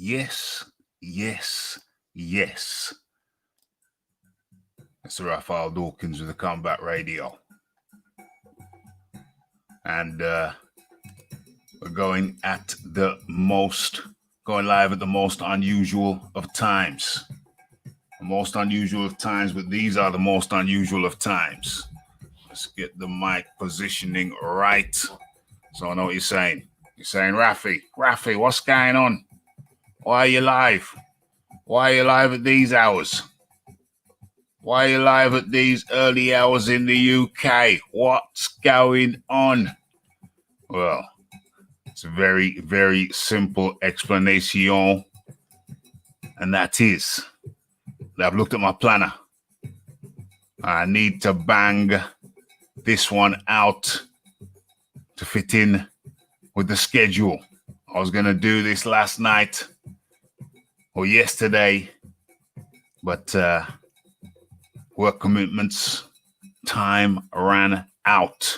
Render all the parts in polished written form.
Yes, yes, yes. It's Raphael Dawkins with the Combat Radio. And we're going live at the most unusual of times. The most unusual of times, but these are the most unusual of times. Let's get the mic positioning right. So I know what you're saying. You're saying, Rafi, what's going on? Why are you live? Why are you live at these hours? Why are you live at these early hours in the UK? What's going on? Well, it's a very, very simple explanation. And that is, I've looked at my planner. I need to bang this one out to fit in with the schedule. I was going to do this last night or yesterday, but work commitments, time ran out.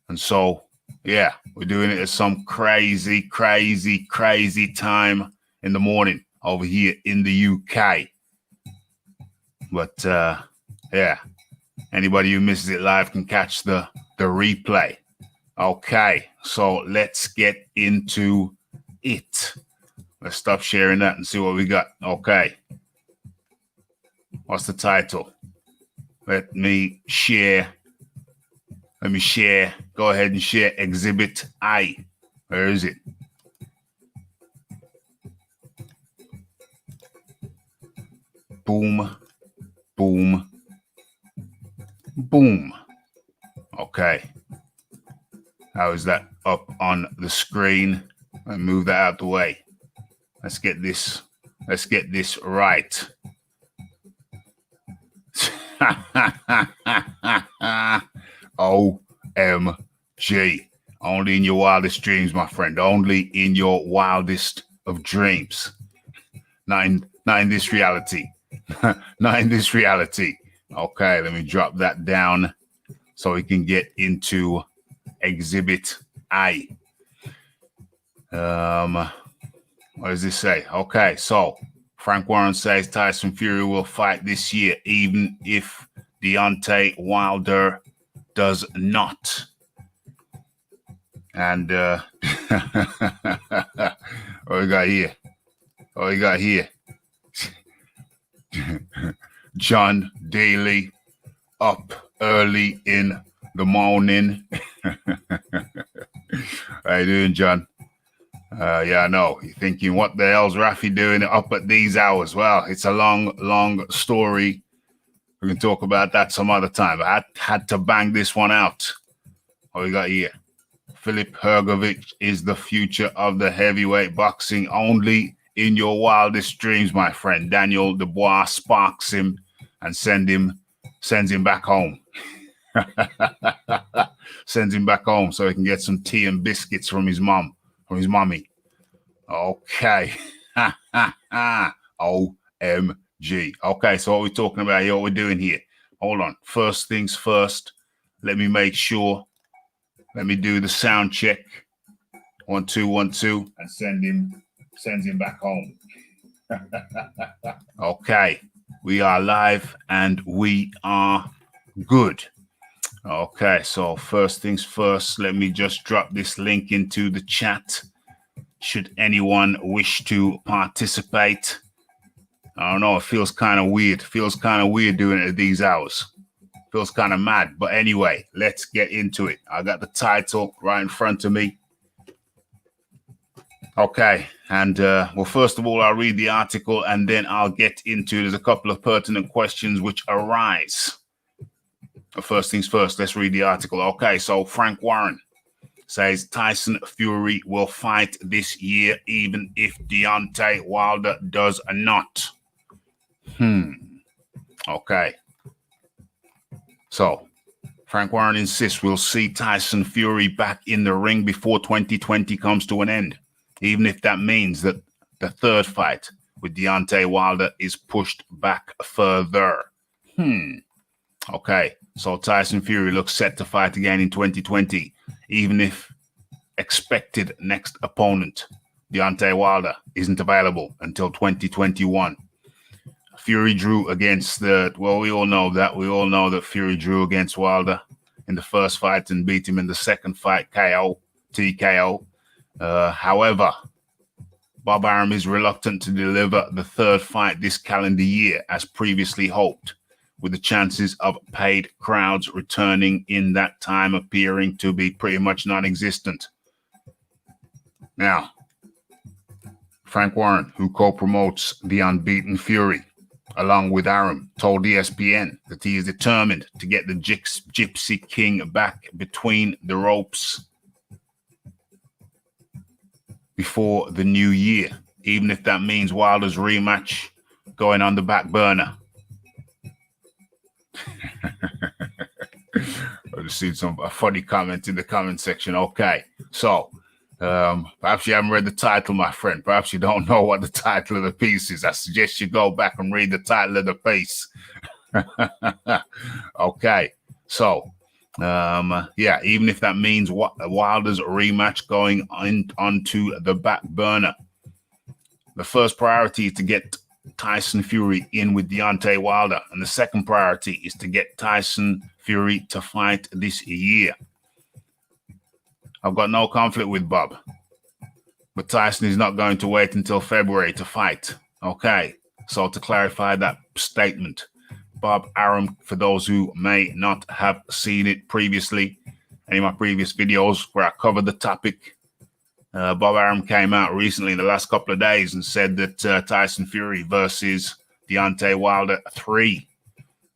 And so, yeah, we're doing it at some crazy time in the morning over here in the UK. But, yeah, anybody who misses it live can catch the replay. Okay, so let's get into it. Let's stop sharing that and see what we got. Okay. What's the title? Let me share. Go ahead and share Exhibit I. Where is it? Boom, boom, boom. Okay. How is that up on the screen? Let me move that out the way. Let's get this right. OMG. Only in your wildest dreams, my friend. Only in your wildest of dreams. Not in this reality. Not in this reality. Okay, let me drop that down so we can get into Exhibit I. What does this say? Okay, so Frank Warren says Tyson Fury will fight this year, even if Deontay Wilder does not. And what we got here? John Daly up early in the morning. How you doing, John? Yeah, I know. You're thinking, what the hell's Rafi doing up at these hours? Well, it's a long story. We can talk about that some other time. I had to bang this one out. What we got here? Philip Hrgovic is the future of the heavyweight boxing. Only in your wildest dreams, my friend. Daniel Dubois sparks him and sends him back home. Sends him back home so he can get some tea and biscuits from his mommy. Okay. OMG. Okay, so what we're talking about here, what we're doing here. Hold on. First things first. Let me make sure. Let me do the sound check. 1 2 1 2 and sends him back home. Okay. We are live and we are good. Okay, so first things first, let me just drop this link into the chat. Should anyone wish to participate? I don't know, it feels kind of weird. Doing it at these hours. Feels kind of mad. But anyway, let's get into it. I got the title right in front of me. Okay, and well, first of all, I'll read the article and then I'll get into, there's a couple of pertinent questions which arise. First things first, let's read the article. Okay, so Frank Warren says Tyson Fury will fight this year even if Deontay Wilder does not. Okay. So Frank Warren insists we'll see Tyson Fury back in the ring before 2020 comes to an end, even if that means that the third fight with Deontay Wilder is pushed back further. Okay. So Tyson Fury looks set to fight again in 2020, even if expected next opponent Deontay Wilder isn't available until 2021. Fury drew against we all know that Fury drew against Wilder in the first fight and beat him in the second fight, TKO. However, Bob Arum is reluctant to deliver the third fight this calendar year as previously hoped, with the chances of paid crowds returning in that time appearing to be pretty much non-existent. Now, Frank Warren, who co-promotes The Unbeaten Fury, along with Arum, told ESPN that he is determined to get the Gypsy King back between the ropes before the new year, even if that means Wilder's rematch going on the back burner. I just seen a funny comment in the comment section. Okay, so perhaps you haven't read the title, my friend. Perhaps you don't know what the title of the piece is. I suggest you go back and read the title of the piece. Okay, so even if that means Wilder's rematch going onto the back burner, the first priority is to get Tyson Fury in with Deontay Wilder, and the second priority is to get Tyson Fury to fight this year. I've got no conflict with Bob, but Tyson is not going to wait until February to fight. Okay, so to clarify that statement, Bob Arum, for those who may not have seen it previously, any of my previous videos where I covered the topic, Bob Arum came out recently in the last couple of days and said that Tyson Fury versus Deontay Wilder 3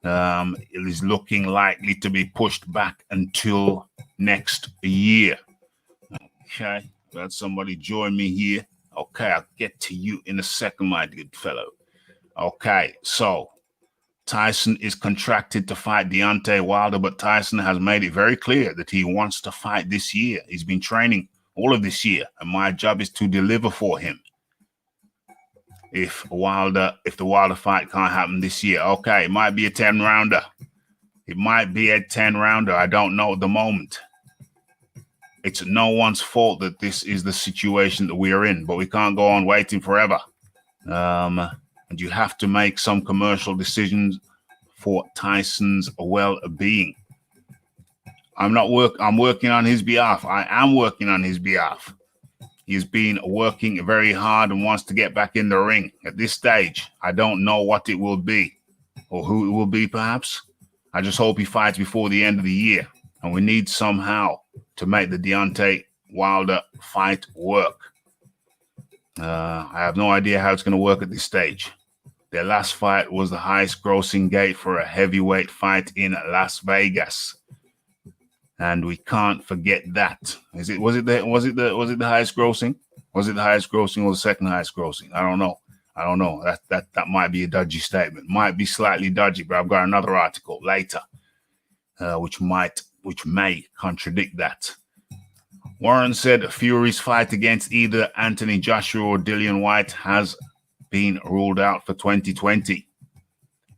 it is looking likely to be pushed back until next year. Okay, let somebody join me here. Okay, I'll get to you in a second, my good fellow. Okay, so Tyson is contracted to fight Deontay Wilder, but Tyson has made it very clear that he wants to fight this year. He's been training all of this year, and my job is to deliver for him. If the Wilder fight can't happen this year, okay, it might be a 10-rounder. It might be a 10-rounder. I don't know at the moment. It's no one's fault that this is the situation that we are in, but we can't go on waiting forever. And you have to make some commercial decisions for Tyson's well-being. I'm working on his behalf. I am working on his behalf. He's been working very hard and wants to get back in the ring. At this stage, I don't know what it will be or who it will be, perhaps. I just hope he fights before the end of the year. And we need somehow to make the Deontay Wilder fight work. I have no idea how it's going to work at this stage. Their last fight was the highest grossing gate for a heavyweight fight in Las Vegas. And we can't forget that. Was it the highest grossing? Was it the highest grossing or the second highest grossing? I don't know. That might be a dodgy statement. Might be slightly dodgy, but I've got another article later, which may contradict that. Warren said Fury's fight against either Anthony Joshua or Dillian Whyte has been ruled out for 2020.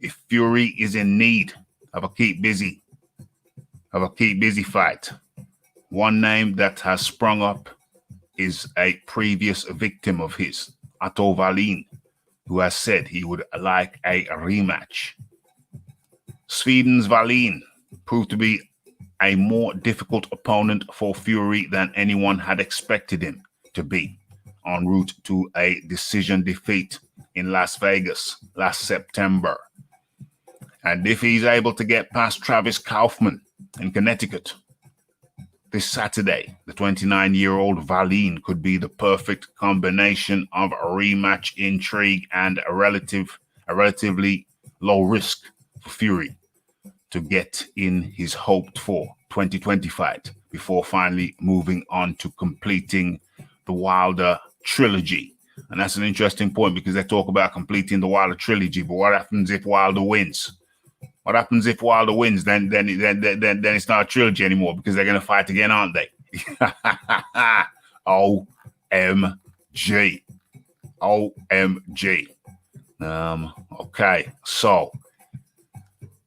If Fury is in need of a keep busy fight, one name that has sprung up is a previous victim of his, Otto Wallin, who has said he would like a rematch. Sweden's Wallin proved to be a more difficult opponent for Fury than anyone had expected him to be, en route to a decision defeat in Las Vegas last September. And if he's able to get past Travis Kaufman in Connecticut this Saturday, the 29-year-old Wallin could be the perfect combination of a rematch intrigue and a relatively low risk for Fury to get in his hoped-for 2020 fight before finally moving on to completing the Wilder trilogy. And that's an interesting point because they talk about completing the Wilder trilogy, but what happens if Wilder wins? What happens if Wilder wins? Then it's not a trilogy anymore because they're going to fight again, aren't they? OMG. Okay, so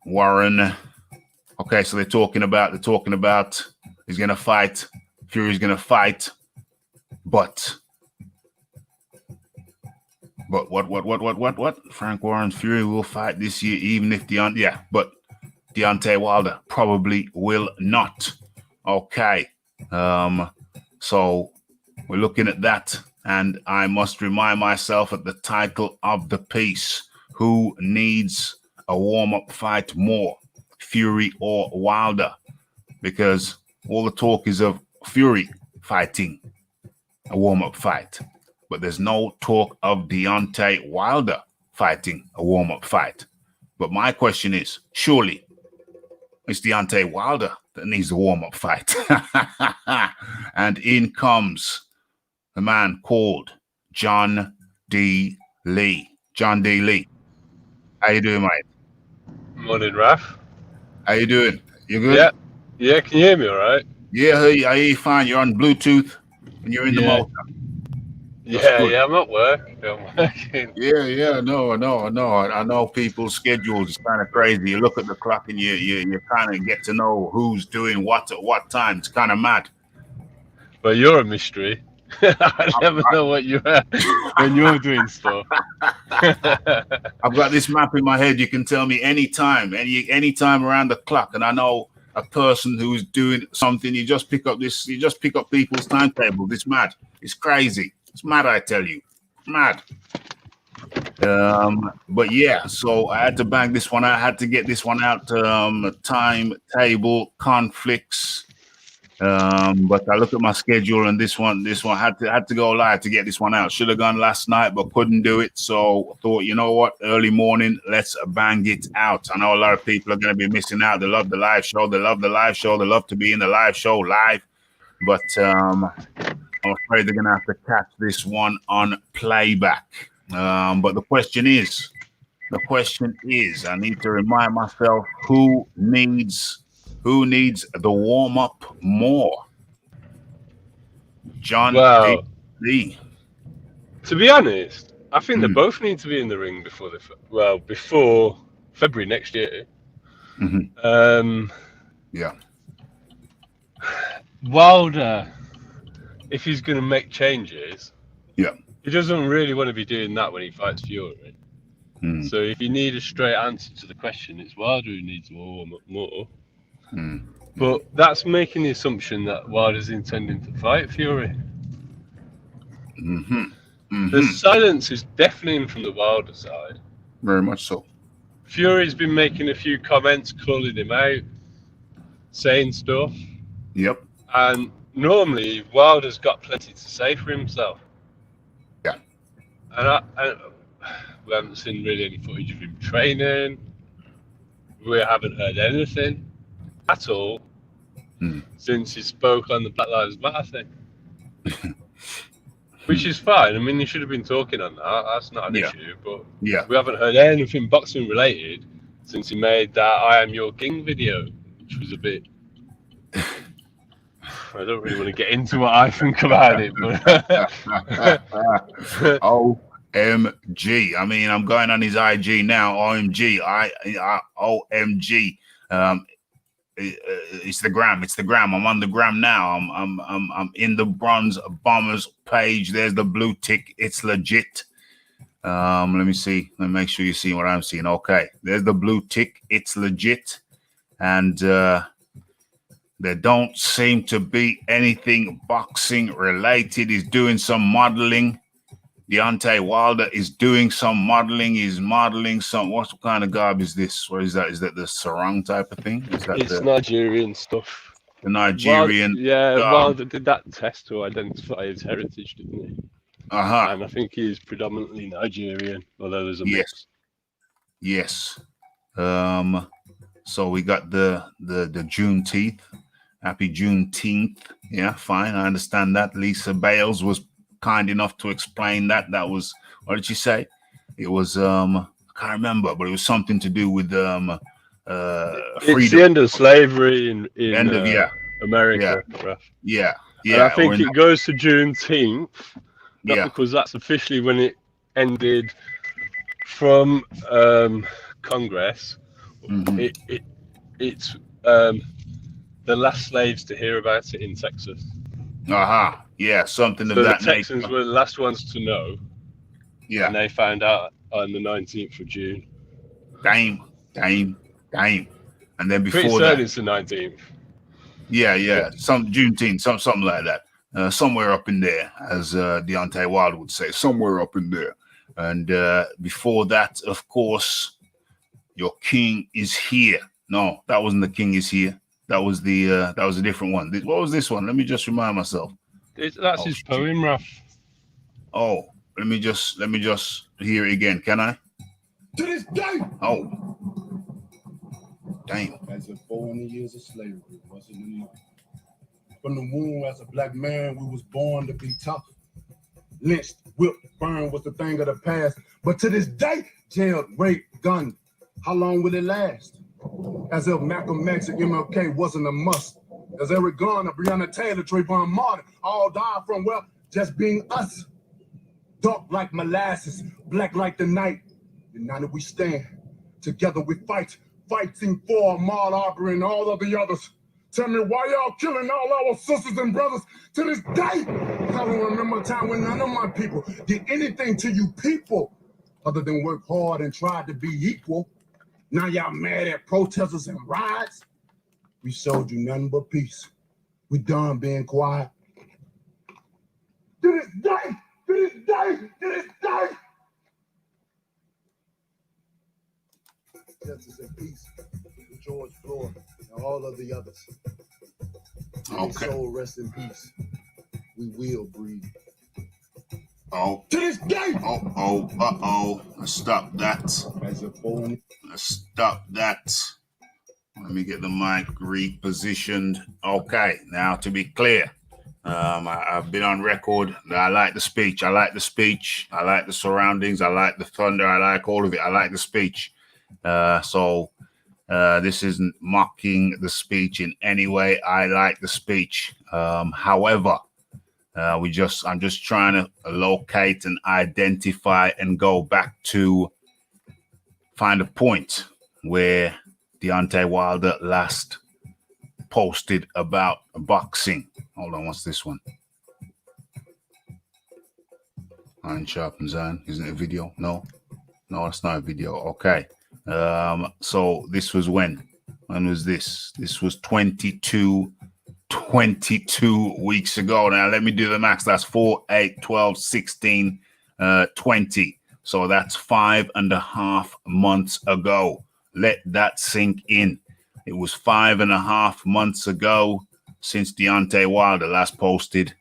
Warren. Okay, so they're talking about he's going to fight. Fury's going to fight, but But what? Frank Warren's Fury will fight this year, even if but Deontay Wilder probably will not. Okay. So we're looking at that, and I must remind myself at the title of the piece, who needs a warm-up fight more, Fury or Wilder? Because all the talk is of Fury fighting a warm-up fight, but there's no talk of Deontay Wilder fighting a warm-up fight. But my question is, surely it's Deontay Wilder that needs a warm-up fight. And in comes a man called John D. Lee. John D. Lee. How you doing, mate? Morning, Raf. How you doing? You good? Yeah. Can you hear me all right? Yeah, I hear you fine. You're on Bluetooth and you're in the motor. Yeah, I'm at work. I'm working. Yeah. No. I know people's schedules is kind of crazy. You look at the clock and you kind of get to know who's doing what at what time. It's kind of mad. But you're a mystery. I never know what you are when you're doing stuff. I've got this map in my head. You can tell me anytime around the clock, and I know a person who's doing something. You just pick up people's timetables. It's mad. It's crazy. It's mad, I tell you. Mad. But yeah, so I had to bang this one. I had to get this one out. Timetable conflicts. But I look at my schedule, and this one had to go live to get this one out. Should have gone last night, but couldn't do it. So I thought, you know what? Early morning, let's bang it out. I know a lot of people are going to be missing out. They love the live show. They love to be in the live show live. But I'm afraid they're going to have to catch this one on playback. But the question is, I need to remind myself who needs the warm up more. John D. To be honest, I think they both need to be in the ring before February next year. Yeah. Wilder, if he's going to make changes, yeah, he doesn't really want to be doing that when he fights Fury. So if you need a straight answer to the question, it's Wilder who needs to warm up more. But that's making the assumption that Wilder's intending to fight Fury. The silence is deafening from the Wilder side. Very much so. Fury's been making a few comments, calling him out, saying stuff. Yep. And normally Wilder's got plenty to say for himself. Yeah. And we haven't seen really any footage of him training. We haven't heard anything at all since he spoke on the Black Lives Matter thing. Which is fine. I mean, he should have been talking on that. That's not an issue. But we haven't heard anything boxing related since he made that I Am Your King video, which was a bit... I don't really want to get into what I think about it. But OMG. I mean, I'm going on his IG now. OMG. OMG. It's the gram. I'm on the gram now. I'm in the Bronze Bombers page. There's the blue tick. It's legit. Let me see. Let me make sure you see what I'm seeing. Okay. There's the blue tick. It's legit. And there don't seem to be anything boxing related. He's doing some modeling. Deontay Wilder is doing some modeling. He's modeling some. What kind of garb is this? What is that? Is that the sarong type of thing? Is that it's Nigerian stuff. The Nigerian. Wilder did that test to identify his heritage, didn't he? And I think he's predominantly Nigerian, although there's a mix. Yes. So we got the Juneteenth. Happy Juneteenth. Yeah, fine. I understand that. Lisa Bales was kind enough to explain that. That was, what did she say? It was I can't remember, but it was something to do with freedom. It's the end of slavery in America. Yeah. And I think it goes to Juneteenth, because that's officially when it ended from Congress. It's the last slaves to hear about it in Texas. Yeah, something of that nature. The Texans were the last ones to know. Yeah. And they found out on the 19th of June. Damn. And then Pretty before certain that, it's the 19th. yeah, some Juneteenth, something like that. Somewhere up in there, as Deontay Wilder would say, somewhere up in there. And before that, of course, your king is here. No, that wasn't the king is here. That was a different one. What was this one? Let me just remind myself. That's his poem, Raf. Oh, let me just hear it again. Can I? To this day. Oh, damn. As if 400 years of slavery wasn't enough. From the womb as a black man, we was born to be tough. Lynched, whipped, burned was the thing of the past. But to this day, jailed, raped, gunned. How long will it last? As if Malcolm X and MLK wasn't a must. As Eric Garner, Breonna Taylor, Trayvon Martin all died from, well, just being us. Dark like molasses, black like the night. United we stand, together we fight. Fighting for Ahmaud Arbery and all of the others. Tell me why y'all killing all our sisters and brothers to this day? I don't remember a time when none of my people did anything to you people other than work hard and try to be equal. Now y'all mad at protesters and riots? We showed you nothing but peace. We done being quiet. To this day, to this day, to this day. Justice and peace with George Floyd and all of the others. Okay. Soul rest in peace. We will breathe. Oh. To this day. Oh. Let's stop that. As a phone. Let's stop that. Let me get the mic repositioned. Okay. Now, to be clear, I've been on record that I like the speech. I like the surroundings. I like the thunder. I like all of it. I like the speech. So this isn't mocking the speech in any way. I like the speech. However, I'm just trying to locate and identify and go back to find a point where Deontay Wilder last posted about boxing. Hold on, what's this one? Iron sharpens iron. Isn't it a video? No, it's not a video. Okay. So this was when was this? This was 22 weeks ago. Now let me do the max. That's 4, 8, 12, 16, 20. So that's 5.5 months ago. Let that sink in. It was 5.5 months ago since Deontay Wilder last posted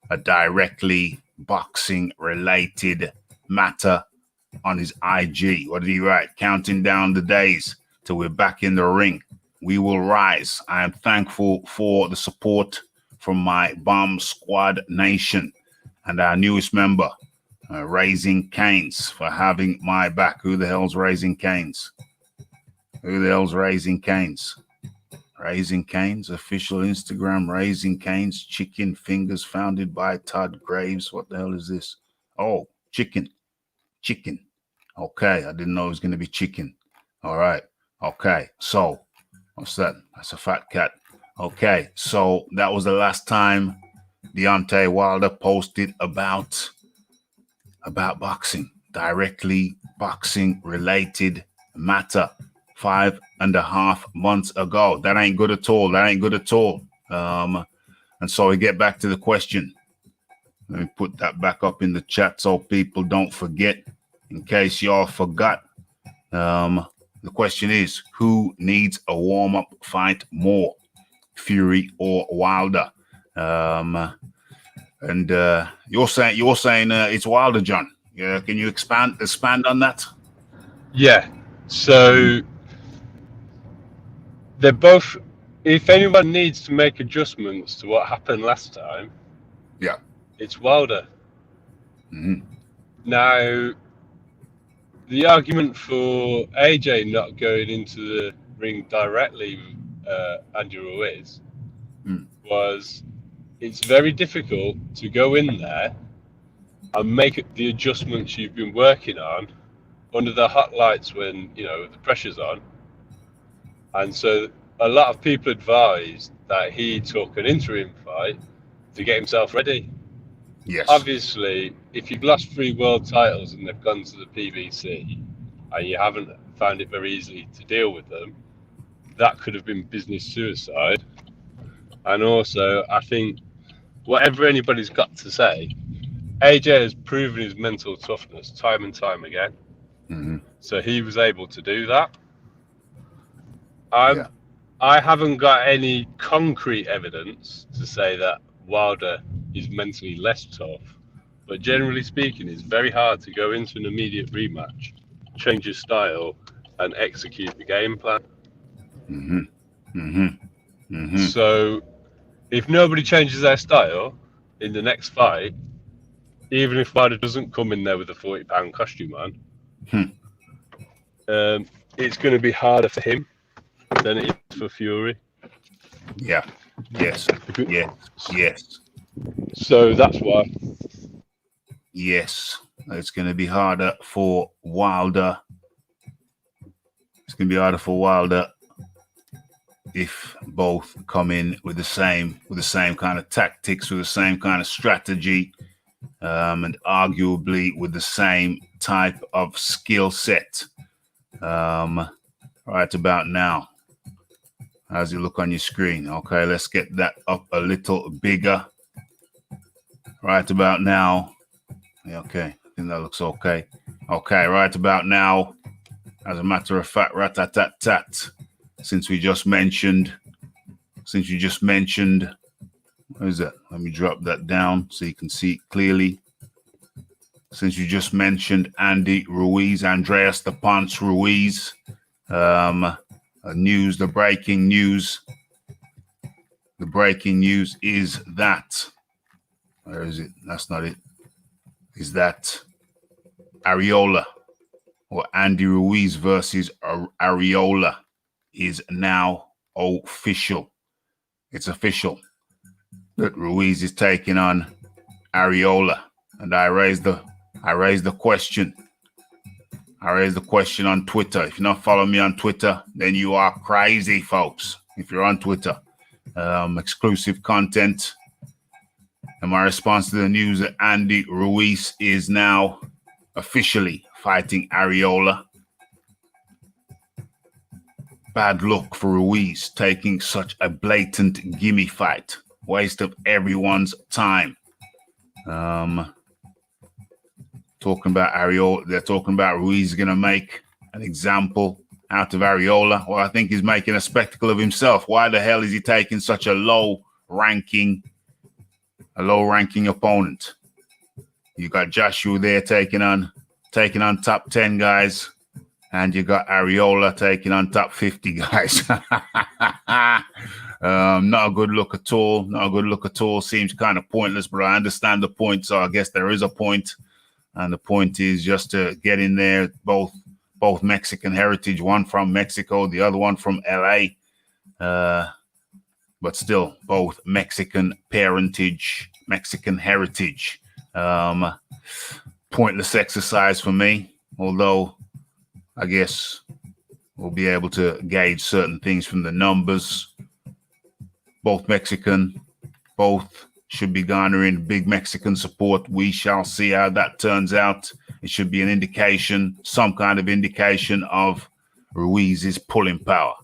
a directly boxing related matter on his IG. What did he write? Counting down the days till we're back in the ring. We will rise. I am thankful for the support from my Bomb Squad Nation and our newest member, Raising Canes, for having my back. Who the hell's Raising Canes? Raising Canes? Raising Canes, official Instagram, Raising Canes, chicken fingers founded by Todd Graves. What the hell is this? Oh, chicken. Okay, I didn't know it was going to be chicken. All right. Okay, so what's that? That's a fat cat. Okay, so that was the last time Deontay Wilder posted about boxing, directly boxing related matter. 5.5 months ago. That ain't good at all. And so we get back to the question. Let me put that back up in the chat so people don't forget, in case y'all forgot. The question is, who needs a warm-up fight more, Fury or Wilder? And you're saying it's Wilder, John. Yeah, can you expand on that? Yeah. So they're both. If anyone needs to make adjustments to what happened last time, yeah, it's Wilder. Mm-hmm. Now, the argument for AJ not going into the ring directly with Andy Ruiz was it's very difficult to go in there and make the adjustments you've been working on under the hot lights when, the pressure's on. And so a lot of people advised that he took an interim fight to get himself ready. Yes. Obviously, if you've lost 3 world titles and they've gone to the PBC and you haven't found it very easy to deal with them, that could have been business suicide. And also, I think whatever anybody's got to say, AJ has proven his mental toughness time and time again. Mm-hmm. So he was able to do that. Yeah. I haven't got any concrete evidence to say that Wilder is mentally less tough. But generally speaking, it's very hard to go into an immediate rematch, change your style, and execute the game plan. Mm-hmm. Mm-hmm. Mm-hmm. So if nobody changes their style in the next fight, even if Wilder doesn't come in there with a £40 costume on, it's going to be harder for him than it is for Fury. Yeah. Yes. Yes. Yes. So that's why. Yes. It's going to be harder for Wilder. It's going to be harder for Wilder if both come in with the same kind of tactics, with the same kind of strategy, and arguably with the same type of skill set. Right about now, how's it look on your screen? Okay, let's get that up a little bigger. Right about now. Okay, I think that looks okay. Okay, right about now. As a matter of fact, rat-tat-tat-tat. Since you just mentioned, what is that? Let me drop that down so you can see it clearly. Since you just mentioned Andy Ruiz, Andreas the Punch Ruiz, the breaking news is that, where is it? That's not it. Is that Arreola, or Andy Ruiz versus Arreola, is now official. It's official that Ruiz is taking on Arreola, and I raised the question. I raised the question on Twitter. If you're not following me on Twitter, then you are crazy, folks. If you're on Twitter, exclusive content. And my response to the news that Andy Ruiz is now officially fighting Arreola. Bad luck for Ruiz taking such a blatant gimme fight. Waste of everyone's time. Talking about Arreola, they're talking about Ruiz is going to make an example out of Arreola. Well, I think he's making a spectacle of himself. Why the hell is he taking such a low-ranking opponent? You got Joshua there taking on top 10 guys. And you got Arreola taking on top 50 guys. Not a good look at all. Not a good look at all. Seems kind of pointless, but I understand the point. So I guess there is a point. And the point is just to get in there, both Mexican heritage, one from Mexico, the other one from LA. But still, both Mexican parentage, Mexican heritage. Pointless exercise for me, although I guess we'll be able to gauge certain things from the numbers. Both Mexican, both should be garnering big Mexican support. We shall see how that turns out. It should be an indication, some kind of indication of Ruiz's pulling power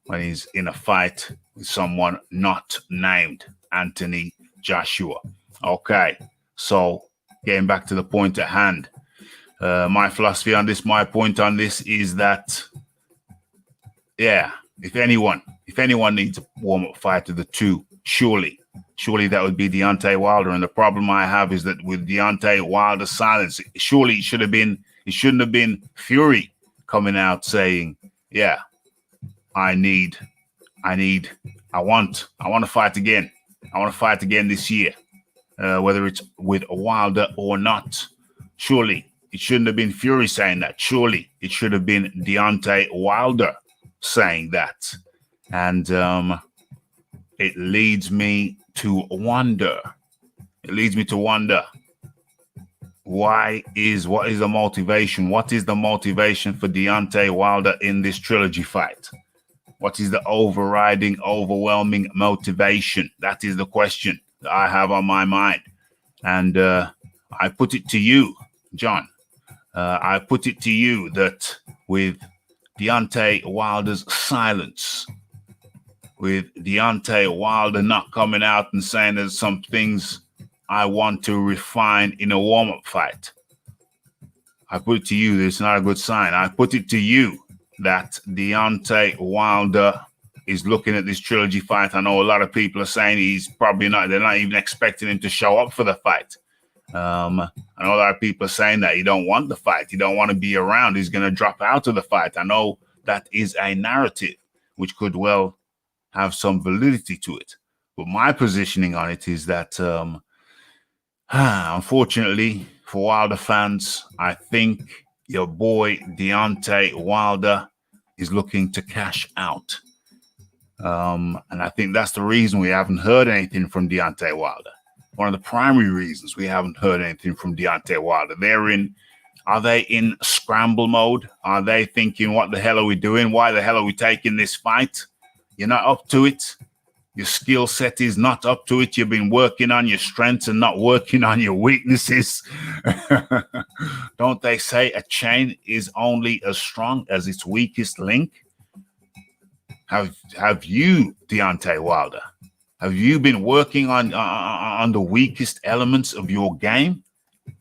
when he's in a fight with someone not named Anthony Joshua. Okay, so getting back to the point at hand. My philosophy on this, my point on this is that, yeah, if anyone needs a warm-up fight to the two, surely that would be Deontay Wilder. And the problem I have is that with Deontay Wilder's silence, surely it shouldn't have been Fury coming out saying, yeah, I want to fight again. I want to fight again this year, whether it's with Wilder or not. Surely it shouldn't have been Fury saying that. Surely it should have been Deontay Wilder saying that. And it leads me to wonder. What is the motivation? What is the motivation for Deontay Wilder in this trilogy fight? What is the overwhelming motivation? That is the question that I have on my mind. And I put it to you, John. I put it to you that with Deontay Wilder's silence, with Deontay Wilder not coming out and saying there's some things I want to refine in a warm-up fight, I put it to you that it's not a good sign. I put it to you that Deontay Wilder is looking at this trilogy fight. I know a lot of people are saying he's probably not, they're not even expecting him to show up for the fight. I know a lot of people are saying that he don't want the fight. He don't want to be around. He's going to drop out of the fight. I know that is a narrative which could well have some validity to it. But my positioning on it is that, unfortunately for Wilder fans, I think your boy Deontay Wilder is looking to cash out. And I think that's the reason we haven't heard anything from Deontay Wilder. One of the primary reasons we haven't heard anything from Deontay Wilder. Are they in scramble mode? Are they thinking, what the hell are we doing? Why the hell are we taking this fight? You're not up to it. Your skill set is not up to it. You've been working on your strengths and not working on your weaknesses. Don't they say a chain is only as strong as its weakest link? Have you, Deontay Wilder, have you been working on the weakest elements of your game?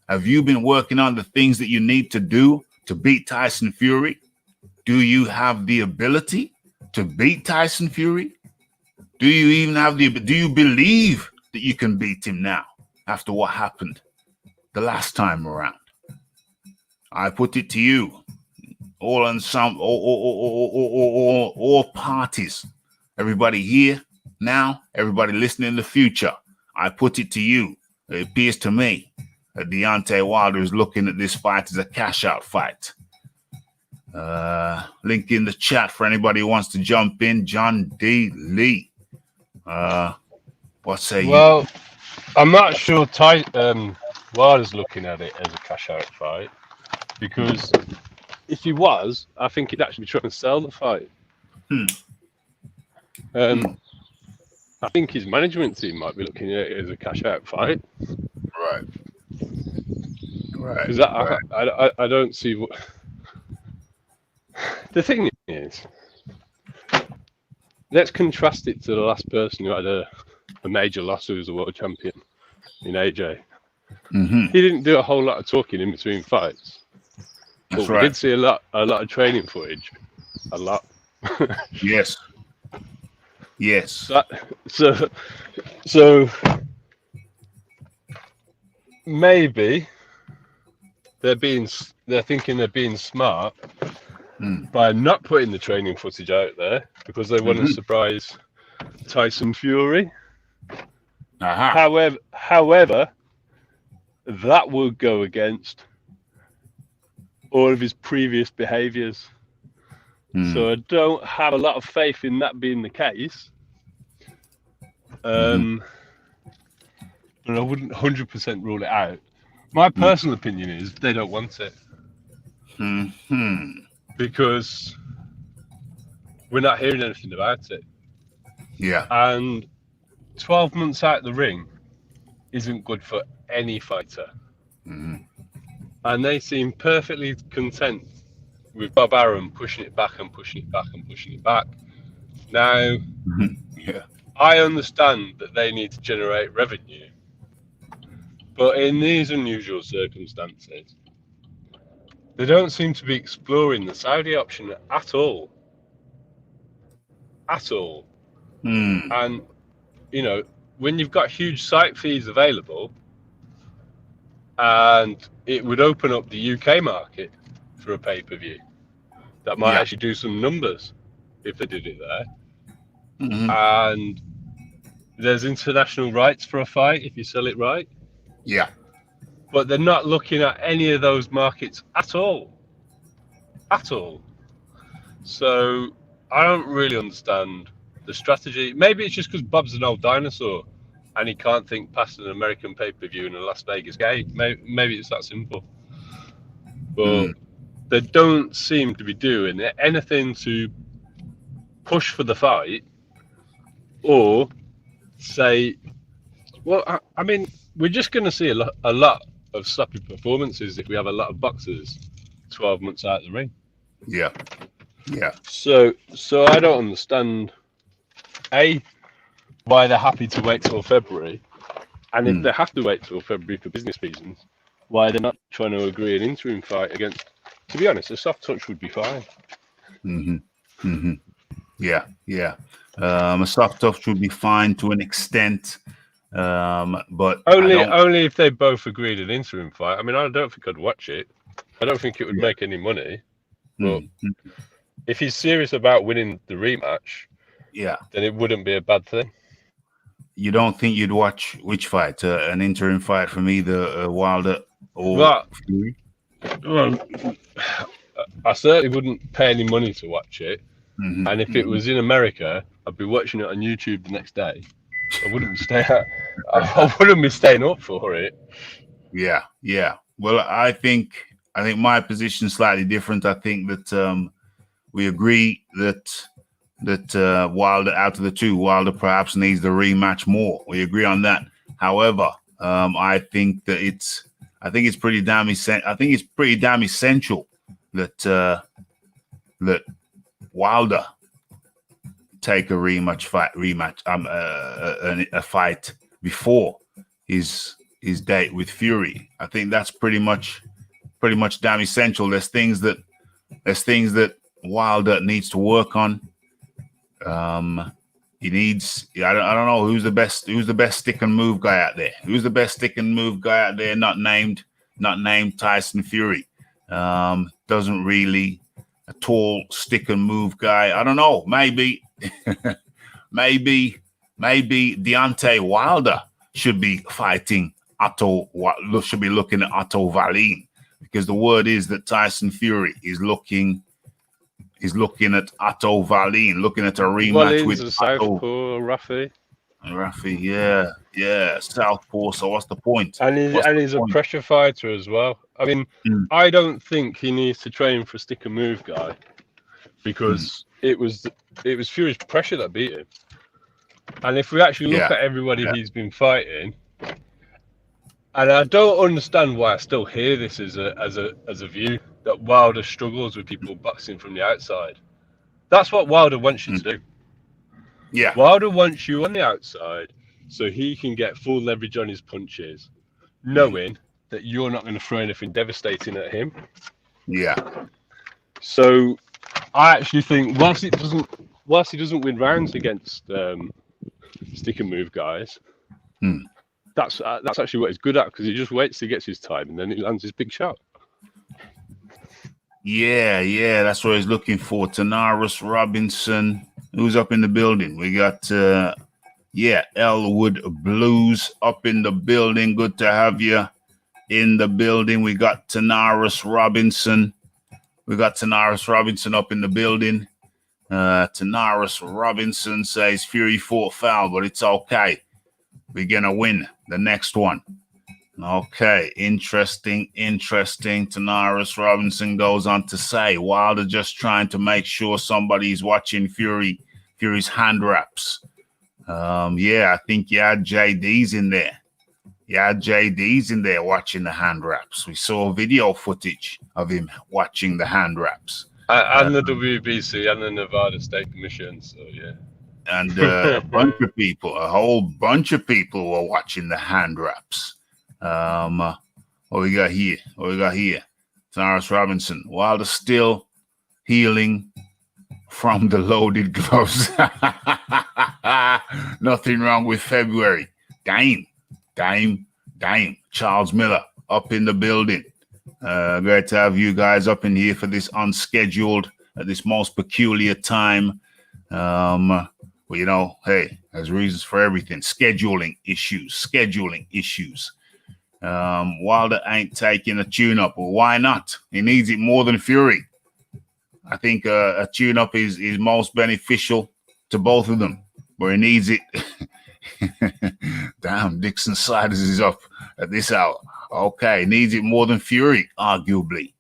Have you been working on the things that you need to do to beat Tyson Fury? Do you have the ability to beat Tyson Fury? Do you even have do you believe that you can beat him now after what happened the last time around? I put it to you, all parties, everybody here now, everybody listening in the future. I put it to you. It appears to me that Deontay Wilder is looking at this fight as a cash-out fight. Link in the chat for anybody who wants to jump in. John D. Lee. What say you? Well, I'm not sure Wilder's looking at it as a cash-out fight, because if he was, I think he'd actually be trying to sell the fight. I think his management team might be looking at it as a cash-out fight. Right. Because I don't see what... The thing is, let's contrast it to the last person who had a major loss, who was a world champion in AJ. Mm-hmm. He didn't do a whole lot of talking in between fights. That's but right. We did see a lot of training footage. A lot. Yes. Yes. So maybe they're thinking they're being smart by not putting the training footage out there, because they want to surprise Tyson Fury. However, that would go against all of his previous behaviors. So I don't have a lot of faith in that being the case. And I wouldn't 100% rule it out. My personal opinion is they don't want it. Because we're not hearing anything about it. Yeah. And 12 months out the ring isn't good for any fighter. And they seem perfectly content with Bob Arum pushing it back and pushing it back and pushing it back. Now, I understand that they need to generate revenue, but in these unusual circumstances, they don't seem to be exploring the Saudi option at all. At all. And, you know, when you've got huge site fees available, and it would open up the UK market for a pay-per-view, that might actually do some numbers if they did it there. And there's international rights for a fight if you sell it right. Yeah. But they're not looking at any of those markets at all. At all. So I don't really understand the strategy. Maybe it's just because Bob's an old dinosaur and he can't think past an American pay-per-view in a Las Vegas game. Maybe it's that simple. But they don't seem to be doing anything to push for the fight or say, well, I mean, we're just going to see a lot of sloppy performances if we have a lot of boxers 12 months out of the ring. Yeah. So I don't understand why they're happy to wait till February, and if they have to wait till February for business reasons, why they're not trying to agree an interim fight against. To be honest, a soft touch would be fine. Yeah. A soft touch would be fine to an extent, but only if they both agreed an interim fight. I mean, I don't think I'd watch it. I don't think it would make any money. But if he's serious about winning the rematch, then it wouldn't be a bad thing. You don't think you'd watch which fight? An interim fight from either Wilder or Fury? Well, I certainly wouldn't pay any money to watch it. And if it was in America, I'd be watching it on YouTube the next day. I wouldn't be staying up for it. Yeah. Well, I think my position is slightly different. I think that we agree that Wilder, out of the two, Wilder perhaps needs the rematch more. We agree on that. However, I think it's pretty damn essential that Wilder take a a fight before his date with Fury. I think that's pretty much damn essential. There's things that Wilder needs to work on. He needs. I don't know who's the best stick and move guy out there. Who's the best stick and move guy out there? Not named Tyson Fury. Doesn't really. A tall stick and move guy. I don't know. Maybe Deontay Wilder should be fighting should be looking at Otto Wallin, because the word is that Tyson Fury is looking at Otto Wallin, looking at a rematch with a southpaw, Rafi, yeah, southpaw. So what's the point? And he's a pressure fighter as well. I mean, I don't think he needs to train for a stick and move guy, because it was Fury's pressure that beat him. And if we actually look at everybody he's been fighting, and I don't understand why I still hear this as a view that Wilder struggles with people boxing from the outside. That's what Wilder wants you to do. Yeah. Wilder wants you on the outside so he can get full leverage on his punches, knowing that you're not going to throw anything devastating at him. Yeah. So I actually think whilst he doesn't win rounds against stick and move guys, that's actually what he's good at, because he just waits till he gets his time and then he lands his big shot. Yeah, that's what he's looking for. Tanaris Robinson, who's up in the building. We got Elwood Blues up in the building. Good to have you in the building. We got Tanaris Robinson. Up in the building. Tanaris Robinson says Fury fought foul, but it's okay. We're gonna win the next one. Okay, interesting. Tanaris Robinson goes on to say Wilder just trying to make sure somebody's watching Fury's hand wraps. I think you had JD's in there. Watching the hand wraps. We saw video footage of him watching the hand wraps. And the WBC and the Nevada State Commission, so yeah. And a whole bunch of people were watching the hand wraps. What we got here? Tanaris Robinson. Wilder still healing from the loaded gloves. Nothing wrong with February. Damn. Charles Miller up in the building. Great to have you guys up in here for this unscheduled, at this most peculiar time. Well, hey, there's reasons for everything. Scheduling issues. Wilder ain't taking a tune-up. Well, why not? He needs it more than Fury. I think a tune-up is most beneficial to both of them, where he needs it. Damn, Dixon Sliders is up at this hour. Okay, needs it more than Fury, arguably.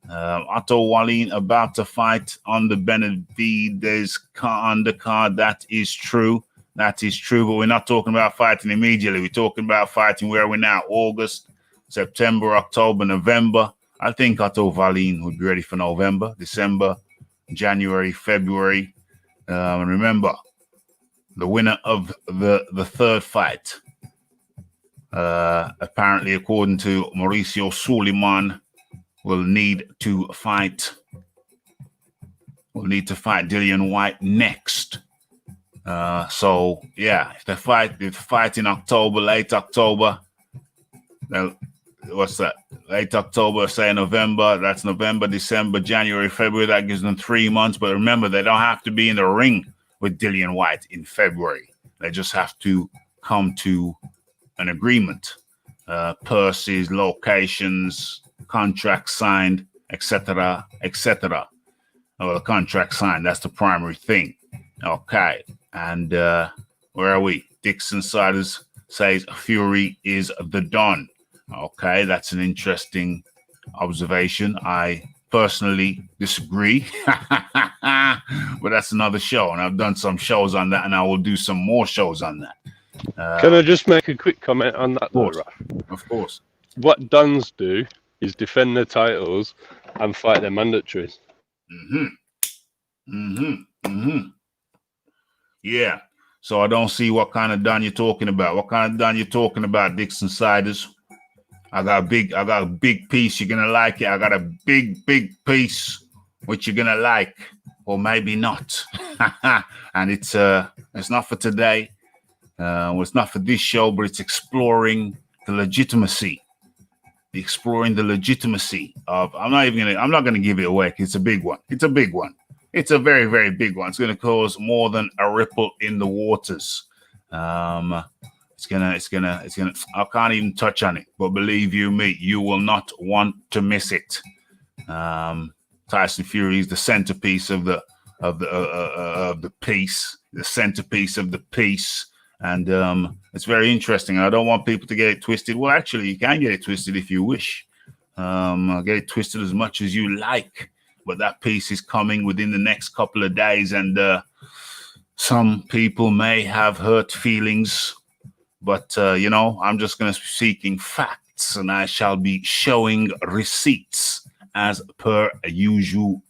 Otto Wallin about to fight on the Benavides undercard. That is true. That is true, but we're not talking about fighting immediately. We're talking about fighting where we're now, August, September, October, November. I think Otto Wallin would be ready for November, December, January, February. And remember, the winner of the third fight, apparently, according to Mauricio Suleiman, will need to fight Dillian White next. So yeah, if they fight in October, late October, what's that? Late October, say November, that's November, December, January, February, that gives them 3 months. But remember, they don't have to be in the ring with Dillian White in February. They just have to come to an agreement, purses, locations, contracts signed, etc., etc. Well, the contract signed, that's the primary thing. Okay, and where are we? Dixon Siders says Fury is the Don. Okay, that's an interesting observation. I personally disagree, but that's another show, and I've done some shows on that, and I will do some more shows on that. Can I just make a quick comment on that, though, Raf? Of course. What Dons do is defend their titles and fight their mandatories. Yeah. So I don't see what kind of Don you're talking about. What kind of Don you're talking about, Dixon Siders? I got a big piece. You're gonna like it. I got a big piece which you're gonna like, or maybe not. And it's not for today. Well, it's not for this show, but it's exploring the legitimacy of. I'm not gonna give it away. It's a big one. It's a big one. It's a very, very big one. It's gonna cause more than a ripple in the waters. It's gonna. I can't even touch on it, but believe you me, you will not want to miss it. Tyson Fury is the centerpiece of the piece, the centerpiece of the piece, and it's very interesting. I don't want people to get it twisted. Well, actually, you can get it twisted if you wish. Get it twisted as much as you like, but that piece is coming within the next couple of days, and some people may have hurt feelings. But, I'm just going to be seeking facts, and I shall be showing receipts as per usual.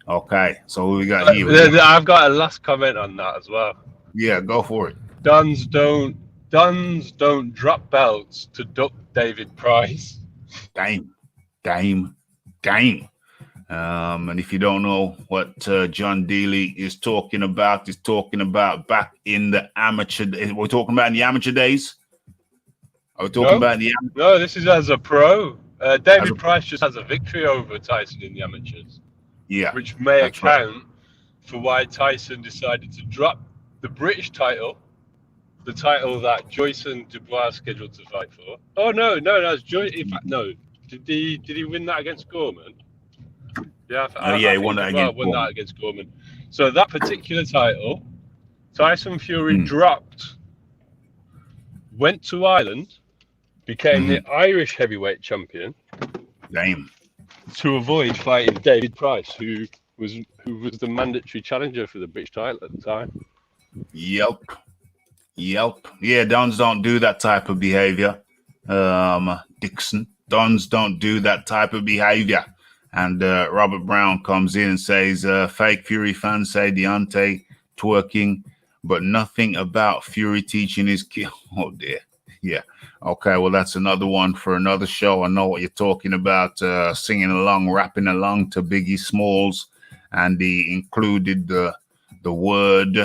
Okay, so we got here. I've got a last comment on that as well. Yeah, go for it. Dons don't drop belts to duck David Price. Game. And if you don't know what John Dealey is talking about, he's talking about back in the amateur. We're talking about in the amateur days. Are we talking about in the amateur? No, this is as a pro. David Price just has a victory over Tyson in the amateurs. Yeah, which may account for why Tyson decided to drop the British title, the title that Joyce and Dubois scheduled to fight for. Oh no, it's Joyce. In fact, no. Did he win that against Gorman? Yeah, he won that against Gorman. So that particular title, Tyson Fury dropped, went to Ireland, became the Irish heavyweight champion. Damn. To avoid fighting David Price, who was the mandatory challenger for the British title at the time. Yep. Yeah, Dons don't do that type of behavior. Dixon, Dons don't do that type of behavior. And Robert Brown comes in and says, fake Fury fans say Deontay twerking, but nothing about Fury teaching his kid. Oh, dear. Yeah. Okay, well, that's another one for another show. I know what you're talking about, singing along, rapping along to Biggie Smalls. And he included the word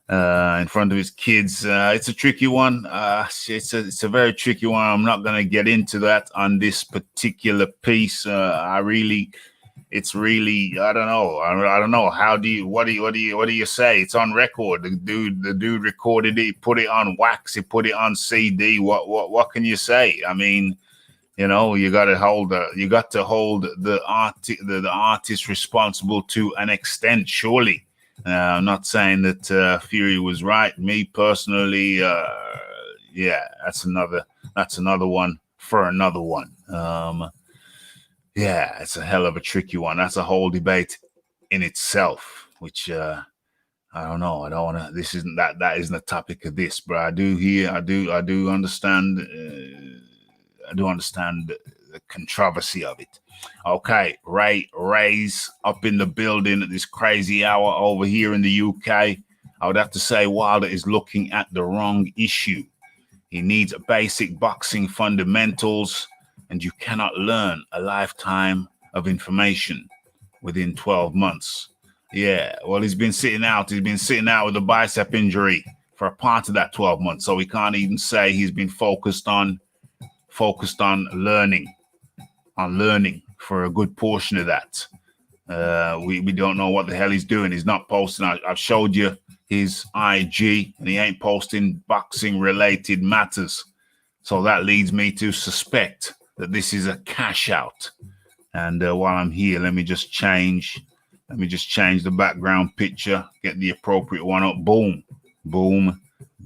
in front of his kids. It's a tricky one. It's a very tricky one. I'm not going to get into that on this particular piece. I don't know. I don't know. What do you say? It's on record. The dude recorded it, he put it on wax, he put it on CD. What can you say? I mean, you got to hold the artist responsible to an extent, surely. I'm not saying that Fury was right. Me personally, that's another one for another one. It's a hell of a tricky one. That's a whole debate in itself, which I don't know. I don't want to. This isn't that. That isn't the topic of this, but I do understand. I do understand the controversy of it. Okay, Ray's up in the building at this crazy hour over here in the UK. I would have to say Wilder is looking at the wrong issue. He needs basic boxing fundamentals, and you cannot learn a lifetime of information within 12 months. Yeah, well, he's been sitting out. He's been sitting out with a bicep injury for a part of that 12 months, so we can't even say he's been focused on learning for a good portion of that. We don't know what the hell he's doing. He's not posting. I've showed you his IG, and he ain't posting boxing related matters. So that leads me to suspect that this is a cash out. And while I'm here, let me just change the background picture, get the appropriate one up. Boom, boom,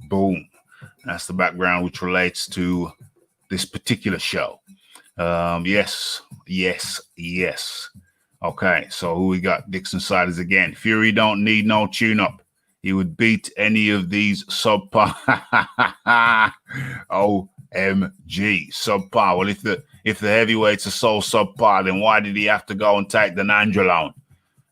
boom. That's the background which relates to this particular show. Yes. Okay, so who we got? Dixon Siders again. Fury don't need no tune-up. He would beat any of these subpar. OMG, subpar. Well, if the heavyweights are so subpar, then why did he have to go and take the nandrolone?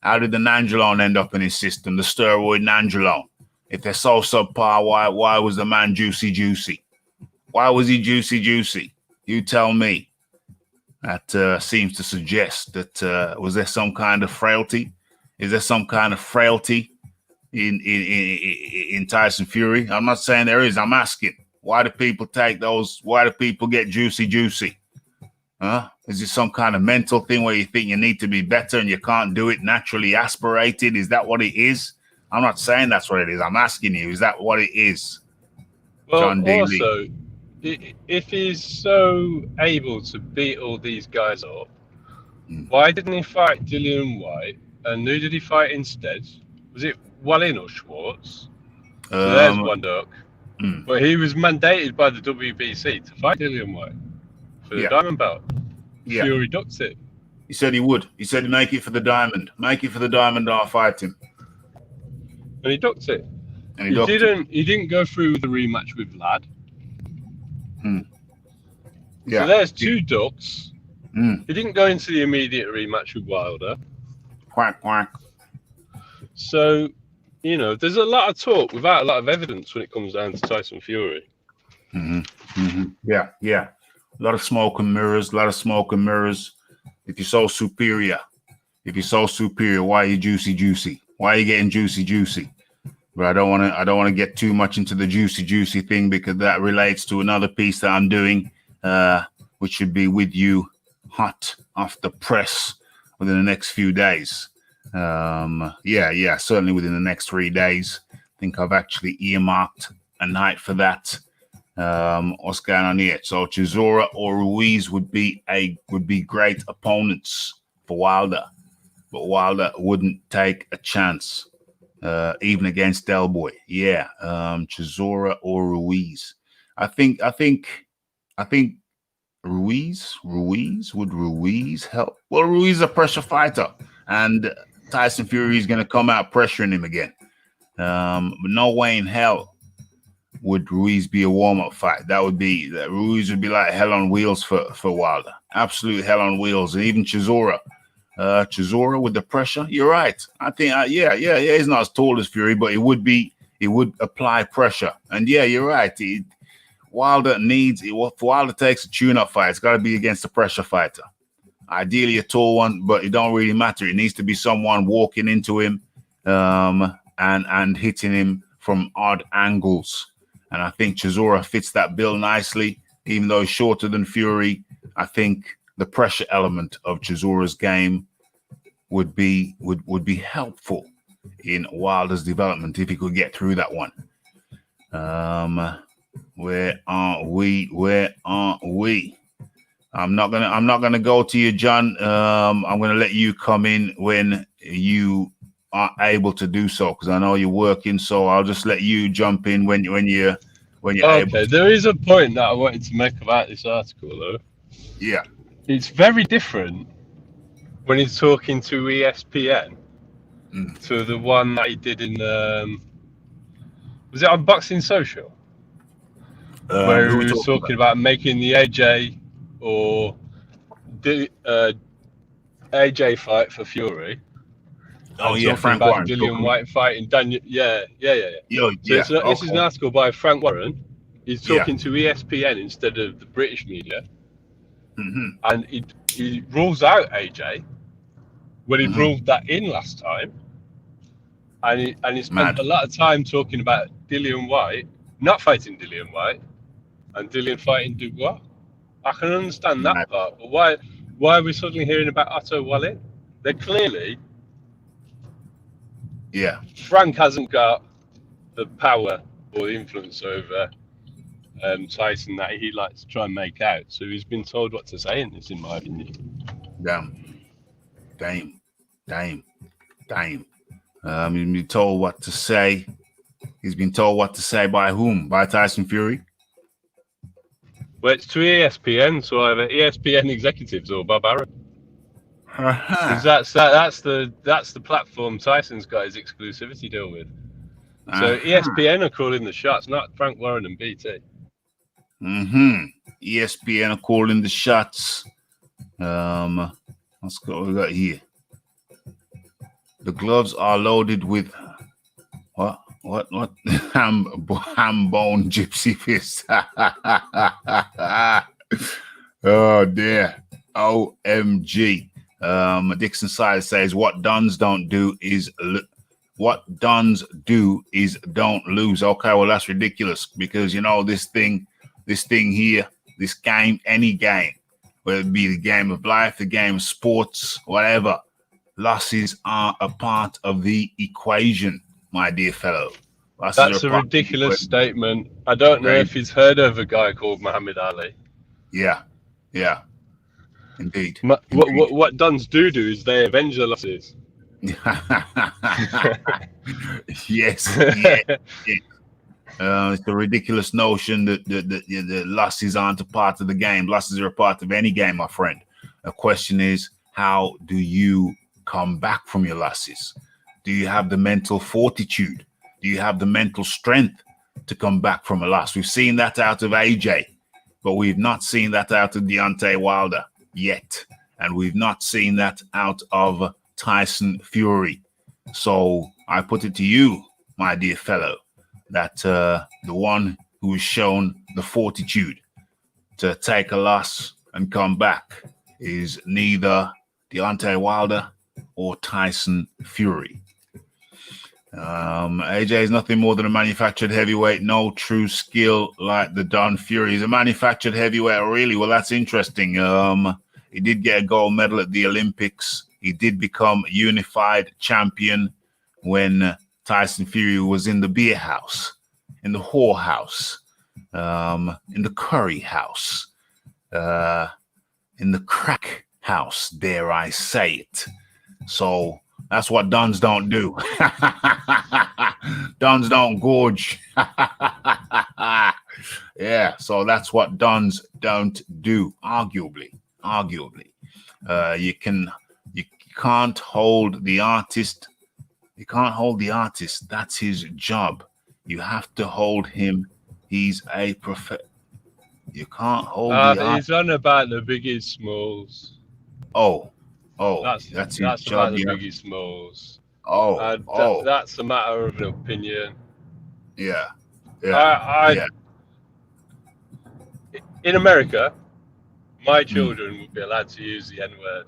How did the nandrolone end up in his system? The steroid nandrolone. If they're so subpar, why was the man juicy? Why was he juicy? You tell me. That seems to suggest that was there some kind of frailty? Is there some kind of frailty in Tyson Fury? I'm not saying there is. I'm asking. Why do people take those? Why do people get juicy? Huh? Is it some kind of mental thing where you think you need to be better and you can't do it naturally aspirated? Is that what it is? I'm not saying that's what it is. I'm asking you, is that what it is? Well, John D. also, if he's so able to beat all these guys up, why didn't he fight Dillian White? And who did he fight instead? Was it Wallin or Schwartz? So there's one duck. But he was mandated by the WBC to fight Dillian White for the diamond belt. Yeah. Fury ducked it. He said he would. He said make it for the diamond. Make it for the diamond, I'll fight him. And he ducked it. And he didn't go through with the rematch with Vlad. Yeah. So there's two ducks. He didn't go into the immediate rematch with Wilder. Quack. So, there's a lot of talk without a lot of evidence when it comes down to Tyson Fury. Yeah. A lot of smoke and mirrors. If you're so superior, why are you juicy? Why are you getting juicy? But I don't want to get too much into the juicy thing, because that relates to another piece that I'm doing, which should be with you hot off the press within the next few days. Certainly within the next 3 days. I think I've actually earmarked a night for that. What's going on here? So Chisora or Ruiz would be great opponents for Wilder, but Wilder wouldn't take a chance, even against Del Boy. Chisora or Ruiz. I think Ruiz would Ruiz help? Well, Ruiz is a pressure fighter, and Tyson Fury is going to come out pressuring him again. But no way in hell would Ruiz be a warm-up fight. Ruiz would be like hell on wheels for Wilder. Absolute hell on wheels. And even Chisora with the pressure. You're right. I think, he's not as tall as Fury, but he would apply pressure. And you're right. Wilder takes a tune-up fight, it's got to be against a pressure fighter. Ideally a tall one, but it don't really matter. It needs to be someone walking into him and hitting him from odd angles. And I think Chisora fits that bill nicely. Even though he's shorter than Fury, I think the pressure element of Chisora's game would be helpful in Wilder's development if he could get through that one. Where are we? I'm not gonna go to you, John. I'm gonna let you come in when you are able to do so, because I know you're working. So I'll just let you jump in when you're able. Okay, there is a point that I wanted to make about this article, though. Yeah, it's very different when he's talking to ESPN to the one that he did in was it on Boxing Social, where he was talking about making the AJ or AJ fight for Fury. Oh yeah, talking Frank about Warren. Dillian White fighting Daniel. Yeah. Yo, So yeah. this is an article by Frank Warren. He's talking Yeah. to ESPN instead of the British media, Mm-hmm. and he rules out AJ when he Mm-hmm. ruled that in last time, and he spent Mad. a lot of time talking about Dillian White not fighting Dillian White and Dillian fighting Dubois. I can understand that Mad. part, but why are we suddenly hearing about Otto Wallin? They're clearly, Yeah. Frank hasn't got the power or the influence over Tyson that he likes to try and make out. So he's been told what to say in this, in my opinion. Damn. He's been told what to say. He's been told what to say by whom? By Tyson Fury? Well, it's to ESPN, so either ESPN executives or Bob Arum. Because that's the platform Tyson's got his exclusivity deal with. So ESPN are calling the shots, not Frank Warren and BT. ESPN are calling the shots. Let's go. What we got here. The gloves are loaded with what? ham bone gypsy fist. Oh dear. OMG. Dixon Side says what Duns do is don't lose. Okay, well that's ridiculous because you know this thing here, this game, any game, whether it be the game of life, the game of sports, whatever, losses are a part of the equation, my dear fellow. That's a ridiculous statement. I don't know if he's heard of a guy called Muhammad Ali. Yeah, indeed. What Duns do is they avenge the losses. Yes. It's a ridiculous notion that the losses aren't a part of the game. Losses are a part of any game, my friend. The question is, how do you come back from your losses? Do you have the mental fortitude? Do you have the mental strength to come back from a loss? We've seen that out of AJ, but we've not seen that out of Deontay Wilder yet. And we've not seen that out of Tyson Fury. So I put it to you, my dear fellow, that the one who has shown the fortitude to take a loss and come back is neither Deontay Wilder or Tyson Fury. AJ is nothing more than a manufactured heavyweight, no true skill like the Don Fury. He's a manufactured heavyweight, really? Well, that's interesting. He did get a gold medal at the Olympics. He did become unified champion when Tyson Fury was in the beer house, in the whore house, in the curry house, in the crack house, dare I say it. So that's what Duns don't do. Duns don't gorge. Yeah, so that's what Duns don't do, arguably. You can't hold the artist. You can't hold the artist. That's his job. You have to hold him. He's a prophet. You can't hold the artist. He's on about the Biggie Smalls. Oh, that's his job. About the Biggie Smalls. Oh, that's a matter of an opinion. Yeah. In America, my children would be allowed to use the N-word,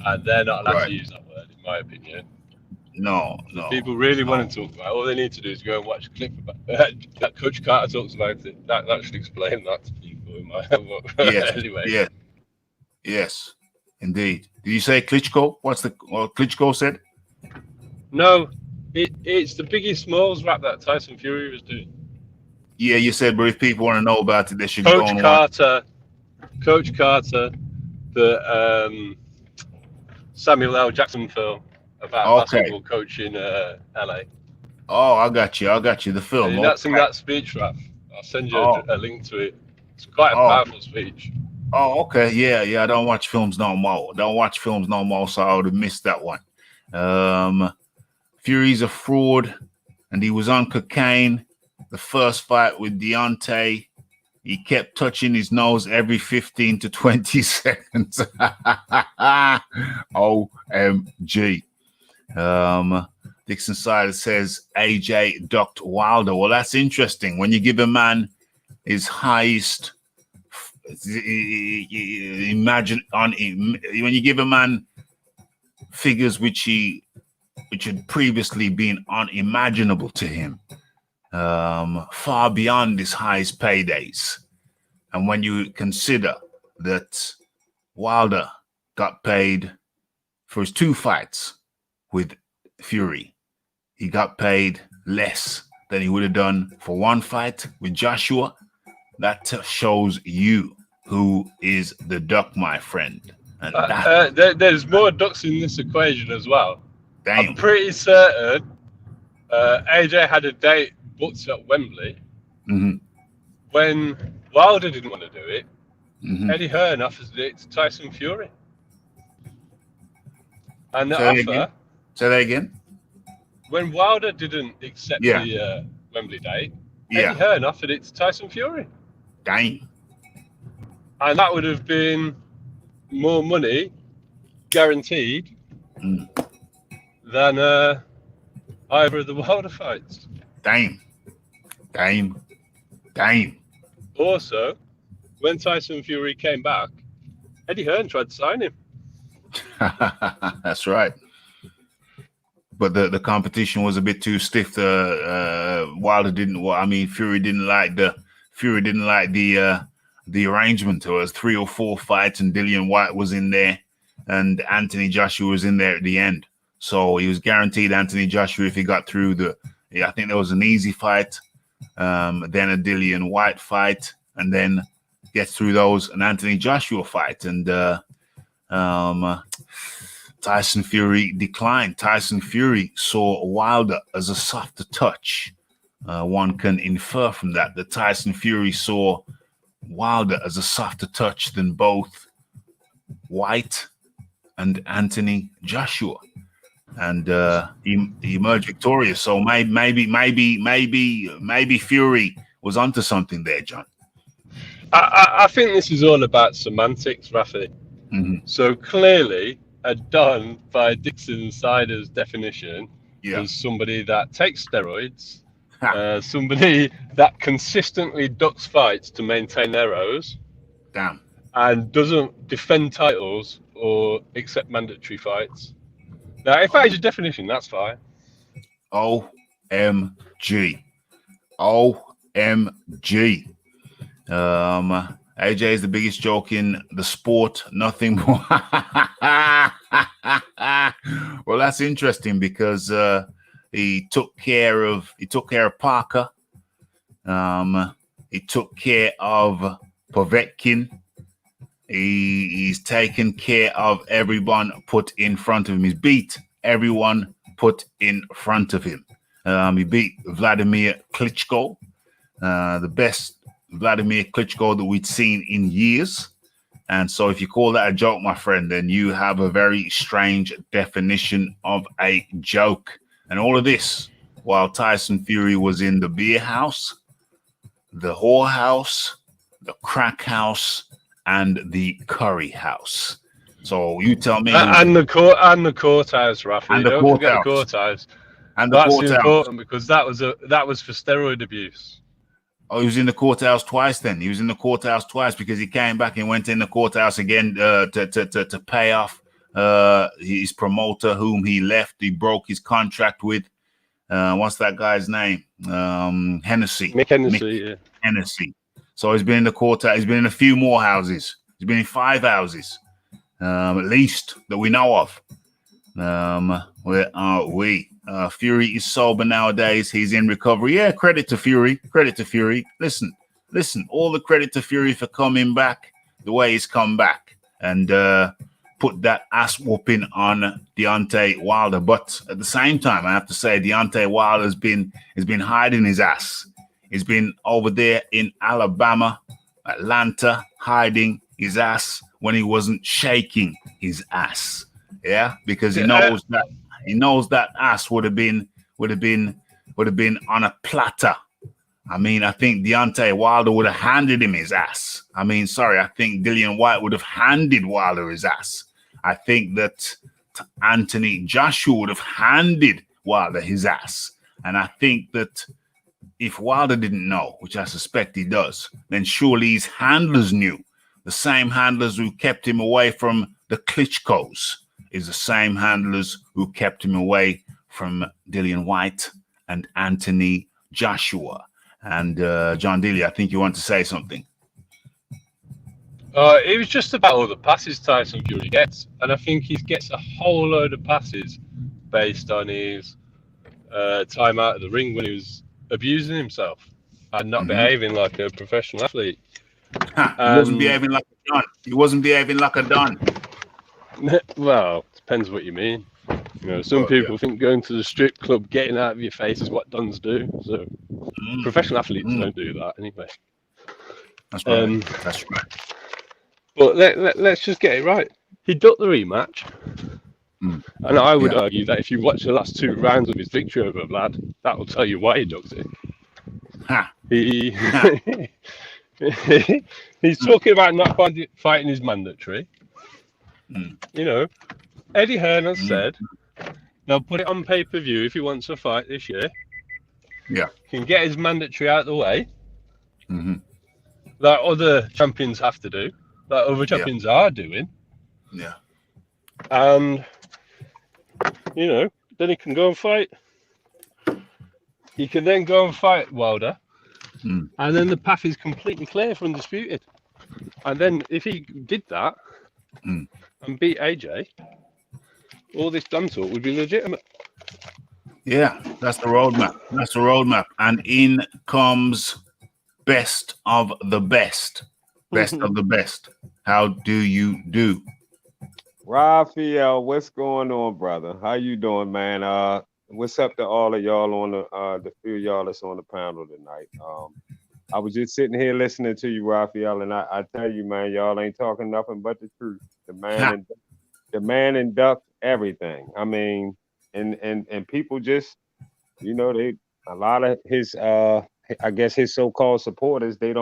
and they're not allowed to use that word, in my opinion. No. If people really want to talk about it, all they need to do is go and watch a clip about that. Coach Carter talks about it. That should explain that to people. Anyway. Yes, indeed. Did you say Klitschko? What Klitschko said? No, it's the Biggie Smalls rap that Tyson Fury was doing. Yeah, you said, but if people want to know about it, they should go and watch. Coach Carter, the Samuel L. Jackson film about basketball coach in LA. Oh, I got you. The film. And that's in that speech, Raf. I'll send you a link to it. It's quite a powerful speech. Oh, okay. Yeah. I don't watch films no more. So I would have missed that one. Fury's a fraud, and he was on cocaine. The first fight with Deontay, he kept touching his nose every 15 to 20 seconds. OMG. Dixon Sider says AJ ducked Wilder. Well, that's interesting. When you give a man his highest, when you give a man figures which had previously been unimaginable to him, far beyond his highest paydays, and when you consider that Wilder got paid for his 2 fights with Fury, he got paid less than he would have done for 1 fight with Joshua. That shows you who is the duck, my friend. And there's more ducks in this equation as well. Damn. I'm pretty certain AJ had a date booked at Wembley. When Wilder didn't want to do it. Eddie Hearn offers it to Tyson Fury. And the offer... Say that again? When Wilder didn't accept the Wembley date, Eddie Hearn offered it to Tyson Fury. Dang. And that would have been more money, guaranteed, than either of the Wilder fights. Damn. Also, when Tyson Fury came back, Eddie Hearn tried to sign him. That's right. But the competition was a bit too stiff. Wilder didn't. Well, I mean, Fury didn't like the arrangement. It was 3 or 4 fights, and Dillian White was in there, and Anthony Joshua was in there at the end. So he was guaranteed Anthony Joshua if he got through I think there was an easy fight, then a Dillian White fight, and then gets through those, an Anthony Joshua fight, and Tyson Fury declined. Tyson Fury saw Wilder as a softer touch. One can infer from that Tyson Fury saw Wilder as a softer touch than both White and Anthony Joshua, and he emerged victorious. So maybe Fury was onto something there, John. I think this is all about semantics, Rafi. So clearly, a Don, by Dixon Sider's definition, is somebody that takes steroids, somebody that consistently ducks fights to maintain their O's, and doesn't defend titles or accept mandatory fights. Now, if that is your definition, that's fine. OMG. AJ is the biggest joke in the sport. Nothing more. Well, that's interesting because he took care of Parker. He took care of Povetkin. He's taken care of everyone put in front of him. He's beat everyone put in front of him. He beat Vladimir Klitschko, the best Vladimir Klitschko that we'd seen in years. And so if you call that a joke, my friend, then you have a very strange definition of a joke. And all of this while Tyson Fury was in the beer house, the whore house, the crack house, and the curry house. So you tell me. And the courthouse, Rafi. And the Don't forget the courthouse. And the That's courthouse. important because that was for steroid abuse. Oh, he was in the courthouse twice then. He was in the courthouse twice because he came back and went in the courthouse again to pay off his promoter whom he left. He broke his contract with. What's that guy's name? Hennessy. Mick Hennessy, Hennessy. So he's been in the courthouse. He's been in a few more houses. He's been in 5 houses, at least, that we know of. Where are we? Fury is sober nowadays. He's in recovery. Yeah, credit to Fury. Listen. All the credit to Fury for coming back the way he's come back and put that ass whooping on Deontay Wilder. But at the same time, I have to say Deontay Wilder has been hiding his ass. He's been over there in Alabama, Atlanta, hiding his ass when he wasn't shaking his ass. Yeah, because he knows that He knows that ass would have been on a platter. I mean, I think Deontay Wilder would have handed him his ass. I think Dillian White would have handed Wilder his ass. I think that Anthony Joshua would have handed Wilder his ass. And I think that if Wilder didn't know, which I suspect he does, then surely his handlers knew. The same handlers who kept him away from the Klitschko's is the same handlers who kept him away from Dillian White and Anthony Joshua. And John Dilly, I think you want to say something. It was just about all the passes Tyson Fury gets, and I think he gets a whole load of passes based on his time out of the ring when he was abusing himself and not behaving like a professional athlete. He wasn't behaving like a don. He wasn't behaving like a don. Well, depends what you mean. You know, some people think going to the strip club, getting out of your face is what dons do. So professional athletes don't do that anyway. That's right. That's right. But let's just get it right. He ducked the rematch. And I would argue that if you watch the last 2 rounds of his victory over Vlad, that will tell you why he ducked it. He's talking about not fighting his mandatory. You know, Eddie Hearn has said they'll put it on pay-per-view if he wants to fight this year. Yeah. Can get his mandatory out of the way. That other champions have to do. That other champions are doing. Yeah. And, you know, then he can go and fight. He can then go and fight Wilder. And then the path is completely clear for Undisputed. And then if he did that and beat AJ, all this dumb talk would be legitimate. Yeah, that's the roadmap. That's the roadmap. And in comes best of the best. Best of the best. How do you do? Raphael, what's going on, brother? How you doing, man? What's up to all of y'all on the few y'all that's on the panel tonight? I was just sitting here listening to you, Raphael, and I tell you, man, y'all ain't talking nothing but the truth. The man induct everything. I mean, and people just, you know, a lot of his I guess his so-called supporters, they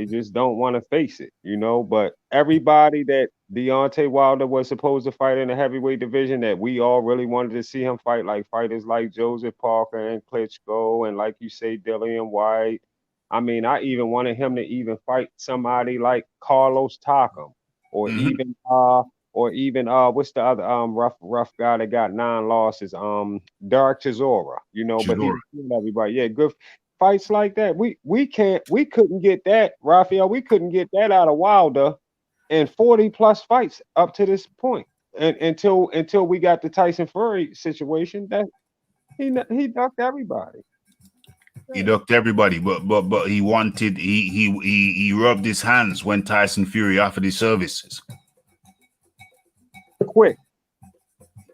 just don't want to face it, you know. But everybody that Deontay Wilder was supposed to fight in the heavyweight division that we all really wanted to see him fight, like fighters like Joseph Parker and Klitschko, and like you say, Dillian White. I mean, I even wanted him to even fight somebody like Carlos Takam, or even what's the other rough guy that got 9 losses? Derek Chisora, you know. But he everybody, yeah, good fights like that. We couldn't get that, Raphael. We couldn't get that out of Wilder in 40 plus fights up to this point, and until we got the Tyson Fury situation, that he ducked everybody. He ducked everybody, but he wanted he rubbed his hands when Tyson Fury offered his services. Quick.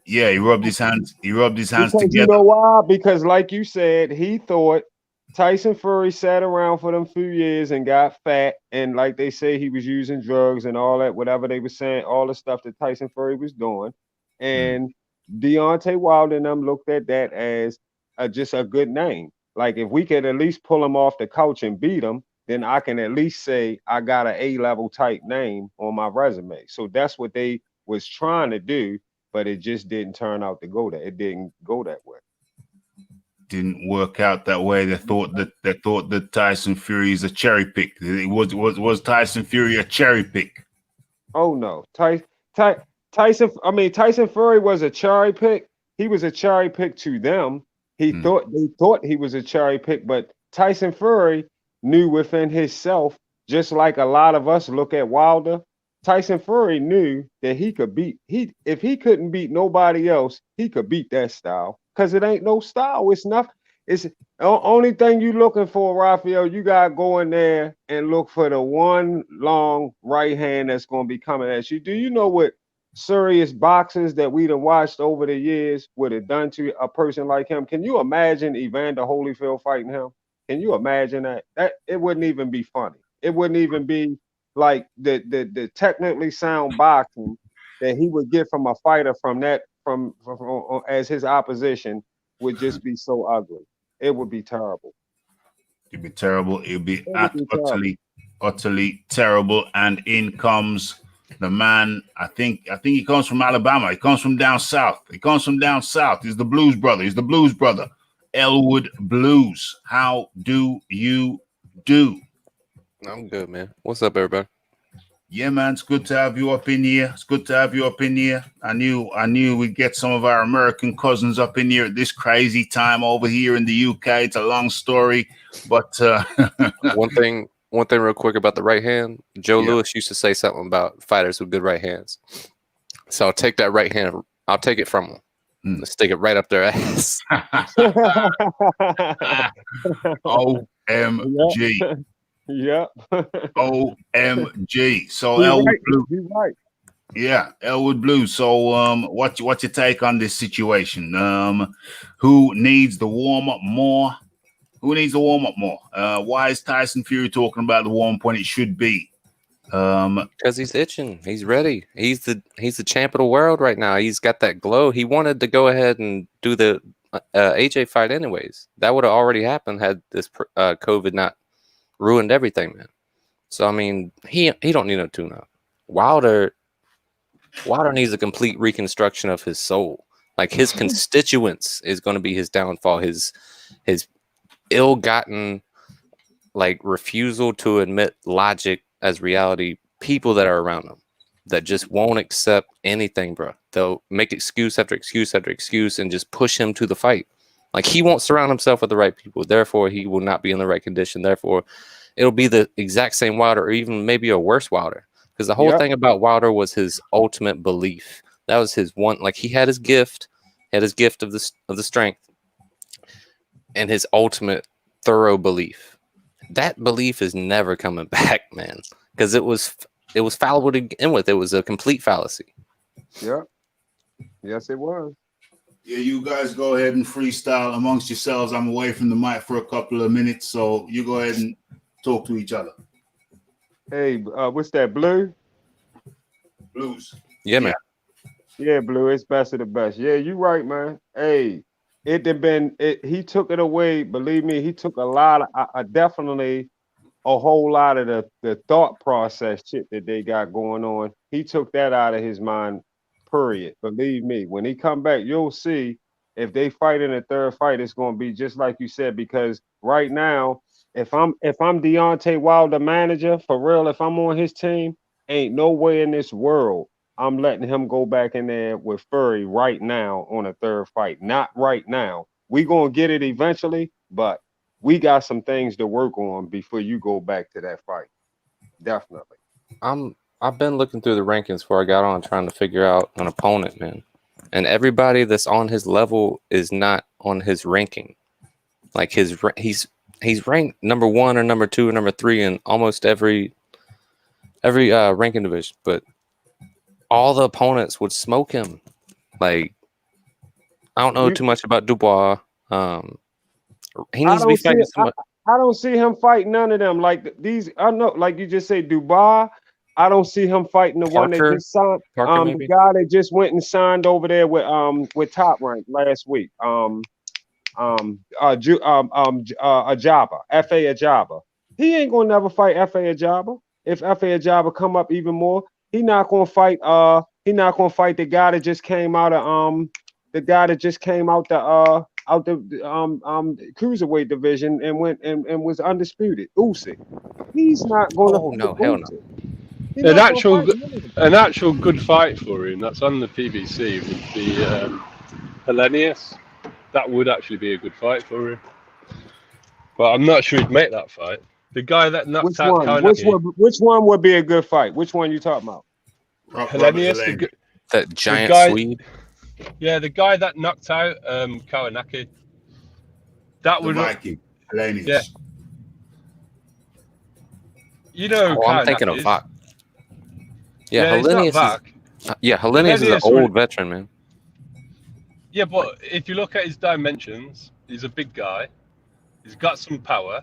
Yeah, he rubbed his hands. He rubbed his hands together. You know why? Because, like you said, he thought Tyson Fury sat around for them few years and got fat, and like they say, he was using drugs and all that, whatever they were saying, all the stuff that Tyson Fury was doing. And Deontay Wilder and them looked at that as just a good name. Like, if we could at least pull him off the couch and beat him, then I can at least say I got an A-level type name on my resume. So that's what they was trying to do, but it just didn't turn out to go that. It didn't go that way. Didn't work out that way. They thought that Tyson Fury is a cherry pick. Was Tyson Fury a cherry pick? Oh no, Tyson. I mean, Tyson Fury was a cherry pick. He was a cherry pick to them. They thought he was a cherry pick, but Tyson Fury knew within himself, just like a lot of us look at Wilder. Tyson Fury knew that he could beat. If he couldn't beat nobody else, he could beat that style. Because it ain't no style. It's nothing. It's the only thing you looking for, Raphael. You got to go in there and look for the one long right hand that's going to be coming at you. Do you know what serious boxers that we done watched over the years would have done to a person like him? Can you imagine Evander Holyfield fighting him? Can you imagine that? That it wouldn't even be funny. It wouldn't even be like the technically sound boxing that he would get from a fighter from as his opposition would just be so ugly. It would be terrible. It'd be terrible. It'd be, Terrible. utterly terrible. And in comes the man. I think he comes from Alabama. He comes from down south. He's the Blues brother. Elwood Blues. How do you do? I'm good, man. What's up, everybody? Yeah, man, it's good to have you up in here. I knew we'd get some of our American cousins up in here at this crazy time over here in the UK. It's a long story, but One thing real quick about the right hand. Joe Lewis used to say something about fighters with good right hands. So I'll take that right hand. I'll take it from them. Let's stick it right up their ass. OMG. Yep. OMG. So Elwood Blue. You're right. Yeah, Elwood Blue. So what's your take on this situation? Who needs the warm-up more? Why is Tyson Fury talking about the warm-up when it should be? Because he's itching. He's ready. He's the champ of the world right now. He's got that glow. He wanted to go ahead and do the AJ fight anyways. That would have already happened had this COVID not ruined everything, man. So I mean, he don't need no tune-up. Wilder needs a complete reconstruction of his soul. Like his constituents is going to be his downfall. His ill-gotten like refusal to admit logic as reality. People that are around him that just won't accept anything, bro. They'll make excuse after excuse after excuse and just push him to the fight. Like he won't surround himself with the right people. Therefore, he will not be in the right condition. Therefore, it'll be the exact same Wilder or even maybe a worse Wilder. Because the whole thing about Wilder was his ultimate belief. That was his one. Like he had his gift, of the strength, and his ultimate thorough belief. That belief is never coming back, man. Because it was fallible to begin with. It was a complete fallacy. Yeah. Yes, it was. Yeah, you guys go ahead and freestyle amongst yourselves. I'm away from the mic for a couple of minutes, so you go ahead and talk to each other. Hey, what's that, Blue? Blues. Yeah, man. Yeah, Blue, it's best of the best. Yeah, you right, man. Hey, he took it away. Believe me, he took a lot of, definitely a whole lot of the thought process shit that they got going on. He took that out of his mind. Period. Believe me, when he come back, you'll see if they fight in a third fight, it's going to be just like you said. Because right now, if I'm Deontay Wilder manager for real, if I'm on his team, ain't no way in this world I'm letting him go back in there with Fury right now on a third fight. Not right now. We gonna get it eventually, but we got some things to work on before you go back to that fight. Definitely. I've been looking through the rankings before I got on, trying to figure out an opponent, man. And everybody that's on his level is not on his ranking. Like he's ranked number 1 or number 2 or number 3 in almost every ranking division, but all the opponents would smoke him. Like I don't know too much about Dubois. He needs to be fighting somebody. I don't see him fighting none of them. Like these, I know, like you just say, Dubois. I don't see him fighting the one that just signed. The guy that just went and signed over there with Top Rank last week. Ajaba, F.A. Ajaba. He ain't gonna never fight F.A. Ajaba. If F.A. Ajaba come up even more, he not gonna fight. He not gonna fight the guy that just came out of the cruiserweight division and went and was undisputed. Usyk. He's not gonna. Oh no, hell no. An actual good fight for him that's on the PBC would be Hellenius. That would actually be a good fight for him, but I'm not sure he'd make that fight. The guy that knocked out Kawanaki. Which one would be a good fight? Which one you talking about? Hellenius, that giant Swede. Yeah, the guy that knocked out Kawanaki. That would Viking. Hellenius. Yeah. You know, I'm thinking of Vak. Yeah, Hellenius Hellenius is an old veteran, man. Yeah, but if you look at his dimensions, he's a big guy. He's got some power.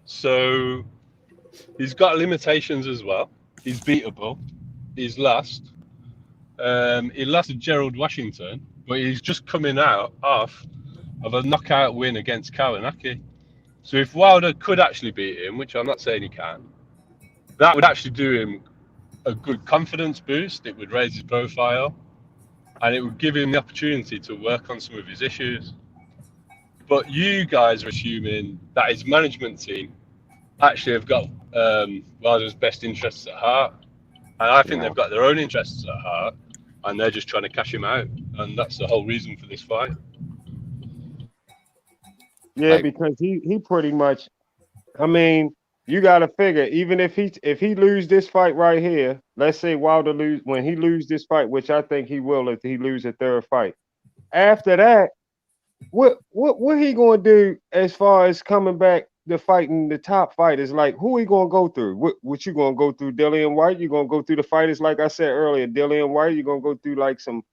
So he's got limitations as well. He's beatable. He's lost. He lost to Gerald Washington, but he's just coming out off of a knockout win against Kawanaki. So if Wilder could actually beat him, which I'm not saying he can, that would actually do him a good confidence boost. It would raise his profile, and it would give him the opportunity to work on some of his issues. But you guys are assuming that his management team actually have got Wilder's best interests at heart. And I think they've got their own interests at heart, and they're just trying to cash him out. And that's the whole reason for this fight. Yeah, because he pretty much, I mean, you got to figure, even if he lose this fight right here, let's say Wilder when he lose this fight, which I think he will if he lose a third fight. After that, what he gonna do as far as coming back to fighting the top fighters? Like, who he gonna go through? What you gonna go through? Dillian White? You gonna go through the fighters like I said earlier? Dillian White? You gonna go through like some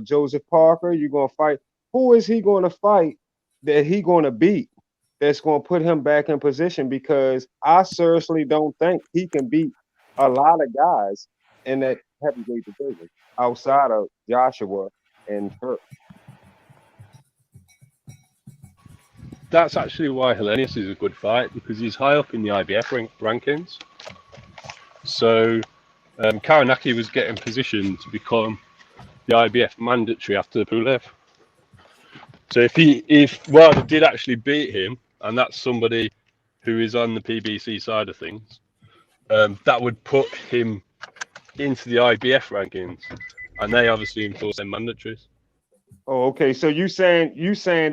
Joseph Parker? You gonna fight? Who is he gonna fight that he gonna beat? That's gonna put him back in position, because I seriously don't think he can beat a lot of guys in that heavyweight division outside of Joshua and Fury. That's actually why Hellenius is a good fight, because he's high up in the IBF rankings. So Kawanaki was getting positioned to become the IBF mandatory after Pulev. So if Wilder did actually beat him, and that's somebody who is on the PBC side of things, that would put him into the IBF rankings, and they obviously enforce their mandatories. Oh, okay. So you saying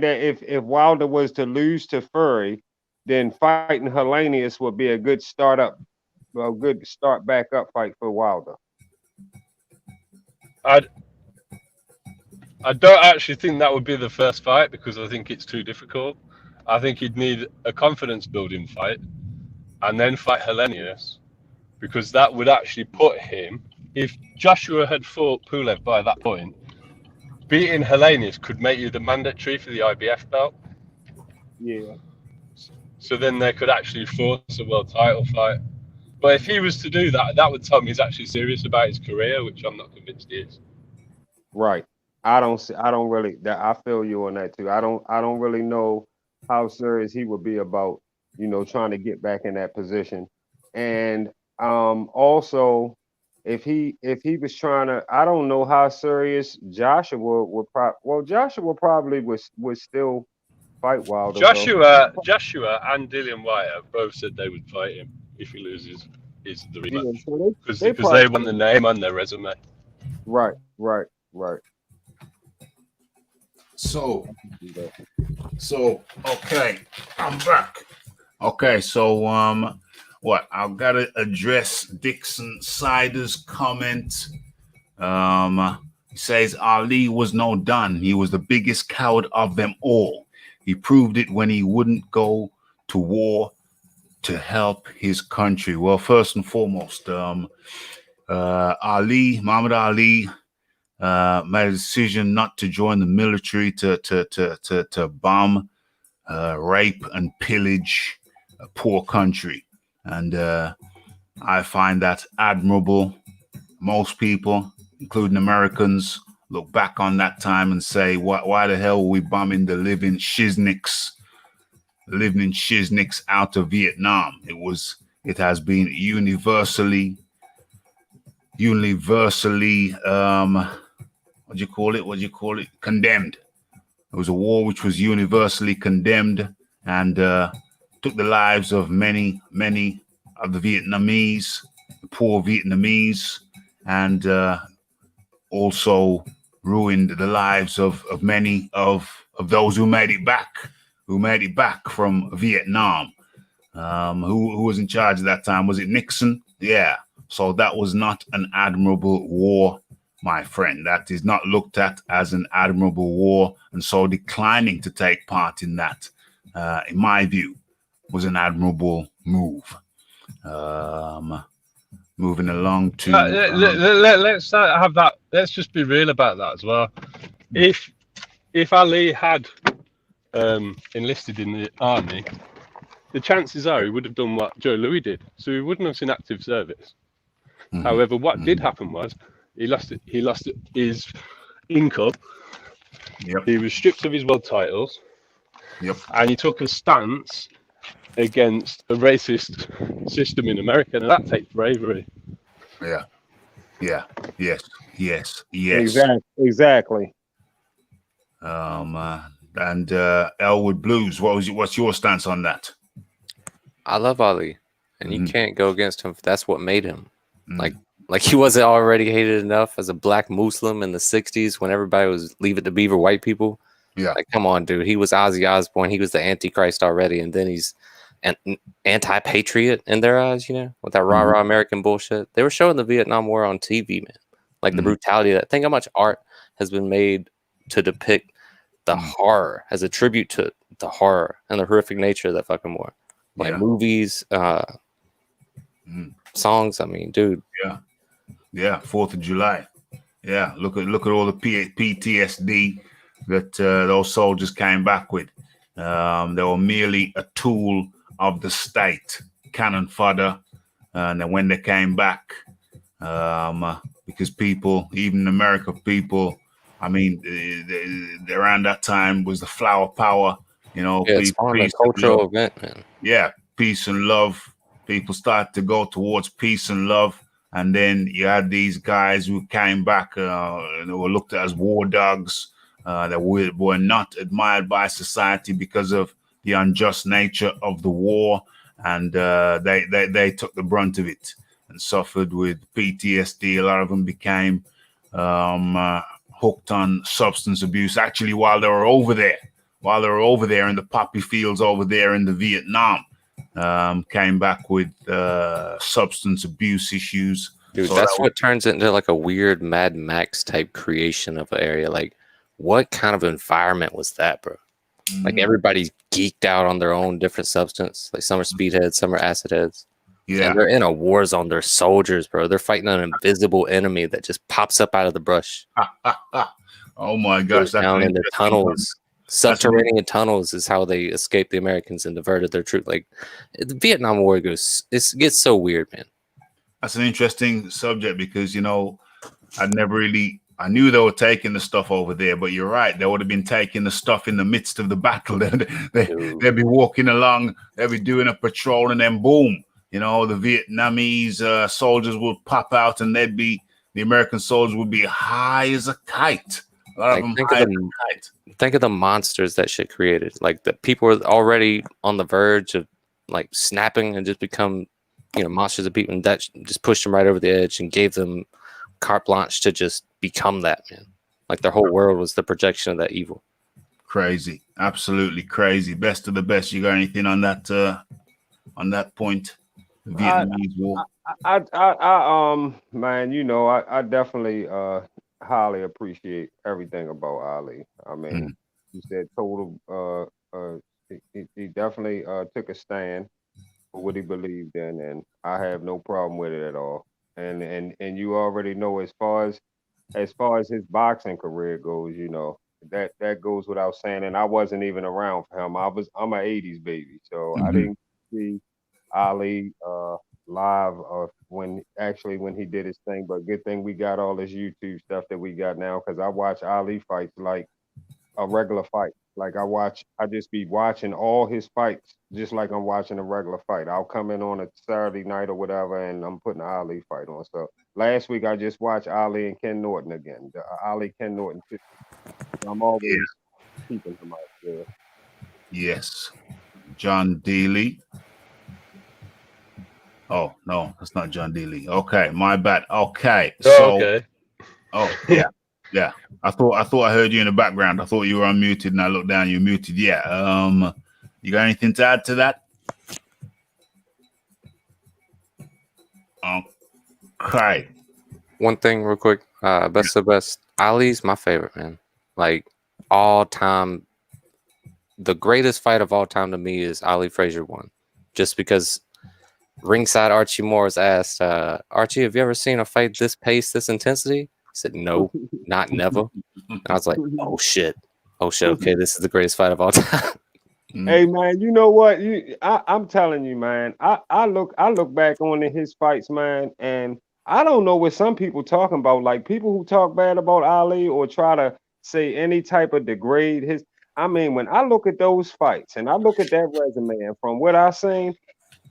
that if Wilder was to lose to Fury, then fighting Hellenius would be a good start back up fight for Wilder. I don't actually think that would be the first fight, because I think it's too difficult. I think he'd need a confidence building fight and then fight Hellenius, because that would actually put him, if Joshua had fought Pulev by that point, beating Hellenius could make you the mandatory for the IBF belt. Yeah. So then they could actually force a world title fight. But if he was to do that, that would tell me he's actually serious about his career, which I'm not convinced he is. Right. I feel you on that too. I don't really know how serious he would be about, trying to get back in that position. And also, if he was trying to, I don't know how serious Joshua would Joshua probably would still fight Wilder. Joshua and Dillian White have both said they would fight him if he loses the rematch, because they want the name on their resume. Right. So okay, I'm back. Okay, so I've got to address Dixon Sider's comment. He says Ali was no done. He was the biggest coward of them all. He proved it when he wouldn't go to war to help his country. Well, first and foremost, Muhammad Ali made a decision not to join the military to bomb, rape, and pillage a poor country. And I find that admirable. Most people, including Americans, look back on that time and say, why the hell were we bombing the living shizniks out of Vietnam? It has been universally condemned. It was a war which was universally condemned and took the lives of many of the Vietnamese, the poor Vietnamese, and also ruined the lives of many of those who made it back from Vietnam. Who was in charge at that time? Was it Nixon? Yeah. So that was not an admirable war, my friend. That is not looked at as an admirable war. And so declining to take part in that, in my view, was an admirable move. Moving along to... let's have that. Let's just be real about that as well. If Ali had enlisted in the army, the chances are he would have done what Joe Louis did. So he wouldn't have seen active service. However, what did happen was He lost his income. Yep. He was stripped of his world titles. Yep. And he took a stance against a racist system in America, and that takes bravery. Yeah. Yeah. Yes. Yes. Exactly. And Elwood Blues. What's your stance on that? I love Ali, and you Mhm. can't go against him. That's what made him. Like he wasn't already hated enough as a black Muslim in the 60s when everybody was Leave It to Beaver white people. Yeah. Like, come on, dude. He was Ozzy Osbourne. He was the Antichrist already, and then he's an anti-patriot in their eyes, you know, with that rah-rah American bullshit. They were showing the Vietnam War on TV, man. Like the brutality of that. Think how much art has been made to depict the horror as a tribute to the horror and the horrific nature of that fucking war. Like movies, songs. I mean, dude. Yeah. 4th of July. Yeah. Look at all the PTSD that those soldiers came back with. They were merely a tool of the state, cannon fodder. And then when they came back, because people, even America people, I mean, around that time was the flower power, you know. Yeah, it's on a cultural event, man. Yeah, peace and love. People started to go towards peace and love. And then you had these guys who came back and they were looked at as war dogs. That were not admired by society because of the unjust nature of the war, and they took the brunt of it and suffered with PTSD. A lot of them became hooked on substance abuse. Actually, while they were over there in the poppy fields over there in the Vietnam, came back with substance abuse issues. Dude, So that's what turns it into like a weird Mad Max type creation of an area. Like, what kind of environment was that, bro? Like everybody's geeked out on their own different substance. Like some are speedheads, some are acid heads. Yeah, and they're in a war zone. They're soldiers, bro. They're fighting an invisible enemy that just pops up out of the brush. Oh my gosh! Goes down in the tunnels. Subterranean tunnels is how they escaped the Americans and diverted their troops. Like the Vietnam War it gets so weird, man. That's an interesting subject because, you know, I knew they were taking the stuff over there, but you're right. They would have been taking the stuff in the midst of the battle. They'd be walking along, they'd be doing a patrol, and then boom, you know, the Vietnamese soldiers would pop out, and the American soldiers would be high as a kite. A lot of them high as a kite. Think of the monsters that shit created. Like the people were already on the verge of like snapping and just become, you know, monsters of people, and that just pushed them right over the edge and gave them carte blanche to just become that, man. Like their whole world was the projection of that evil. Crazy, absolutely crazy. Best of the best. You got anything on that point? The Vietnamese War. Man, you know, I definitely highly appreciate everything about Ali. I mean, he said total. He definitely took a stand for what he believed in, and I have no problem with it at all. And you already know as far as his boxing career goes, you know, that goes without saying. And I wasn't even around for him. I'm an '80s baby, so I didn't see Ali live when he did his thing. But good thing we got all this YouTube stuff that we got now, because I watch Ali fights like a regular fight. Like I just be watching all his fights just like I'm watching a regular fight. I'll come in on a Saturday night or whatever, and I'm putting an Ali fight on. So last week I just watched Ali and Ken Norton again. The Ali Ken Norton. I'm always keeping him out there. Yes, John Daly. Oh no, that's not John Daly. Okay, my bad. Okay, so okay. Oh yeah. I thought I heard you in the background. I thought you were unmuted, and I looked down. You're muted. Yeah. You got anything to add to that? Okay. One thing, real quick. Best of best. Ali's my favorite, man. Like all time, the greatest fight of all time to me is Ali Frazier won, just because. Ringside Archie Morris asked, Archie, have you ever seen a fight this pace, this intensity? He said, no, not never. And I was like, oh shit. Okay, this is the greatest fight of all time. Hey man, you know what? I'm telling you, man. I look back on his fights, man, and I don't know what some people talking about. Like people who talk bad about Ali or try to say any type of degrade his. I mean, when I look at those fights and I look at that resume, and from what I seen,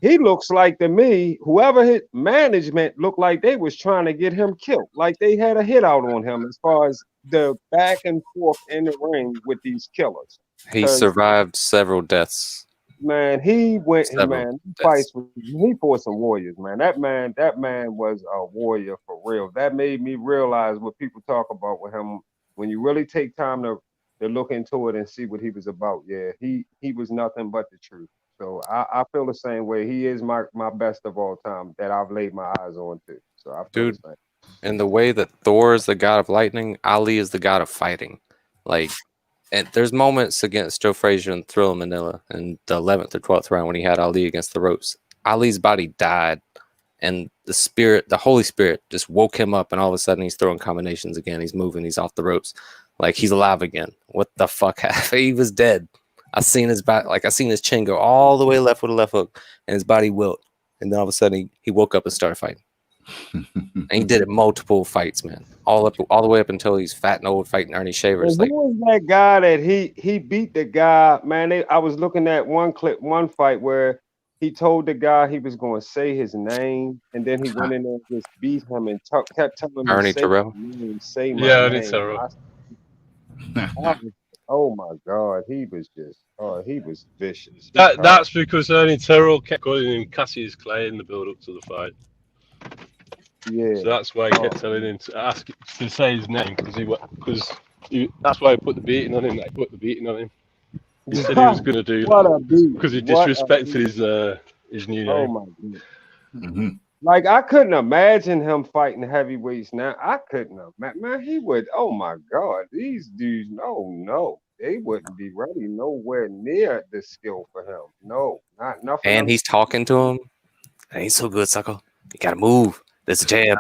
he looks like to me, whoever hit management looked like they was trying to get him killed. Like they had a hit out on him as far as the back and forth in the ring with these killers. He survived several deaths. Man, he went. Several Man, deaths. fights. He fought some warriors. Man, that man was a warrior for real. That made me realize what people talk about with him. When you really take time to look into it and see what he was about, yeah, he was nothing but the truth. So I feel the same way. He is my best of all time that I've laid my eyes on too. So I feel Dude, the same. And the way that Thor is the god of lightning, Ali is the god of fighting. Like, and there's moments against Joe Frazier and Thriller Manila in the 11th or 12th round when he had Ali against the ropes. Ali's body died, and the Holy Spirit just woke him up, and all of a sudden he's throwing combinations again. He's moving. He's off the ropes. Like, he's alive again. What the fuck happened? He was dead. I seen his back, like I seen his chin go all the way left with a left hook, and his body wilt. And then all of a sudden he woke up and started fighting. And he did it multiple fights, man. All the way up until he's fat and old fighting Ernie Shavers. Who was that guy that he beat the guy? Man, I was looking at one fight where he told the guy he was going to say his name, and then he went in there and just beat him and kept telling him Ernie Terrell. Say my Yeah, name. Ernie Terrell. Oh my God, he was vicious. That's because Ernie Terrell kept calling him Cassius Clay in the build up to the fight. Yeah. So that's why he kept telling him to say his name because that's why he put the beating on him. He put the beating on him. He said he was going to do that because he disrespected his new name. Oh my God. Mm-hmm. Like I couldn't imagine him fighting heavyweights now. I couldn't imagine. Man, he would. Oh my God, these dudes. No, they wouldn't be ready nowhere near the skill for him. No, not nothing. And he's talking to him. It ain't so good, sucker. You gotta move. This jab.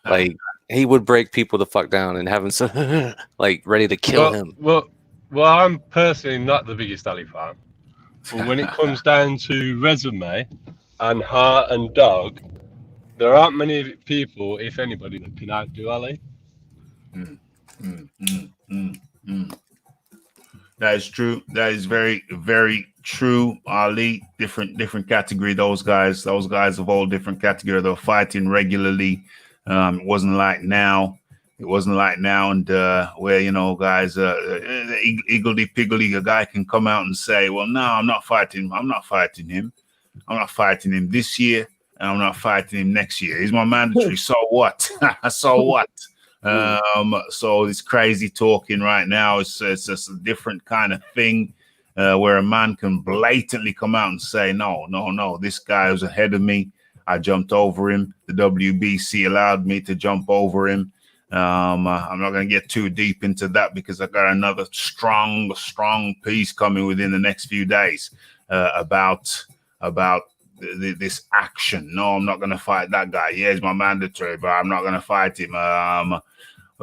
Like he would break people the fuck down and have him so like ready to kill him. Well, I'm personally not the biggest Ali fan, but when it comes down to resume and heart and dog, there aren't many people, if anybody, that can outdo Ali. That is true. That is very, very true. Ali, different category. Those guys of all different category. They're fighting regularly. It wasn't like now. And where guys, higgledy-piggledy, a guy can come out and say, "Well, no, I'm not fighting him. I'm not fighting him this year, and I'm not fighting him next year. He's my mandatory. So what? So what?" So this crazy talking right now is just a different kind of thing where a man can blatantly come out and say, no, this guy was ahead of me. I jumped over him. The WBC allowed me to jump over him. I'm not going to get too deep into that because I got another strong piece coming within the next few days about this action. No, I'm not going to fight that guy. Yeah, he's my mandatory, but I'm not going to fight him. I've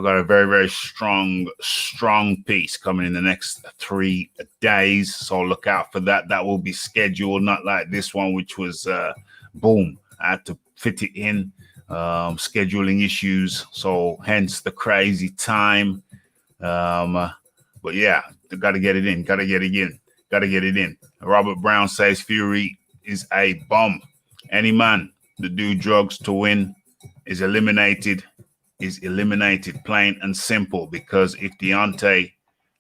got a very, very strong piece coming in the next 3 days. So look out for that. That will be scheduled, not like this one, which was boom. I had to fit it in, scheduling issues. So hence the crazy time. But yeah, got to get it in. Robert Brown says Fury is a bum. Any man that do drugs to win is eliminated, plain and simple, because if Deontay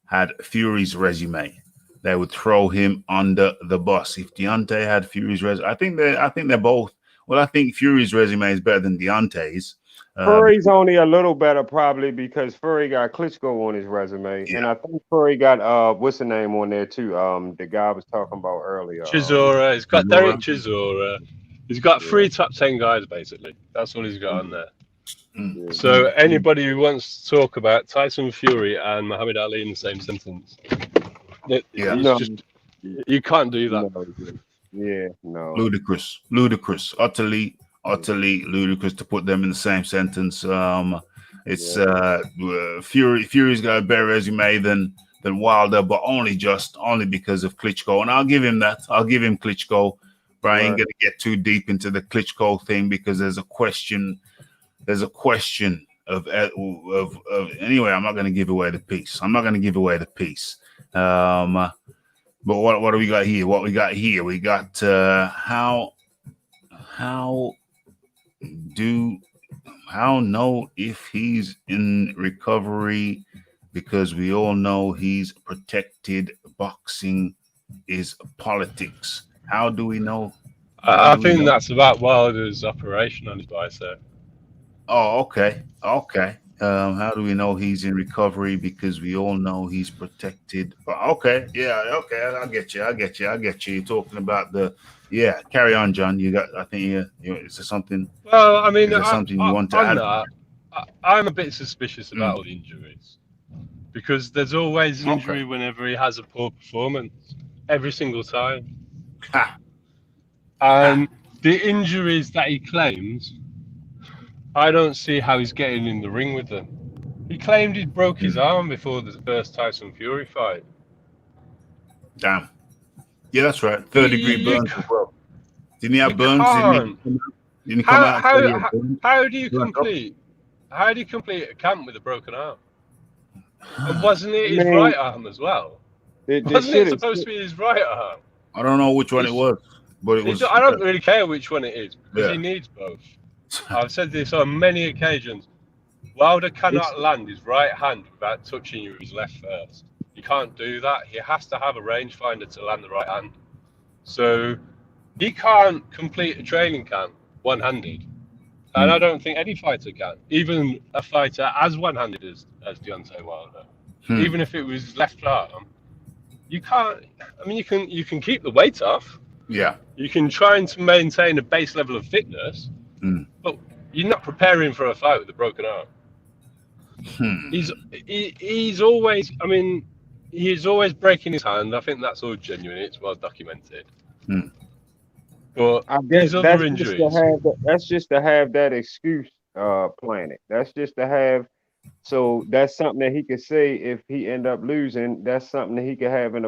had Fury's resume, they would throw him under the bus. If Deontay had Fury's resume, I think they're both. Well, I think Fury's resume is better than Deontay's. Fury's only a little better probably because Fury got Klitschko on his resume, and I think Fury got what's the name on there too? The guy I was talking about earlier. Chisora. He's got Derek Chisora. He's got 3 top 10 guys basically. That's all he's got on there. So anybody who wants to talk about Tyson Fury and Muhammad Ali in the same sentence, you can't do that. No. Ludicrous, utterly ludicrous to put them in the same sentence. Fury's got a better resume than Wilder, but only because of Klitschko, and I'll give him that. I'll give him Klitschko. But I ain't gonna get too deep into the Klitschko thing because there's a question there's a question of anyway. I'm not going to give away the piece. But what do we got here? We got how know if he's in recovery, because we all know he's protected. Boxing is politics. How do we know? I think that's about Wilder's operation on his bicep. Oh, okay. How do we know he's in recovery? Because we all know he's protected. Okay, I get you. You're talking about carry on, John. You got, I think, is there something? Well, I mean, something you want to add? I'm a bit suspicious about all the injuries, because there's always injury whenever he has a poor performance, every single time. And the injuries that he claims, I don't see how he's getting in the ring with them. He claimed he broke his arm before the first Tyson Fury fight. Damn. Yeah, that's right. Third-degree burns. Didn't he have burns? Didn't he come out? How do you complete? How do you complete a camp with a broken arm? And wasn't it his right arm as well? Wasn't it supposed to be his right arm? I don't know which one it was, but it was. I don't really care which one it is, because he needs both. I've said this on many occasions. Wilder cannot land his right hand without touching you with his left first. He can't do that. He has to have a rangefinder to land the right hand. So he can't complete a training camp one-handed. And I don't think any fighter can. Even a fighter as one-handed as Deontay Wilder. Even if it was left arm, you can't. I mean, you can keep the weight off. Yeah. You can try and maintain a base level of fitness, but you're not preparing for a fight with a broken arm. He's always. I mean, he's always breaking his hand. I think that's all genuine. It's well documented. But I guess that's just to have that excuse planted. That's just to have. So that's something that he could say if he end up losing. That's something that he could have in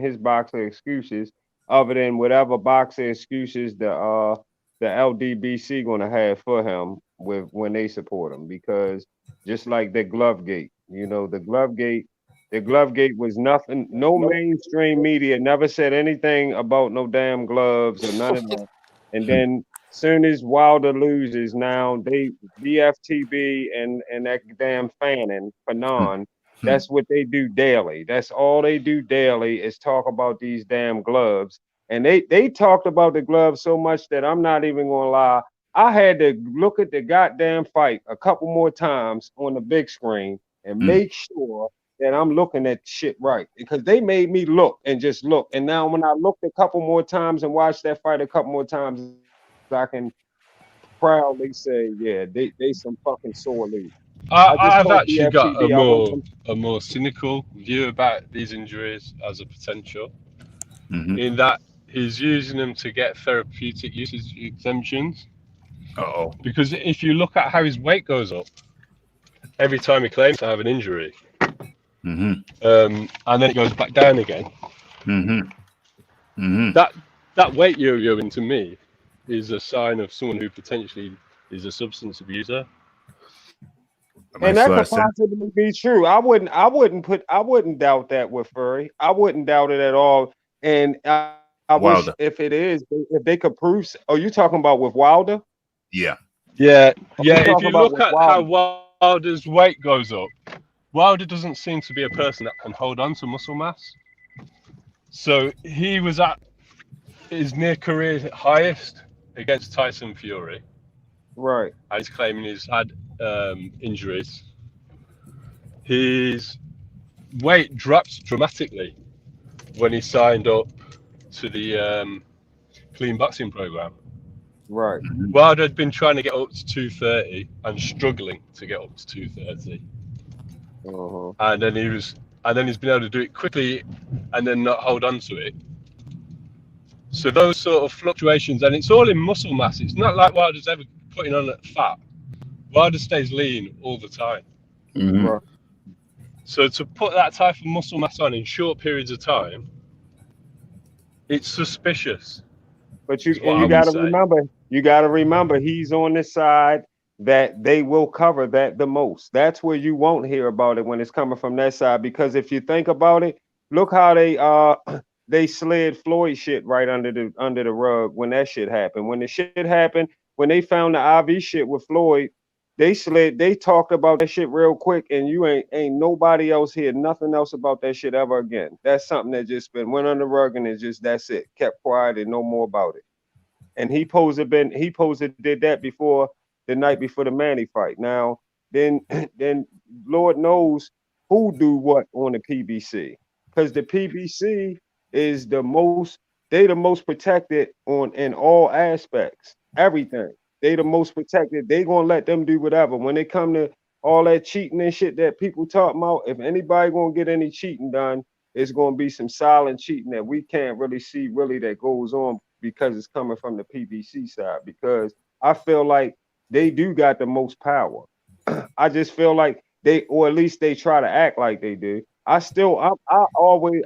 his boxer excuses, other than whatever boxer excuses the LDBC gonna have for him when they support him. Because just like the glove gate, the glove gate was nothing. No mainstream media never said anything about no damn gloves or none of that. And then soon as Wilder loses, now they BFTB and that damn Fanon, that's what they do daily. That's all they do daily is talk about these damn gloves. And they talked about the gloves so much that I'm not even gonna lie. I had to look at the goddamn fight a couple more times on the big screen and make sure that I'm looking at shit right, because they made me look and just look. And now when I looked a couple more times and watched that fight a couple more times, I can proudly say, yeah, they some fucking sore losers. I've actually got a more cynical view about these injuries as a potential, in that he's using them to get therapeutic usage exemptions. Because if you look at how his weight goes up every time he claims to have an injury, and then it goes back down again, that weight yo-yoing to me is a sign of someone who potentially is a substance abuser. And that could possibly be true. I wouldn't doubt that with Fury. I wouldn't doubt it at all. And I wish if they could prove. Oh, you talking about with Wilder? Yeah. If you look at how Wilder's weight goes up, Wilder doesn't seem to be a person that can hold on to muscle mass. So he was at his near career highest against Tyson Fury. Right. And he's claiming he's had injuries. His weight dropped dramatically when he signed up to the clean boxing program. Right. Wilder had been trying to get up to 230 and struggling to get up to 230. And then he's been able to do it quickly and then not hold on to it. So those sort of fluctuations, and it's all in muscle mass. It's not like Wilder's ever putting on fat. Wilder stays lean all the time. Right. So to put that type of muscle mass on in short periods of time, it's suspicious. But you got to remember, he's on this side that they will cover that the most. That's where you won't hear about it when it's coming from that side. Because if you think about it, look how they slid Floyd shit right under the rug when that shit happened. When the shit happened, when they found the IV shit with Floyd, they talked about that shit real quick, and you ain't nobody else hear nothing else about that shit ever again. That's something that just been went under the rug, and it's just that's it. Kept quiet and no more about it. And he supposed to did that before the night before the Manny fight. Now, then Lord knows who do what on the PBC. Because the PBC is the most protected in all aspects. Everything. They the most protected. They gonna let them do whatever. When they come to all that cheating and shit that people talk about, if anybody gonna get any cheating done, it's gonna be some silent cheating that we can't really see that goes on because it's coming from the PBC side. Because I feel like they do got the most power. I just feel like or at least they try to act like they do. I'm always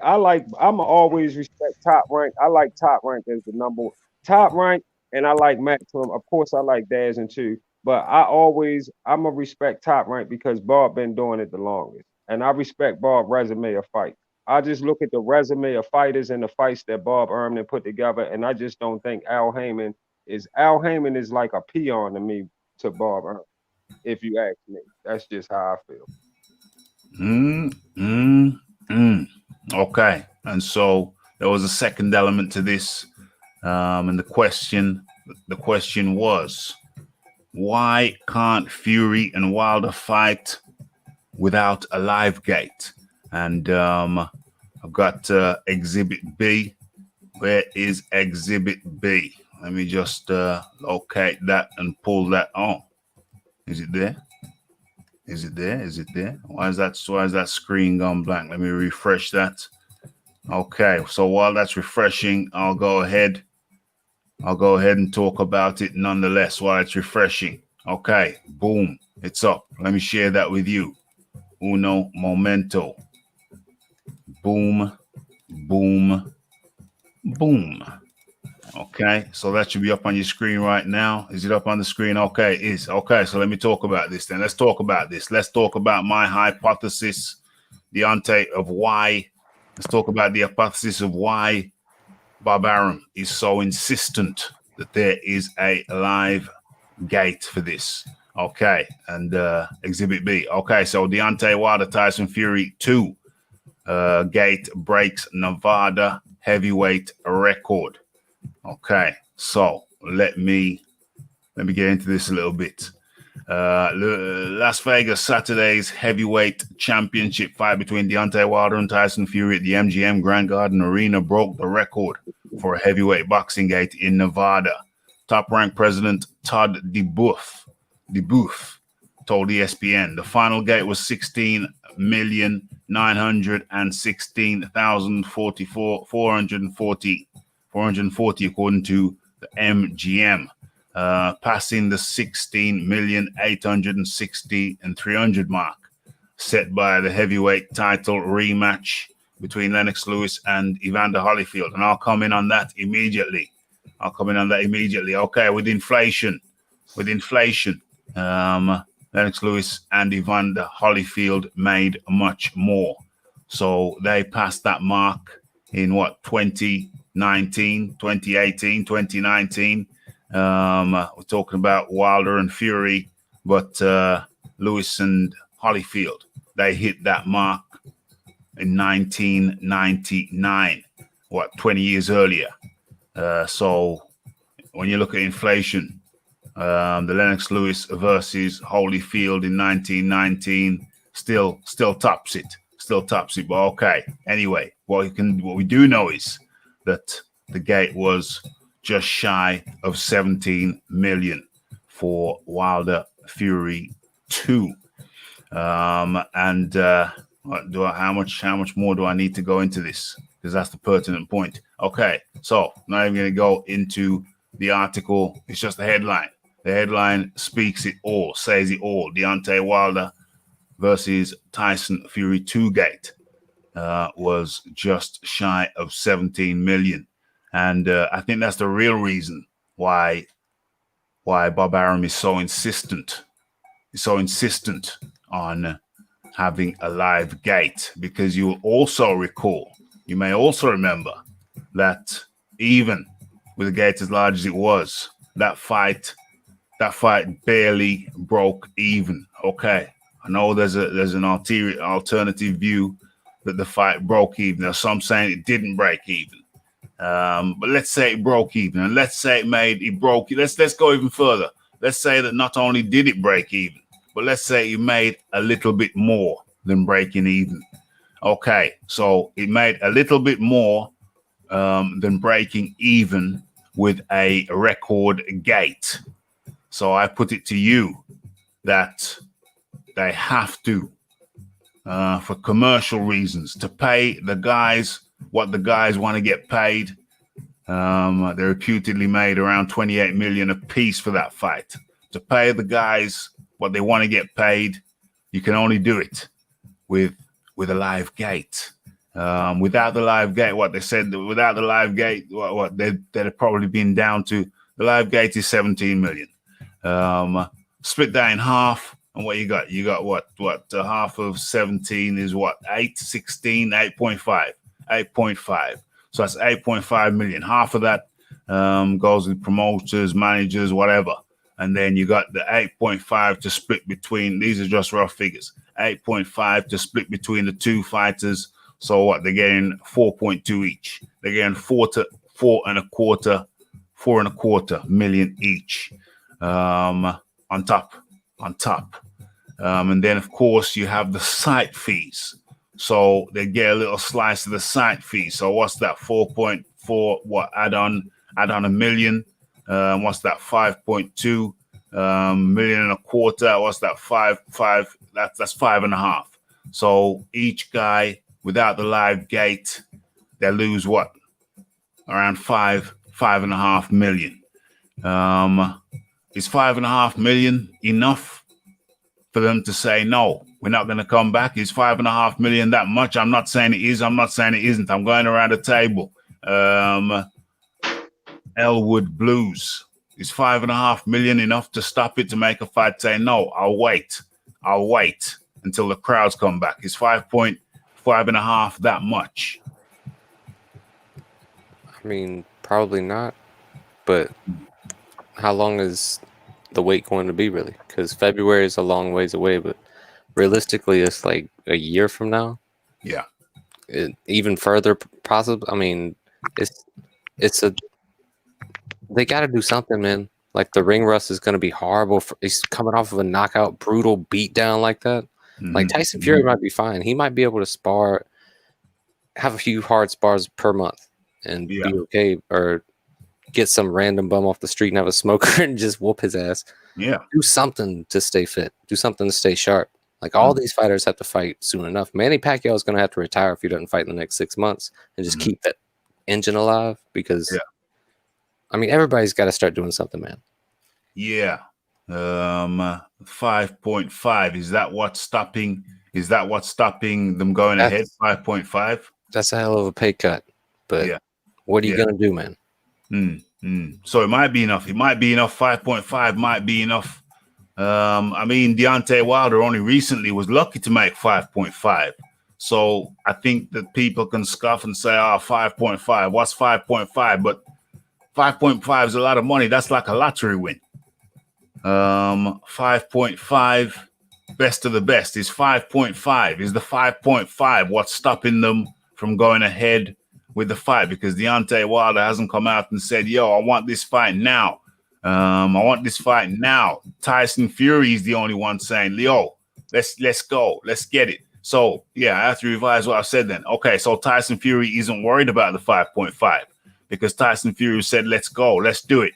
respect Top Rank. I like Top Rank as the number one. Top Rank, and I like Maximum. Of course, I like Dazn too. But I'm a respect Top Rank because Bob been doing it the longest. And I respect Bob's resume of fight. I just look at the resume of fighters and the fights that Bob earned and put together, and I just don't think Al Heyman is like a peon to me to Bob Earn, if you ask me. That's just how I feel. Okay. And so there was a second element to this. And the question was, why can't Fury and Wilder fight without a live gate? And I've got Exhibit B. Where is Exhibit B? Let me just locate that and pull that on. Is it there? Is it there? Is it there? Why is that screen gone blank? Let me refresh that. Okay, so while that's refreshing, I'll go ahead and talk about it nonetheless while it's refreshing. Okay, boom, it's up. Let me share that with you. Uno momento. Boom, boom, boom. Okay, so that should be up on your screen right now. Is it up on the screen? Okay, it is. Okay, so let me talk about this then. Let's talk about this. Let's talk about my hypothesis, Deontay, of why. Let's talk about the hypothesis of why Bob Arum is so insistent that there is a live gate for this. Okay, and Exhibit B. Okay, so Deontay Wilder, Tyson Fury 2 gate breaks Nevada heavyweight record. Okay, so let me get into this a little bit. Las Vegas, Saturday's heavyweight championship fight between Deontay Wilder and Tyson Fury at the MGM Grand Garden Arena broke the record for a heavyweight boxing gate in Nevada. Top Rank president Todd DeBoof told ESPN the final gate was 16,916,440 according to the MGM. Passing the 16,860,300 mark set by the heavyweight title rematch between Lennox Lewis and Evander Holyfield. And I'll come in on that immediately. Okay, with inflation, Lennox Lewis and Evander Holyfield made much more. So they passed that mark in 2018, 2019. We're talking about Wilder and Fury, but Lewis and Holyfield, they hit that mark in 1999, 20 years earlier. So when you look at inflation, the Lennox Lewis versus Holyfield in 1919 still tops it. But okay. Anyway, what we do know is that the gate was just shy of 17 million for Wilder Fury 2. How much more do I need to go into this? Because that's the pertinent point. Okay, so not even going to go into the article. It's just the headline. The headline speaks it all, says it all. Deontay Wilder versus Tyson Fury 2 gate was just shy of 17 million. And I think that's the real reason why Bob Arum is so insistent so insistent on having a live gate? Because you also recall, you may also remember that even with a gate as large as it was, that fight barely broke even. Okay, I know there's an alternative view that the fight broke even. There's some saying it didn't break even. But let's say it broke even, and let's say it broke. Let's go even further. Let's say that not only did it break even, but let's say it made a little bit more than breaking even. Okay, so it made a little bit more than breaking even with a record gate. So I put it to you that they have to, for commercial reasons, to pay the guys what the guys want to get paid. They reputedly made around 28 million a piece for that fight. To pay the guys what they want to get paid, you can only do it with a live gate. Without the live gate, what they said, without the live gate, what they'd have probably been down to. The live gate is 17 million. Split that in half, and what you got? You got what? Half of 17 is what? 8, 16, 8.5. 8.5. So that's 8.5 million. Half of that goes with promoters, managers, whatever. And then you got the 8.5 to split between, these are just rough figures, 8.5 to split between the two fighters. So what? They're getting 4.2 each. They're getting 4.25 million each on top. And then, of course, you have the site fees. So they get a little slice of the site fee. So what's that? 4.4, what, add on a million. What's that? 5.2 million and a quarter. What's that? 5, that's 5.5. So each guy without the live gate, they lose what? Around 5.5 million. Is 5.5 million enough for them to say, no, we're not going to come back? Is 5.5 million that much? I'm not saying it is. I'm not saying it isn't. I'm going around the table. Elwood Blues. Is 5.5 million enough to stop it, to make a fight? Say, no, I'll wait until the crowds come back. Is 5.5 that much? I mean, probably not. But how long is the wait going to be, really? Because February is a long ways away, but realistically, it's like a year from now. Yeah. Even further, possible. I mean, they got to do something, man. Like, the ring rust is going to be horrible. He's coming off of a knockout, brutal beatdown like that. Mm-hmm. Like, Tyson Fury might be fine. He might be able to spar, have a few hard spars per month and be okay, or get some random bum off the street and have a smoker and just whoop his ass. Yeah. Do something to stay fit. Do something to stay sharp. Like, all these fighters have to fight soon enough. Manny Pacquiao is going to have to retire if he doesn't fight in the next 6 months and just keep that engine alive, because, I mean, everybody's got to start doing something, man. Yeah. 5.5. Is that what's stopping them going ahead? 5.5? That's a hell of a pay cut. But what are you going to do, man? So it might be enough. 5.5 might be enough. I mean, Deontay Wilder only recently was lucky to make 5.5. So I think that people can scoff and say, 5.5. What's 5.5? But 5.5 is a lot of money. That's like a lottery win. 5.5, best of the best, is 5.5. Is the 5.5 what's stopping them from going ahead with the fight? Because Deontay Wilder hasn't come out and said, yo, I want this fight now. I want this fight now. Tyson Fury is the only one saying, Leo, let's go. Let's get it. So, yeah, I have to revise what I said then. Okay, so Tyson Fury isn't worried about the 5.5 because Tyson Fury said, let's go. Let's do it.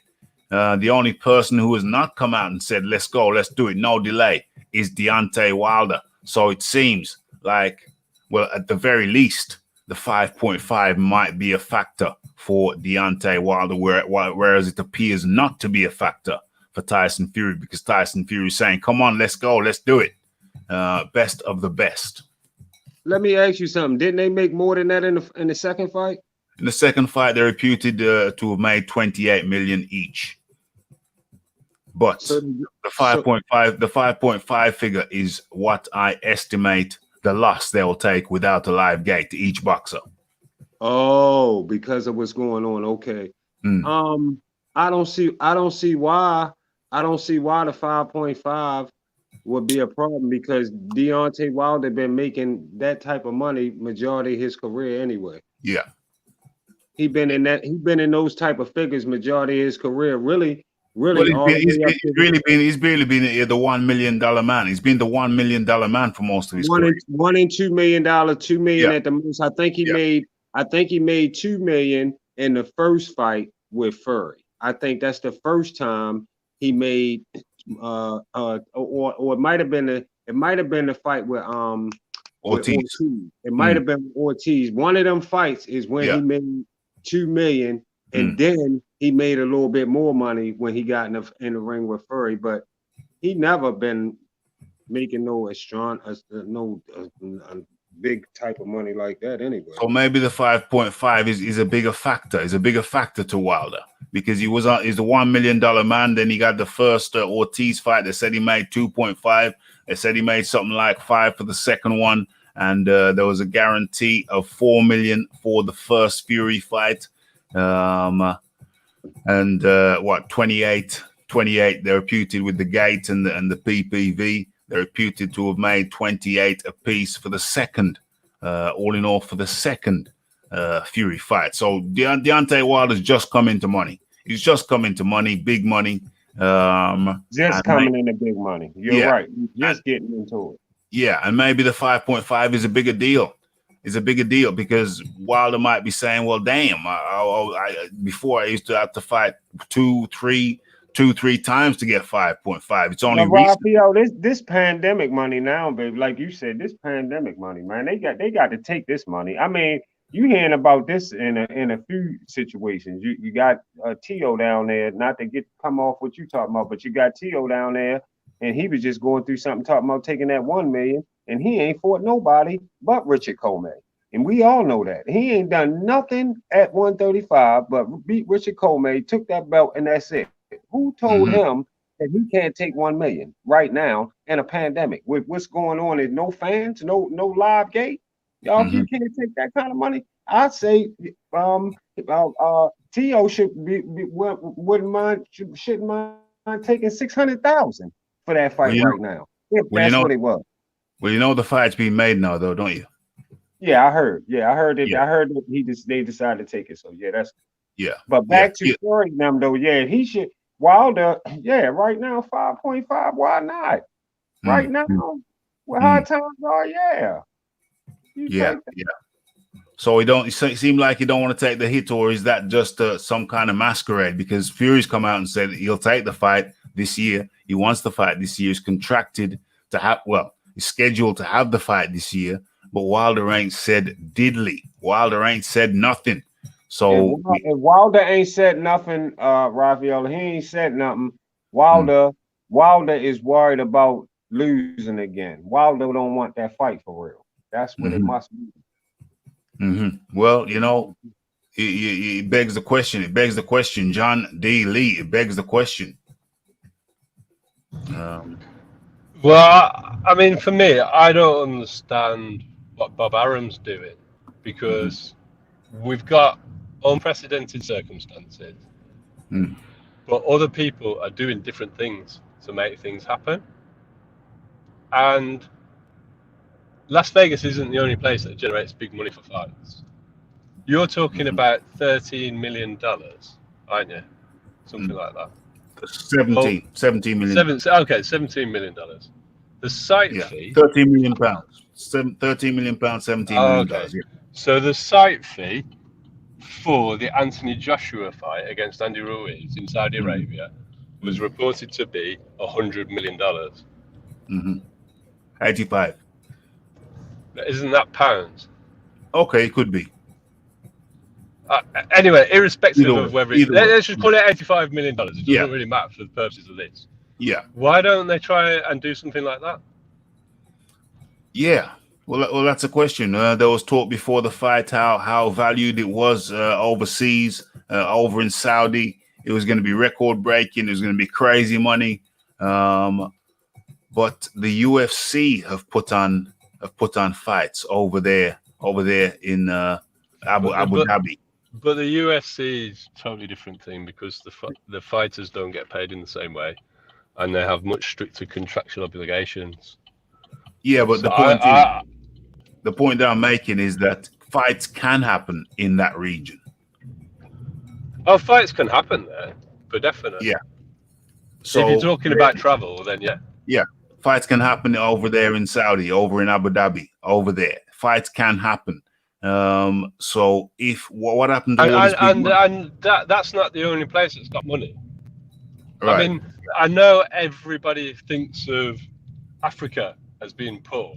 The only person who has not come out and said, let's go, let's do it, no delay, is Deontay Wilder. So it seems like, well, at the very least, the 5.5 might be a factor for Deontay Wilder, whereas it appears not to be a factor for Tyson Fury, because Tyson Fury is saying, come on, let's go, let's do it. Best of the best. Let me ask you something. Didn't they make more than that in the second fight? In the second fight, they're reputed to have made 28 million each. But So, the so 5.5 figure is what I estimate the loss they will take without a live gate to each boxer. oh, because of what's going on. Okay. I don't see why the 5.5 would be a problem because Deontay Wilder been making that type of money majority of his career anyway. Yeah. He been in those type of figures majority of his career. Really, Well, he's barely been the $1 million man. He's been the $1 million man for most of his career. $1 and $2 million, $2 million Yeah. at the most. I think he made $2 million in the first fight with Fury. I think that's the first time he made or it might have been the fight with Ortiz. It might have been Ortiz. One of them fights is when he made $2 million, and then he made a little bit more money when he got in the ring with Fury. But he never been making no big type of money like that anyway. So maybe the 5.5 is a bigger factor. Is a bigger factor to Wilder because he's the $1 million man. Then he got the first Ortiz fight. They said he made 2.5. They said he made something like 5 for the second one, and there was a guarantee of 4 million for the first Fury fight. And what 28 they're reputed with the gate and the PPV. They're reputed to have made 28 apiece for the second, all in all, for the second Fury fight. So Deontay Wilder's just come into money. He's just come into money, big money. Just coming into big money. You're right. Just getting into it. Yeah, and maybe the 5.5 is a bigger deal. It's a bigger deal because Wilder might be saying, well, damn, before I used to have to fight two, three times to get 5.5. It's only Raphael, this pandemic money now, baby. Like you said, this pandemic money, man. They got to take this money. I mean, you hearing about this in a few situations. You got T.O. down there, not to come off what you talking about, but you got T.O. down there, and he was just going through something talking about taking that 1 million, and he ain't fought nobody but Richard Coleman. And we all know that. He ain't done nothing at 135 but beat Richard Coleman, took that belt, and that's it. Who told him that he can't take 1 million right now in a pandemic? With what's going on, is no fans, no live gate. Y'all, if you can't take that kind of money, I'd say T.O. shouldn't mind taking 600,000 for that fight right now. If that's what it was. Well, you know the fight's being made now, though, don't you? Yeah, I heard. Yeah, I heard it. Yeah. I heard that they decided to take it. So yeah, that's But back to Fury them though. Yeah, he should. Wilder. Yeah, right now 5.5. Why not? Right now, where hard times are. Yeah. Yeah. So it seem like he don't want to take the hit, or is that just some kind of masquerade? Because Fury's come out and said he'll take the fight this year. He wants the fight this year. He's contracted to have. Well, he's scheduled to have the fight this year. But Wilder ain't said diddly. Wilder ain't said nothing. So if Wilder ain't said nothing, Raphael, he ain't said nothing. Wilder is worried about losing again. Wilder don't want that fight for real. That's what it must be. Well, you know, it begs the question. It begs the question, John D. Lee. It begs the question. Well, I mean, for me, I don't understand what Bob Arum's doing because we've got unprecedented circumstances, but other people are doing different things to make things happen. And Las Vegas isn't the only place that generates big money for fights. You're talking about $13 million, aren't you? Something like that. 17 million. Okay, $17 million. The site fee. 13 million pounds. 13 million pounds, $17 million. Yeah. So the site fee for the Anthony Joshua fight against Andy Ruiz in Saudi Arabia was reported to be $100 million. 85. Isn't that pounds? Okay, it could be. Anyway, irrespective of whether let's just call it $85 million. It doesn't really matter for the purposes of this. Yeah. Why don't they try and do something like that? Yeah. Well, that's a question. There was talk before the fight how valued it was overseas, over in Saudi. It was going to be record breaking. It was going to be crazy money. But the UFC have put on fights over there in Abu Dhabi. But the UFC is a totally different thing because the fighters don't get paid in the same way, and they have much stricter contractual obligations. Yeah, but So the point that I'm making is that fights can happen in that region. Oh, fights can happen there, but definitely. Yeah. So if you're talking about travel, then yeah. Yeah, fights can happen over there in Saudi, over in Abu Dhabi, over there. Fights can happen. So if what happened to that's not the only place that's got money. Right. I mean, I know everybody thinks of Africa as being poor,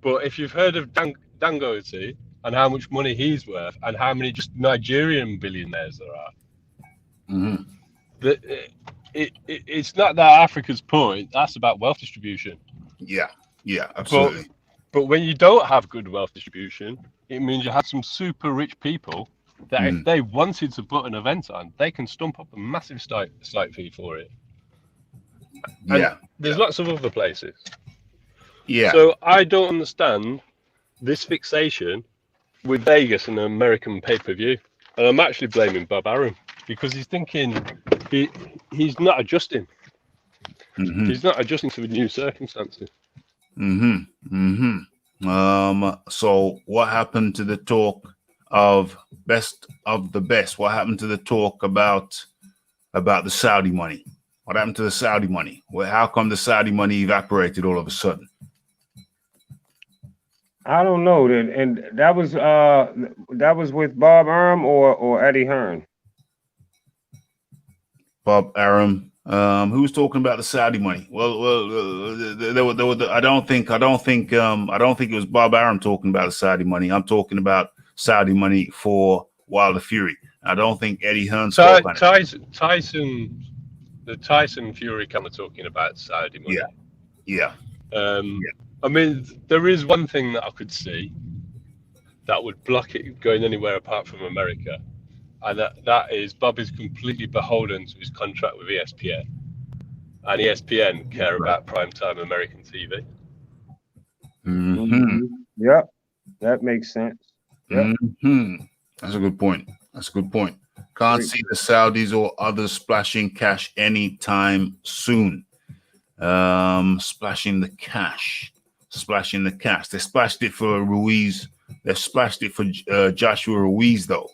but if you've heard of Dangote and how much money he's worth and how many just Nigerian billionaires there are, it's not that Africa's poor. That's about wealth distribution. Yeah, absolutely. But when you don't have good wealth distribution, it means you have some super rich people that if they wanted to put an event on, they can stump up a massive site fee for it. And there's lots of other places. Yeah. So I don't understand this fixation with Vegas and American pay-per-view. And I'm actually blaming Bob Arum because he's thinking he's not adjusting. He's not adjusting to the new circumstances. So what happened to the talk of best of the best? What happened to the talk about the Saudi money? What happened to the Saudi money? Well, how come the Saudi money evaporated all of a sudden? I don't know. And that was with Bob Arum or Eddie Hearn? Bob Arum. Who was talking about the Saudi money? Well, I don't think it was Bob Arum talking about the Saudi money. I'm talking about Saudi money for Wilder Fury. I don't think Eddie Hearn spoke on it. The Tyson Fury kind of talking about Saudi money. Yeah. I mean, there is one thing that I could see that would block it going anywhere apart from America. And that is Bob is completely beholden to his contract with ESPN. And ESPN care about primetime American TV. Yep, that makes sense. Yep. That's a good point. Can't see the Saudis or others splashing cash anytime soon. Splashing the cash. They splashed it for Ruiz. They splashed it for Joshua Ruiz, though.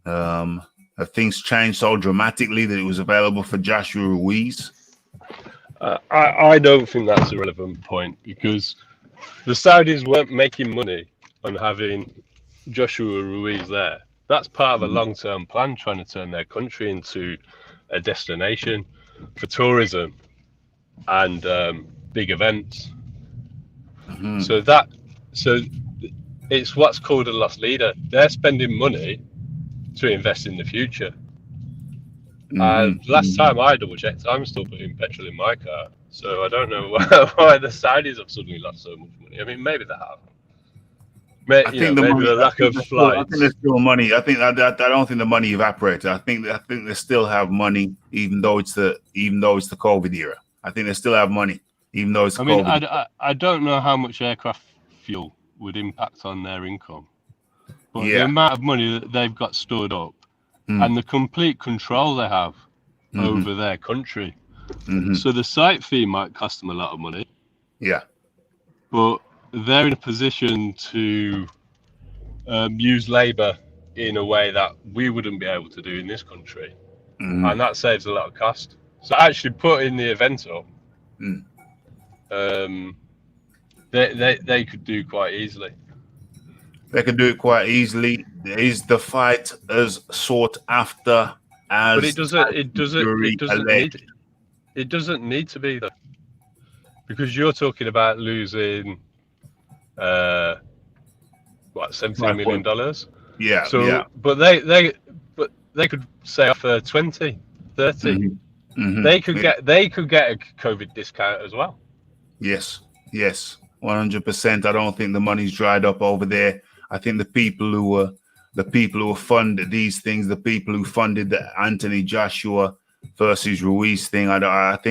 Have things changed so dramatically that it was available for Joshua Ruiz? I don't think that's a relevant point because the Saudis weren't making money on having Joshua Ruiz there. That's part of a long-term plan, trying to turn their country into a destination for tourism and big events. So it's what's called a loss leader. They're spending money to invest in the future. Last time I double checked, I'm still putting petrol in my car. So I don't know why the Saudis have suddenly lost so much money. I mean, maybe they have. Maybe the lack of flights. I think there's still money. I don't think the money evaporated. I think they still have money, even though it's the COVID era. I think they still have money, even though it's. I don't know how much aircraft fuel would impact on their income, but the amount of money that they've got stored up and the complete control they have over their country. So the site fee might cost them a lot of money. Yeah, but they're in a position to use labour in a way that we wouldn't be able to do in this country, and that saves a lot of cost. So actually putting the event up, they could do quite easily. They could do it quite easily. Is the fight as sought after as? But it doesn't need to be though, because you're talking about losing $17 million. Yeah. So, yeah. But they could say offer 20, 30. They could get a COVID discount as well. Yes, 100%. I don't think the money's dried up over there. I think the people who the people who funded these things, the people who funded the Anthony Joshua versus Ruiz thing, I don't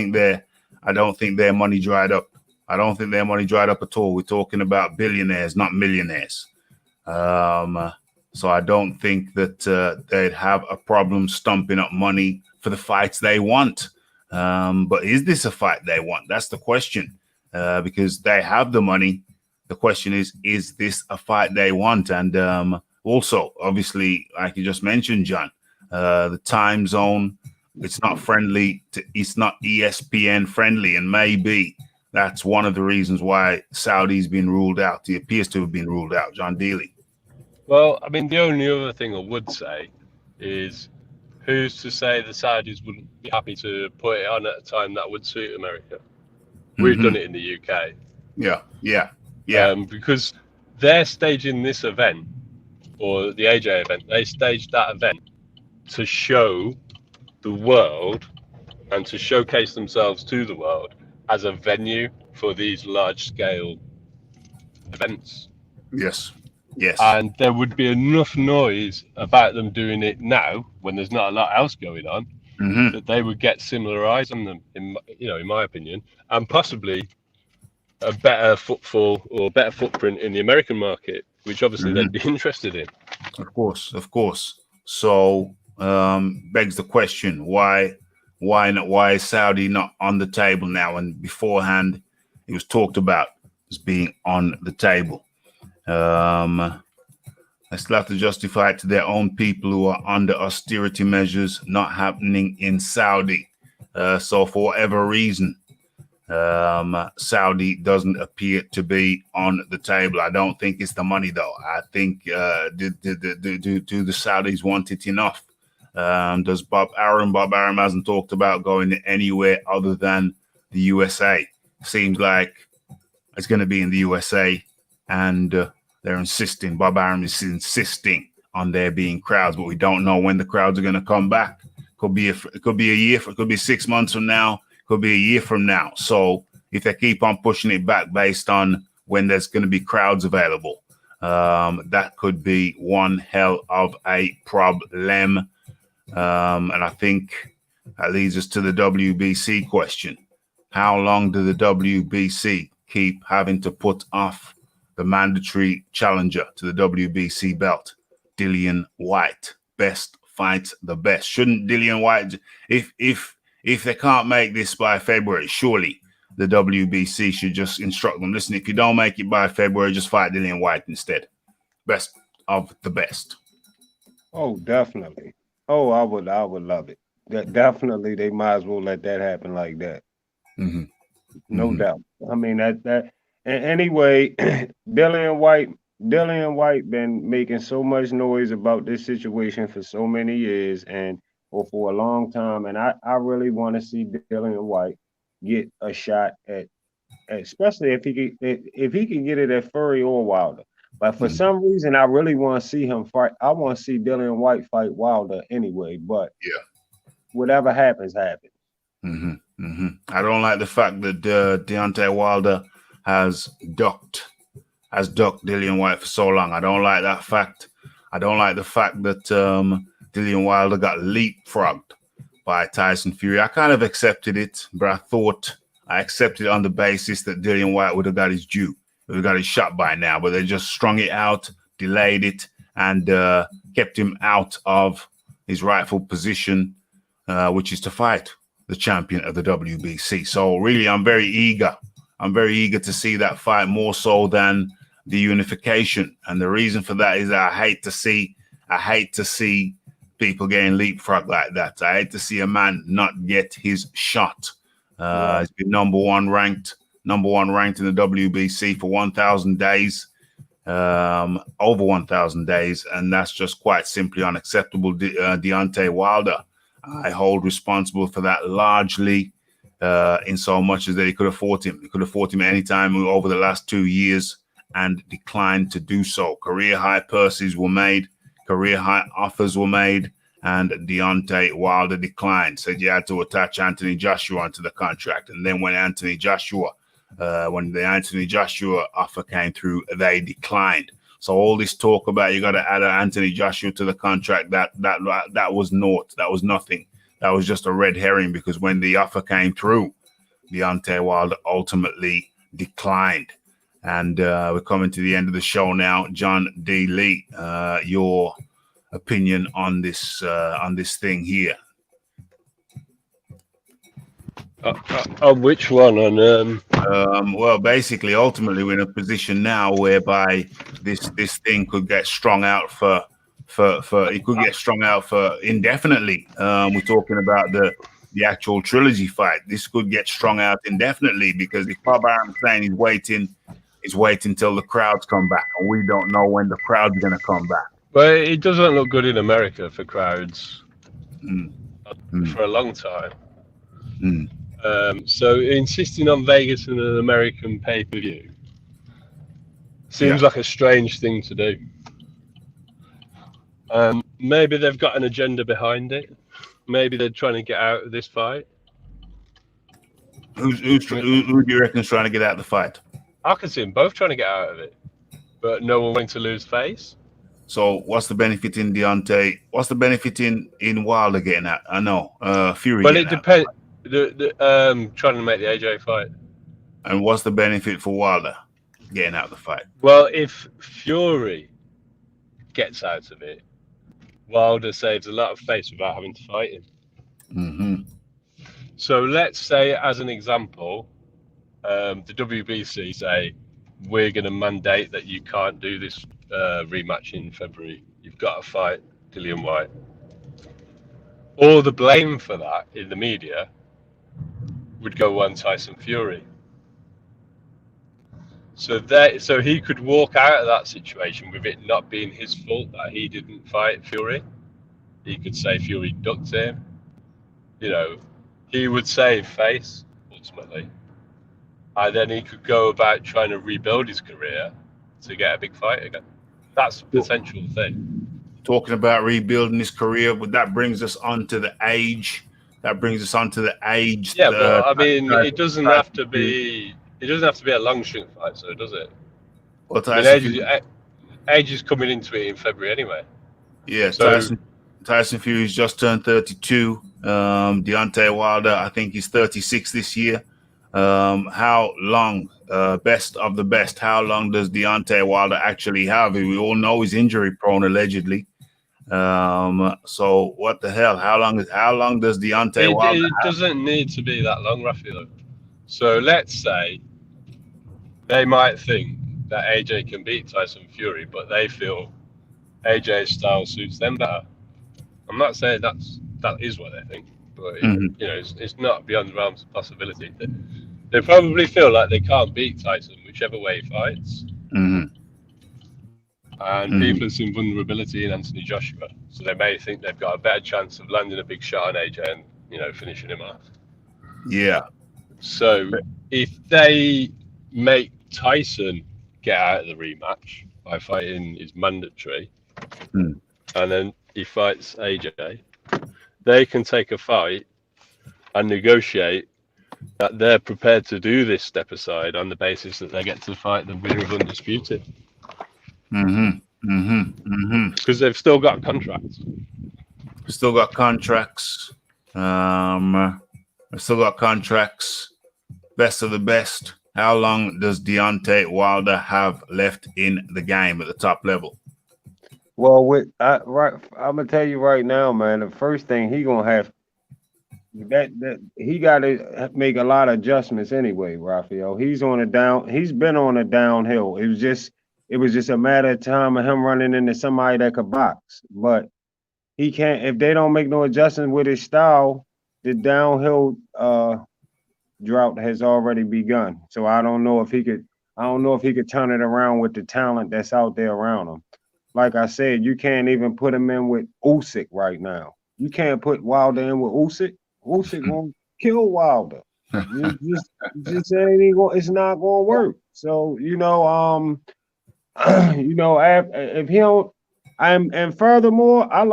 think their money dried up. I don't think their money dried up at all. We're talking about billionaires, not millionaires. So I don't think that they'd have a problem stumping up money for the fights they want. But is this a fight they want? That's the question. Because they have the money. The question is this a fight they want? And also, obviously, like you just mentioned, John, the time zone, it's not friendly. It's not ESPN friendly. And maybe that's one of the reasons why Saudi's been ruled out. He appears to have been ruled out, John Dealey. Well, I mean, the only other thing I would say is who's to say the Saudis wouldn't be happy to put it on at a time that would suit America? We've done it in the UK. Yeah. Because they're staging this event, or the AJ event, they staged that event to show the world and to showcase themselves to the world as a venue for these large-scale events. Yes. And there would be enough noise about them doing it now, when there's not a lot else going on, that they would get similar eyes on them, in my opinion, and possibly a better footfall or better footprint in the American market, which obviously they'd be interested in. Of course. So begs the question, why is Saudi not on the table now? And beforehand, it was talked about as being on the table. They still have to justify it to their own people who are under austerity measures not happening in Saudi. So for whatever reason, Saudi doesn't appear to be on the table. I don't think it's the money, though. I think do the Saudis want it enough? Does Bob Arum hasn't talked about going anywhere other than the USA. Seems like it's going to be in the USA, and they're insisting. Bob Arum is insisting on there being crowds, but we don't know when the crowds are going to come back. It could be a year. It could be 6 months from now. Could be a year from now. So if they keep on pushing it back based on when there's going to be crowds available, that could be one hell of a problem. And I think that leads us to the WBC question. How long do the WBC keep having to put off the mandatory challenger to the WBC belt, Dillian Whyte? Best fights the best. Shouldn't Dillian Whyte, if they can't make this by February, surely the WBC should just instruct them, listen, if you don't make it by February, just fight Dillian Whyte instead. Best of the best. Oh, definitely. Oh, I would love it. Definitely, they might as well let that happen like that. No doubt. I mean, that. And anyway, Dillian Whyte been making so much noise about this situation for so many years or for a long time, and I really want to see Dillian Whyte get a shot at especially if he can get it at Fury or Wilder. But for some reason, I really want to see him fight. I want to see Dillian Whyte fight Wilder anyway. But whatever happens, happens. I don't like the fact that Deontay Wilder has ducked Dillian Whyte for so long. I don't like that fact. I don't like the fact that Dillian Wilder got leapfrogged by Tyson Fury. I kind of accepted it, but I thought I accepted it on the basis that Dillian Whyte would have got his due. Would have got his shot by now, but they just strung it out, delayed it, and kept him out of his rightful position, which is to fight the champion of the WBC. So really, I'm very eager. I'm very eager to see that fight more so than the unification. And the reason for that is that I hate to see people getting leapfrogged like that. I hate to see a man not get his shot. He's been number one ranked in the WBC for 1,000 days, over 1,000 days, and that's just quite simply unacceptable. Deontay Wilder, I hold responsible for that largely, in so much as that he could have fought him. He could have fought him any time over the last 2 years and declined to do so. Career high purses were made, career high offers were made, and Deontay Wilder declined. Said you had to attach Anthony Joshua onto the contract. And then when the Anthony Joshua offer came through, they declined. So all this talk about you got to add Anthony Joshua to the contract, that was naught. That was nothing. That was just a red herring, because when the offer came through, Deontay Wilder ultimately declined. And we're coming to the end of the show now. John D. Lee, your opinion on this thing here? On which one? On well, basically, ultimately, we're in a position now whereby this thing could get strung out for it could get strung out for indefinitely. We're talking about the actual trilogy fight. This could get strung out indefinitely, because if Bob Arum's saying he's waiting till the crowds come back, and we don't know when the crowd's going to come back. Well, it doesn't look good in America for crowds for a long time. So insisting on Vegas and an American pay-per-view seems like a strange thing to do. Maybe they've got an agenda behind it. Maybe they're trying to get out of this fight. Who do you reckon is trying to get out of the fight? I can see them both trying to get out of it, but no one wanting to lose face. So what's the benefit in Deontay? What's the benefit in Wilder getting out? I know Fury. Well, it depends. Trying to make the AJ fight. And what's the benefit for Wilder getting out of the fight? Well, if Fury gets out of it, Wilder saves a lot of face without having to fight him. So let's say, as an example, the WBC say, we're going to mandate that you can't do this rematch in February. You've got to fight Dillian Whyte. All the blame for that in the media would go on Tyson Fury. So he could walk out of that situation with it not being his fault that he didn't fight Fury. He could say Fury ducked him. You know, he would save face ultimately. And then he could go about trying to rebuild his career to get a big fight again. That's a potential thing. Talking about rebuilding his career, that brings us on to the age. Yeah, but I mean, it doesn't have to be a long string fight, so does it? Well, age is coming into it in February anyway. Yeah, so, Tyson Fury's just turned 32. Deontay Wilder, I think he's 36 this year. How long, best of the best, how long does Deontay Wilder actually have? We all know he's injury prone, allegedly. So what the hell? How long does Deontay Wilder have? It doesn't need to be that long, Rafi. So let's say they might think that AJ can beat Tyson Fury, but they feel AJ's style suits them better. I'm not saying that is what they think, but you know, it's not beyond the realms of possibility. They probably feel like they can't beat Tyson whichever way he fights. And people have seen vulnerability in Anthony Joshua, so they may think they've got a better chance of landing a big shot on AJ and, you know, finishing him off. Yeah. So if they make Tyson get out of the rematch by fighting is mandatory, and then he fights AJ, they can take a fight and negotiate that they're prepared to do this step aside on the basis that they get to fight the winner of Undisputed. Because they've still got contracts. Best of the best. How long does Deontay Wilder have left in the game at the top level? Well, I'm gonna tell you right now, man. The first thing he gonna have he got to make a lot of adjustments anyway, Raphael. He's been on a downhill. It was just a matter of time of him running into somebody that could box. But he can't, if they don't make no adjustments with his style, the downhill drought has already begun. So I don't know if he could turn it around with the talent that's out there around him. Like I said, you can't even put him in with Usyk right now. You can't put Wilder in with Usyk. Usyk gonna kill Wilder. It's not gonna work. So if he don't, and furthermore, I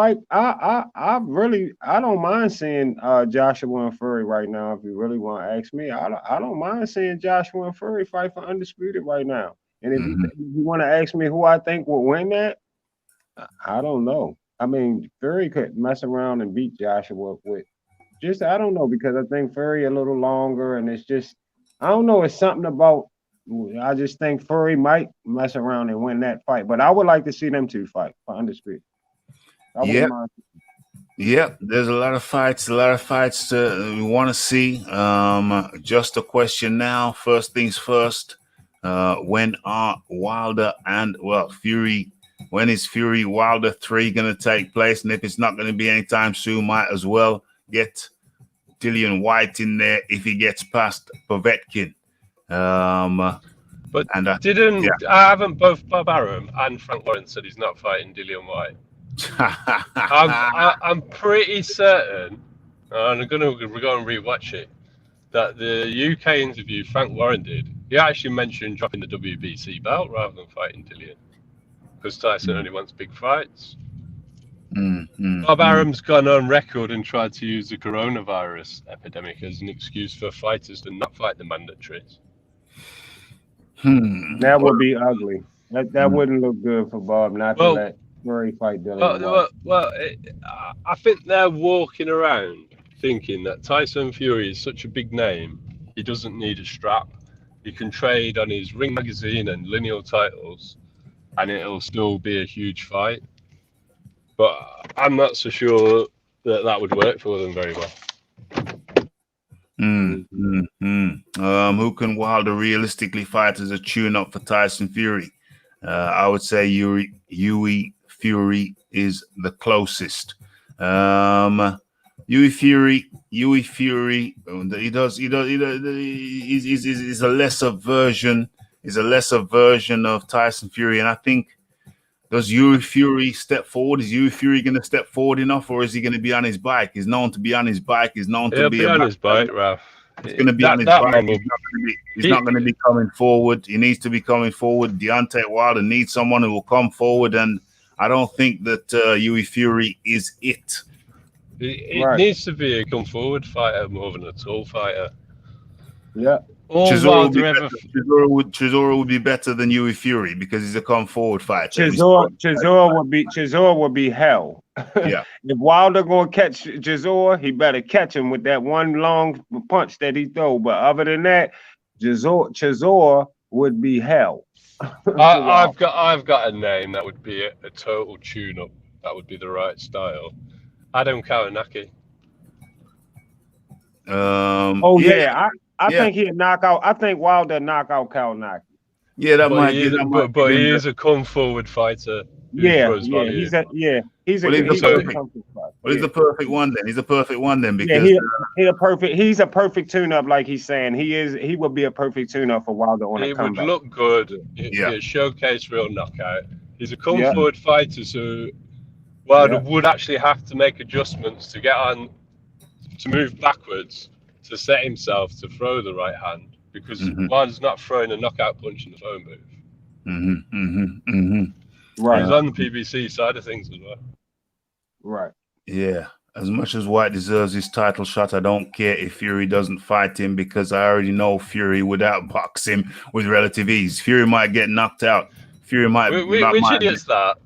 don't mind seeing Joshua and Fury right now. If you really want to ask me, I don't mind seeing Joshua and Fury fight for Undisputed right now. And if you want to ask me who I think will win that, I don't know. I mean, Fury could mess around and beat Joshua with just, I don't know, because I think Fury a little longer, and it's just, I don't know, it's something about, I just think Fury might mess around and win that fight. But I would like to see them two fight for undisputed. Yeah. Yeah, there's a lot of fights we want to see. Just a question now. First things first. When are Wilder and Fury? When is Fury Wilder 3 going to take place? And if it's not going to be anytime soon, might as well get Dillian White in there if he gets past Povetkin. But haven't both Bob Arum and Frank Warren said he's not fighting Dillian White? I'm pretty certain, and we're going to rewatch it, that the UK interview Frank Warren did, he actually mentioned dropping the WBC belt rather than fighting Dillian, because Tyson only wants big fights. Bob Arum's gone on record and tried to use the coronavirus epidemic as an excuse for fighters to not fight the mandatories. That would be ugly. That wouldn't look good for Bob not to let Fury fight Dillian White. I think they're walking around thinking that Tyson Fury is such a big name, he doesn't need a strap. He can trade on his Ring magazine and lineal titles, and it'll still be a huge fight. But I'm not so sure that would work for them very well. Who can Wilder realistically fight as a tune-up for Tyson Fury? I would say Hughie Fury is the closest. Hughie Fury. He's a lesser version. Is a lesser version of Tyson Fury, and I think. Does Hughie Fury step forward? Is Hughie Fury going to step forward enough, or is he going to be on his bike? He's known to be on his bike. He's known to be on his bike, Ralph. He's going to be on his bike. He's not going to be coming forward. He needs to be coming forward. Deontay Wilder needs someone who will come forward, and I don't think that Hughie Fury is it. It needs to be a come forward fighter more than a tall fighter. Yeah. Chisora would be better than Hughie Fury because he's a come forward fighter. Chisora would be hell. Yeah. If Wilder gonna catch Chisora, he better catch him with that one long punch that he throw. But other than that, Chisora would be hell. I've got a name that would be a total tune-up. That would be the right style. Adam Kawanaki. I think he'd knock out. I think Wilder knock out Kawanaki. Yeah, but he is a come forward fighter. He's a perfect fighter. What is the perfect one then? He's a perfect one then because he's a perfect tune-up, like he's saying. He would be a perfect tune-up for Wilder on a comeback. He would look good. He'd showcase real knockout. He's a come forward fighter, so Wilder would actually have to make adjustments to get on, to move backwards, to set himself to throw the right hand, because Wilder's not throwing a knockout punch in the phone booth. Right. He's on the PBC side of things as well. Right. Yeah. As much as White deserves his title shot, I don't care if Fury doesn't fight him because I already know Fury would outbox him with relative ease. Fury might get knocked out. Fury might. Which idiot's that?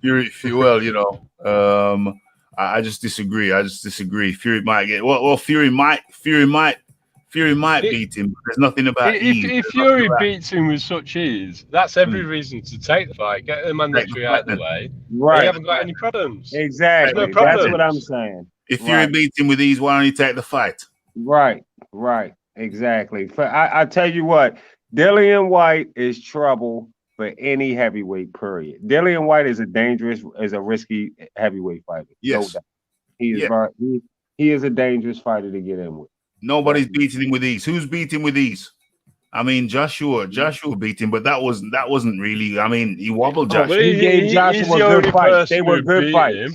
Fury. Well, you know. I just disagree. Fury might get Fury might beat him. There's nothing about if Fury beats him with such ease, that's every reason to take the fight, get the mandatory out of the way. Right. You haven't got any problems. Exactly. No problems. That's what I'm saying. If Fury beats him with ease, why don't you take the fight? Right. Exactly. I tell you what, Dillian White is trouble for any heavyweight, period. Dillian White is a risky heavyweight fighter. Yes. No doubt. He is a dangerous fighter to get in with. Nobody's beating him with ease. Who's beating with ease? I mean, Joshua beat him, but that wasn't really. I mean, he wobbled Joshua. He gave Joshua good fights. They were good fights.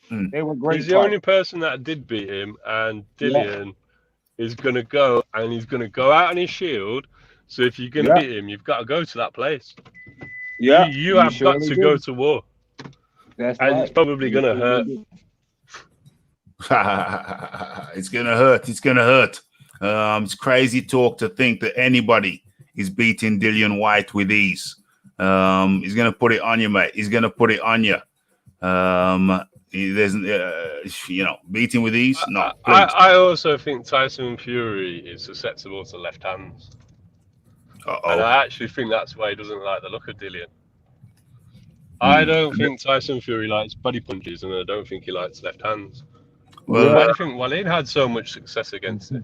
They were great. He's the only person that did beat him, and Dillian is going to go, and he's going to go out on his shield. So if you're going to beat him, you've got to go to that place. Yeah, you have got to go to war. That's and right. It's probably going to hurt. It's gonna hurt. It's crazy talk to think that anybody is beating Dillian White with ease. He's going to put it on you, mate. He's going to put it on you. There's, beating with ease. No, please. I also think Tyson Fury is susceptible to left hands. And I actually think that's why he doesn't like the look of Dillian. I don't think Tyson Fury likes body punches, and I don't think he likes left hands. Well, why do you think Wallin had so much success against it?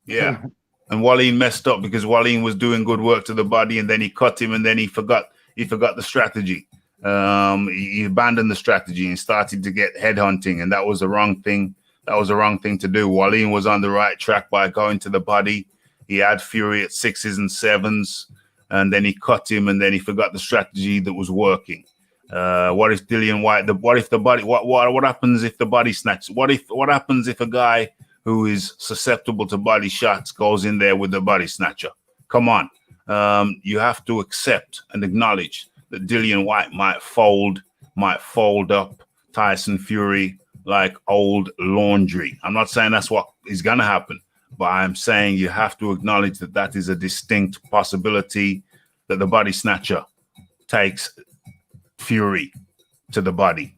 Yeah. And Wallin messed up because Wallin was doing good work to the body, and then he cut him, and then he forgot the strategy. He abandoned the strategy and started to get headhunting, and that was the wrong thing. That was the wrong thing to do. Wallin was on the right track by going to the body. He had Fury at 6s and 7s, and then he cut him, and then he forgot the strategy that was working. What if Dillian White? What happens if the body snatches? What happens if a guy who is susceptible to body shots goes in there with the body snatcher? Come on, you have to accept and acknowledge that Dillian White might fold up Tyson Fury like old laundry. I'm not saying that's what is going to happen, but I'm saying you have to acknowledge that that is a distinct possibility, that the body snatcher takes Fury to the body.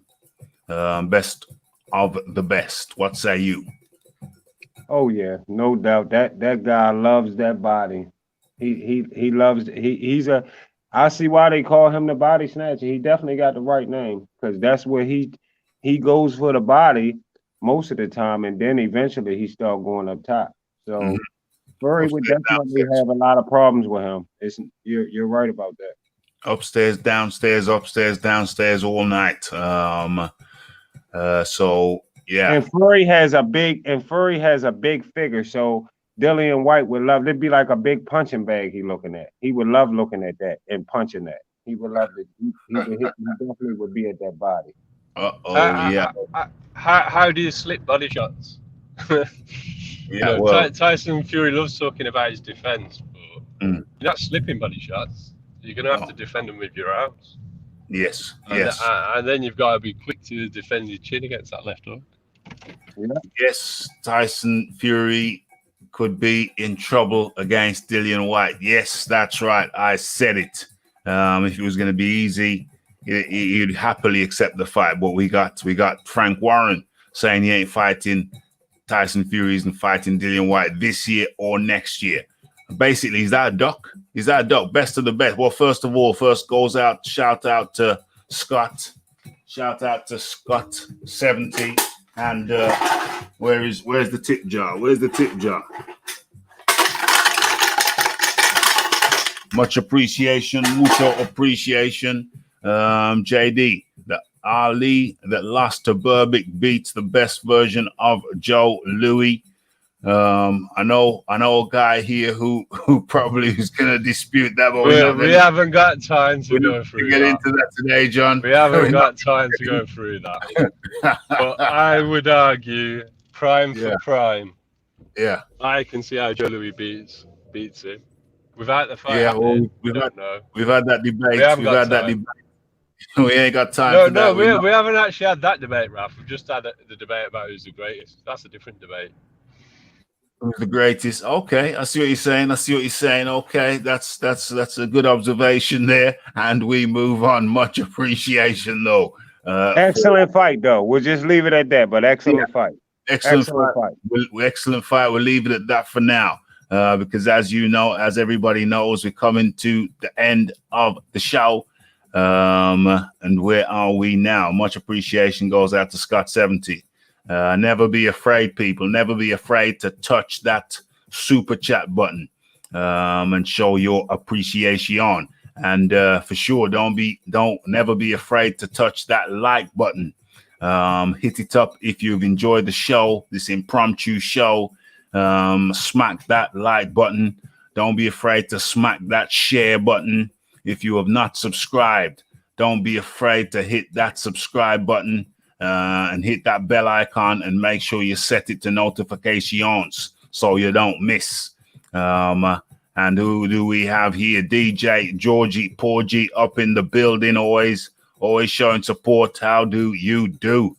Best of the best. What say you? Oh yeah, no doubt. That guy loves that body. He loves. He's a. I see why they call him the body snatcher. He definitely got the right name, because that's where he goes for the body most of the time, and then eventually he start going up top. So Fury would definitely have a lot of problems with him. You're right about that. Upstairs, downstairs, upstairs, downstairs all night. So yeah. And Fury has a big figure, so Dillian White would love. It'd be like a big punching bag he looking at. He would love looking at that and punching that. He would love it. He definitely would be at that body. Yeah. How do you slip body shots? Yeah, well, Tyson Fury loves talking about his defense, but you're not slipping body shots. You're going to have to defend them with your arms. Yes, and then you've got to be quick to defend your chin against that left hook. Yeah. Yes, Tyson Fury could be in trouble against Dillian White. Yes, that's right. I said it. If it was going to be easy, he'd happily accept the fight. But we got Frank Warren saying he ain't fighting Tyson Fury, isn't fighting Dillian White this year or next year. Basically, is that a duck? Is that a duck? Best of the best. Well, first of all, goes out, shout out to Scott. Shout out to Scott 70. And where's the tip jar? Where's the tip jar? Much appreciation, mucho appreciation. JD, the Ali that lost to Burbick beats the best version of Joe Louis. I know a guy here who probably is going to dispute that, but we haven't got time to go through get into that today, John. We haven't got time to go through that. But I would argue prime for prime. Yeah, I can see how Joe Louis beats him without the fight. Yeah, well, we've had that debate. We've had that debate. We ain't got time for that. We haven't actually had that debate, Ralph. We've just had the debate about who's the greatest. That's a different debate. Who's the greatest? Okay, I see what you're saying. Okay, that's a good observation there, and we move on. Much appreciation, though. Excellent fight, though. We'll just leave it at that. But excellent fight. Excellent fight. Excellent fight. We'll leave it at that for now, because as you know, as everybody knows, we're coming to the end of the show. And where are we now? Much appreciation goes out to Scott 70. Never be afraid, people. Never be afraid to touch that super chat button and show your appreciation. And for sure, never be afraid to touch that like button. Hit it up if you've enjoyed the show, this impromptu show. Smack that like button. Don't be afraid to smack that share button. If you have not subscribed, don't be afraid to hit that subscribe button. And hit that bell icon and make sure you set it to notifications so you don't miss. And who do we have here? DJ Georgie Porgy up in the building, always showing support. How do you do?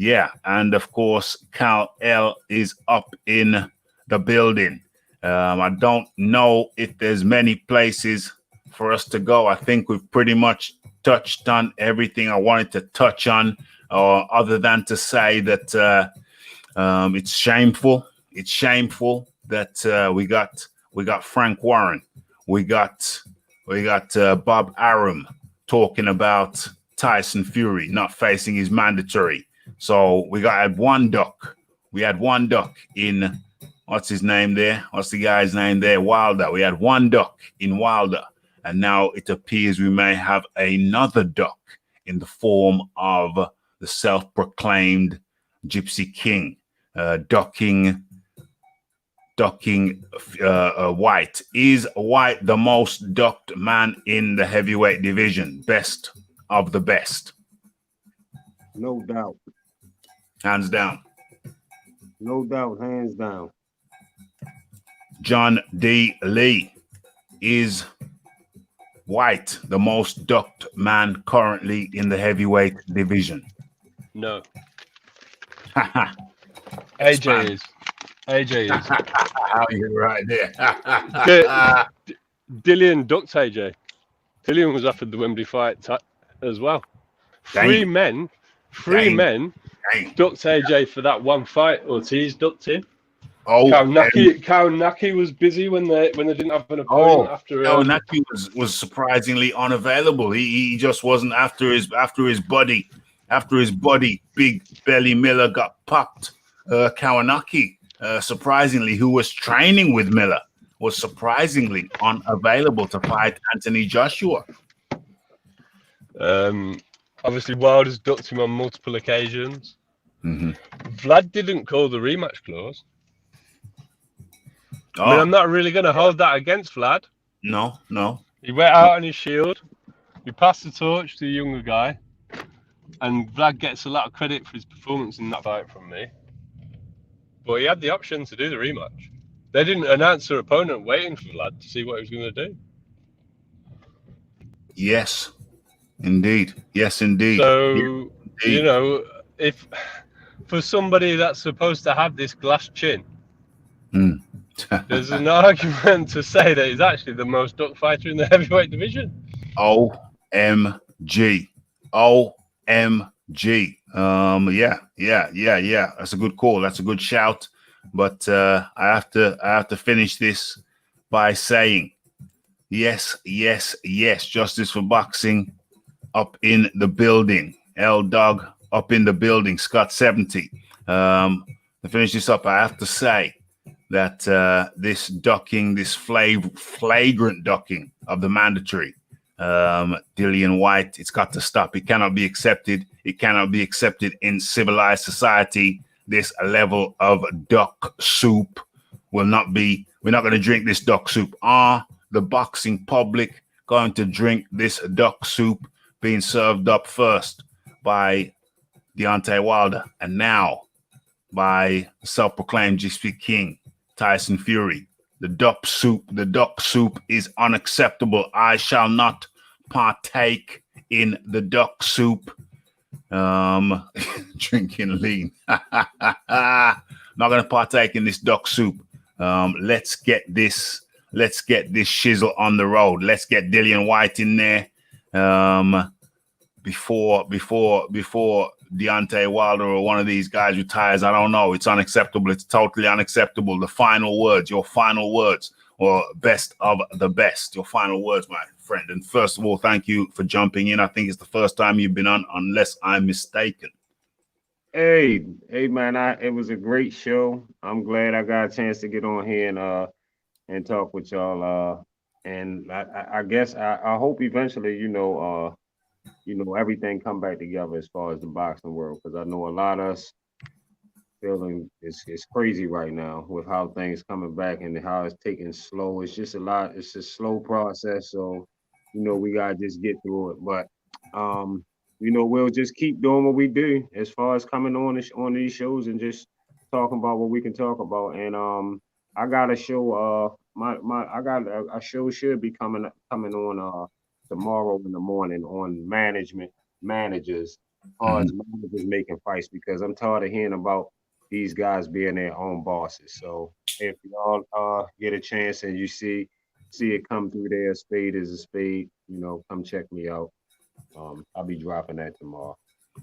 Yeah, and of course, Cal L is up in the building. I don't know if there's many places for us to go. I think we've pretty much touched on everything I wanted to touch on, other than to say that it's shameful. It's shameful that we got Frank Warren, we got Bob Arum talking about Tyson Fury not facing his mandatory. So we had one duck. We had one duck in, what's his name there? What's the guy's name there? Wilder. We had one duck in Wilder. And now it appears we may have another duck in the form of the self-proclaimed Gypsy King, ducking White. Is White the most ducked man in the heavyweight division? Best of the best? No doubt. Hands down. No doubt, hands down. John D. Lee, is White the most ducked man currently in the heavyweight division? No. AJ is. AJ is. How you right there? Dillian ducked AJ. Dillian was offered the Wembley fight as well. Three men ducked AJ for that one fight. Ortiz ducked him. Kaunaki was busy when they didn't have an opponent after. Kaunaki was surprisingly unavailable. He just wasn't after his buddy. After his buddy, Big Belly Miller got popped. Kaunaki, surprisingly, who was training with Miller, was surprisingly unavailable to fight Anthony Joshua. Obviously, Wilder's ducked him on multiple occasions. Mm-hmm. Vlad didn't call the rematch clause. I mean, I'm not really going to hold that against Vlad. No. He went out on his shield. He passed the torch to the younger guy. And Vlad gets a lot of credit for his performance in that fight from me. But he had the option to do the rematch. They didn't announce their opponent waiting for Vlad to see what he was going to do. Yes, indeed. Yes, indeed. So, indeed. You know, if for somebody that's supposed to have this glass chin, there's an argument to say that he's actually the most duck fighter in the heavyweight division. OMG. Yeah. That's a good call. That's a good shout. But I have to finish this by saying, yes. Justice for Boxing up in the building. L Dog up in the building. Scott 70. To finish this up, I have to say that this ducking, this flagrant ducking of the mandatory, Dillian White, it's got to stop. It cannot be accepted. It cannot be accepted in civilized society. This level of duck soup will not be. We're not going to drink this duck soup. Are the boxing public going to drink this duck soup being served up first by Deontay Wilder and now by self-proclaimed Gypsy King, Tyson Fury? The duck soup is unacceptable. I shall not partake in the duck soup. Drinking lean. Not gonna partake in this duck soup. Let's get this shizzle on the road. Let's get Dillian White in there. Before Deontay Wilder or one of these guys retires. I don't know. It's unacceptable. It's totally unacceptable. The final words, your final words, or best of the best, your final words, my friend. And first of all, thank you for jumping in. I think it's the first time you've been on, unless I'm mistaken. Hey, man, it was a great show. I'm glad I got a chance to get on here and talk with y'all. And I guess I hope eventually, everything come back together as far as the boxing world, because I know a lot of us feeling it's crazy right now with how things coming back and how it's taking slow. It's just it's a slow process. So, we gotta just get through it. But we'll just keep doing what we do as far as coming on these shows and just talking about what we can talk about. And I got a show. A show should be coming on tomorrow in the morning on managers far as managers making fights, because I'm tired of hearing about these guys being their own bosses. So if y'all get a chance and you see it come through there, a spade is a spade, come check me out. I'll be dropping that tomorrow.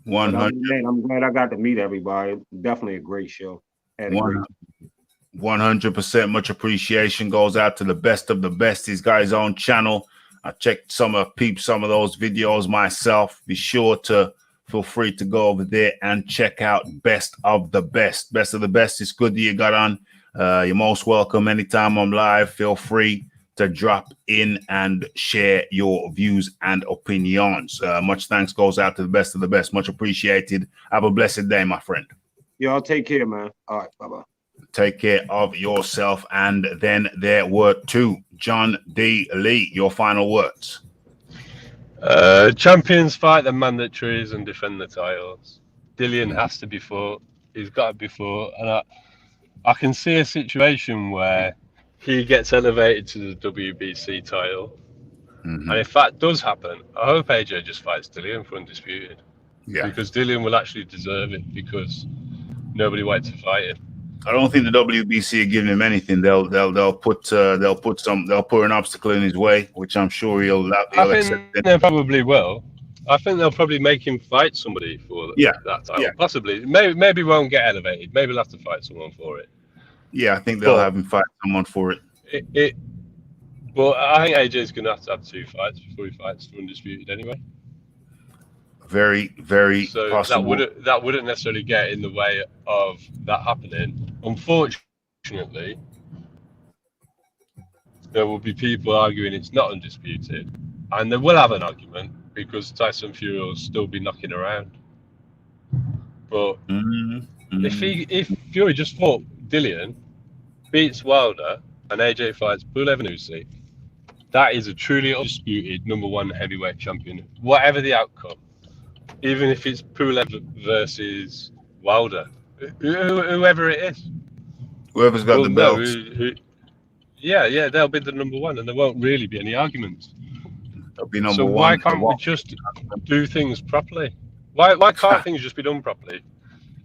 100. Man, I'm glad I got to meet everybody. Definitely a great show. Had a great 100%. Much appreciation goes out to the best of the best. He's got his own channel. I checked some of those videos myself. Be sure to feel free to go over there and check out Best of the Best. Best of the Best is good that you got on. You're most welcome anytime I'm live. Feel free to drop in and share your views and opinions. Much thanks goes out to the best of the best. Much appreciated. Have a blessed day, my friend. Y'all take care, man. All right, bye-bye. Take care of yourself. And then there were two. John D. Lee, your final words. Champions fight the mandatories and defend the titles. Dillian has to be fought. He's got to be fought. And I can see a situation where he gets elevated to the WBC title. And if that does happen, I hope AJ just fights Dillian for undisputed. Yeah. Because Dillian will actually deserve it, because nobody wants to fight him. I don't think the WBC are giving him anything. They'll put an obstacle in his way, which I'm sure he'll accept. They probably will. I think they'll probably make him fight somebody for that title. Yeah. Possibly. Maybe won't get elevated. Maybe he'll have to fight someone for it. Yeah, I think they'll have him fight someone for it. Well, I think AJ's going to have two fights before he fights for undisputed anyway. Very, very possible. That wouldn't necessarily get in the way of that happening. Unfortunately, there will be people arguing it's not undisputed, and they will have an argument because Tyson Fury will still be knocking around. But if Fury just fought Dillian, beats Wilder, and AJ fights Pulev, that is a truly undisputed #1 heavyweight champion, whatever the outcome. Even if it's Pulev versus Wilder, whoever it is, whoever's got the belts. Yeah, they'll be the #1, and there won't really be any arguments. They'll be #1. So why can't we just do things properly? Why can't things just be done properly?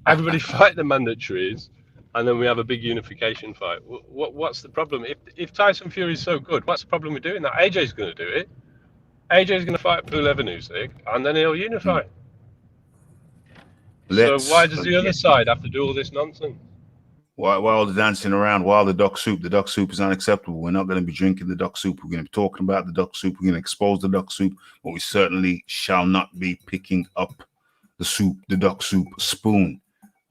Everybody fight the mandatories, and then we have a big unification fight. What's the problem? If Tyson Fury is so good, what's the problem with doing that? AJ's going to do it. AJ's going to fight Pulev, and then he'll unify. So why does the other side have to do all this nonsense? While they're dancing around, while the duck soup is unacceptable. We're not going to be drinking the duck soup. We're going to be talking about the duck soup. We're going to expose the duck soup, but we certainly shall not be picking up the duck soup spoon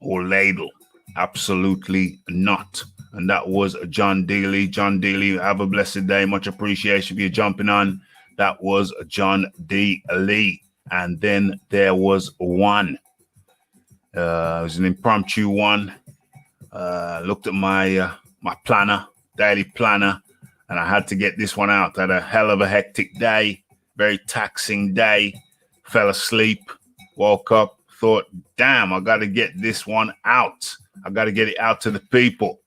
or ladle. Absolutely not. And that was John Daly. John Daly, have a blessed day. Much appreciation for you jumping on. That was John D. Lee. And then there was one. It was an impromptu one. Looked at my planner, daily planner, and I had to get this one out. I had a hell of a hectic day, very taxing day. Fell asleep, woke up, thought, damn, I got to get this one out. I got to get it out to the people.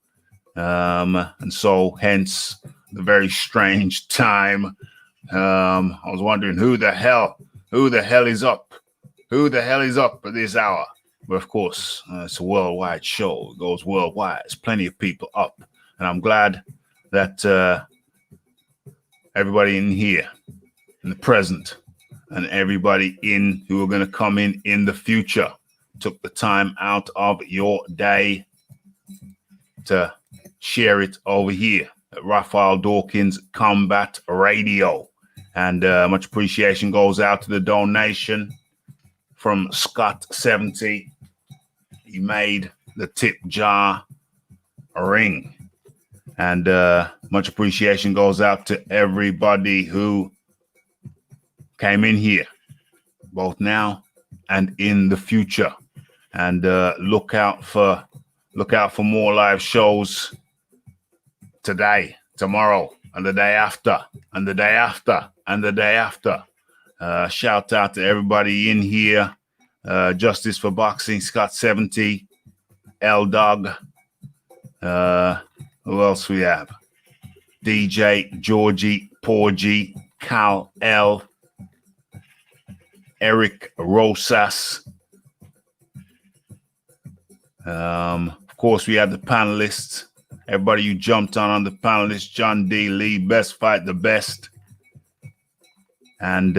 And so hence the very strange time. I was wondering who the hell is up? Who the hell is up at this hour? But of course, it's a worldwide show. It goes worldwide. There's plenty of people up. And I'm glad that everybody in here, in the present, and everybody who are going to come in the future took the time out of your day to share it over here at Raphael Dawkins Combat Radio. And much appreciation goes out to the donation from Scott 70. He made the tip jar a ring. And much appreciation goes out to everybody who came in here, both now and in the future. And look out for more live shows today, tomorrow, and the day after, and the day after, and the day after. Shout out to everybody in here. Justice for Boxing, Scott 70, L Dog. Who else we have? DJ, Georgie, Porgy, Cal L. Eric Rosas. Of course, we had the panelists. Everybody you jumped on the panelists: John D. Lee, Best Fight the Best. And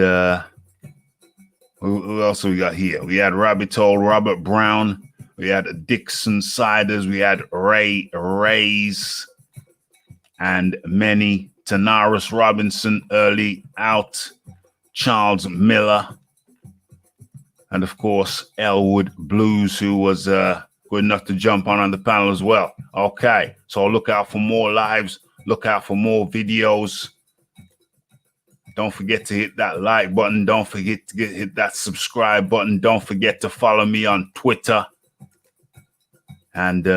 who else we got here? We had Rabbit Hole, Robert Brown. We had Dixon Siders. We had Ray Rays. And many. Tanaris Robinson, early out. Charles Miller. And of course, Elwood Blues, who was good enough to jump on the panel as well. Okay, so look out for more lives. Look out for more videos. Don't forget to hit that like button. Don't forget to hit that subscribe button. Don't forget to follow me on Twitter. And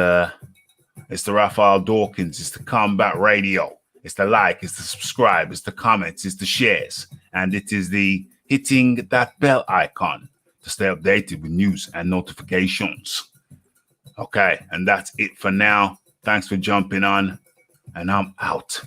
it's the Raphael Dawkins. It's the Combat Radio. It's the like. It's the subscribe. It's the comments. It's the shares. And it is the hitting that bell icon to stay updated with news and notifications. Okay, and that's it for now. Thanks for jumping on. And I'm out.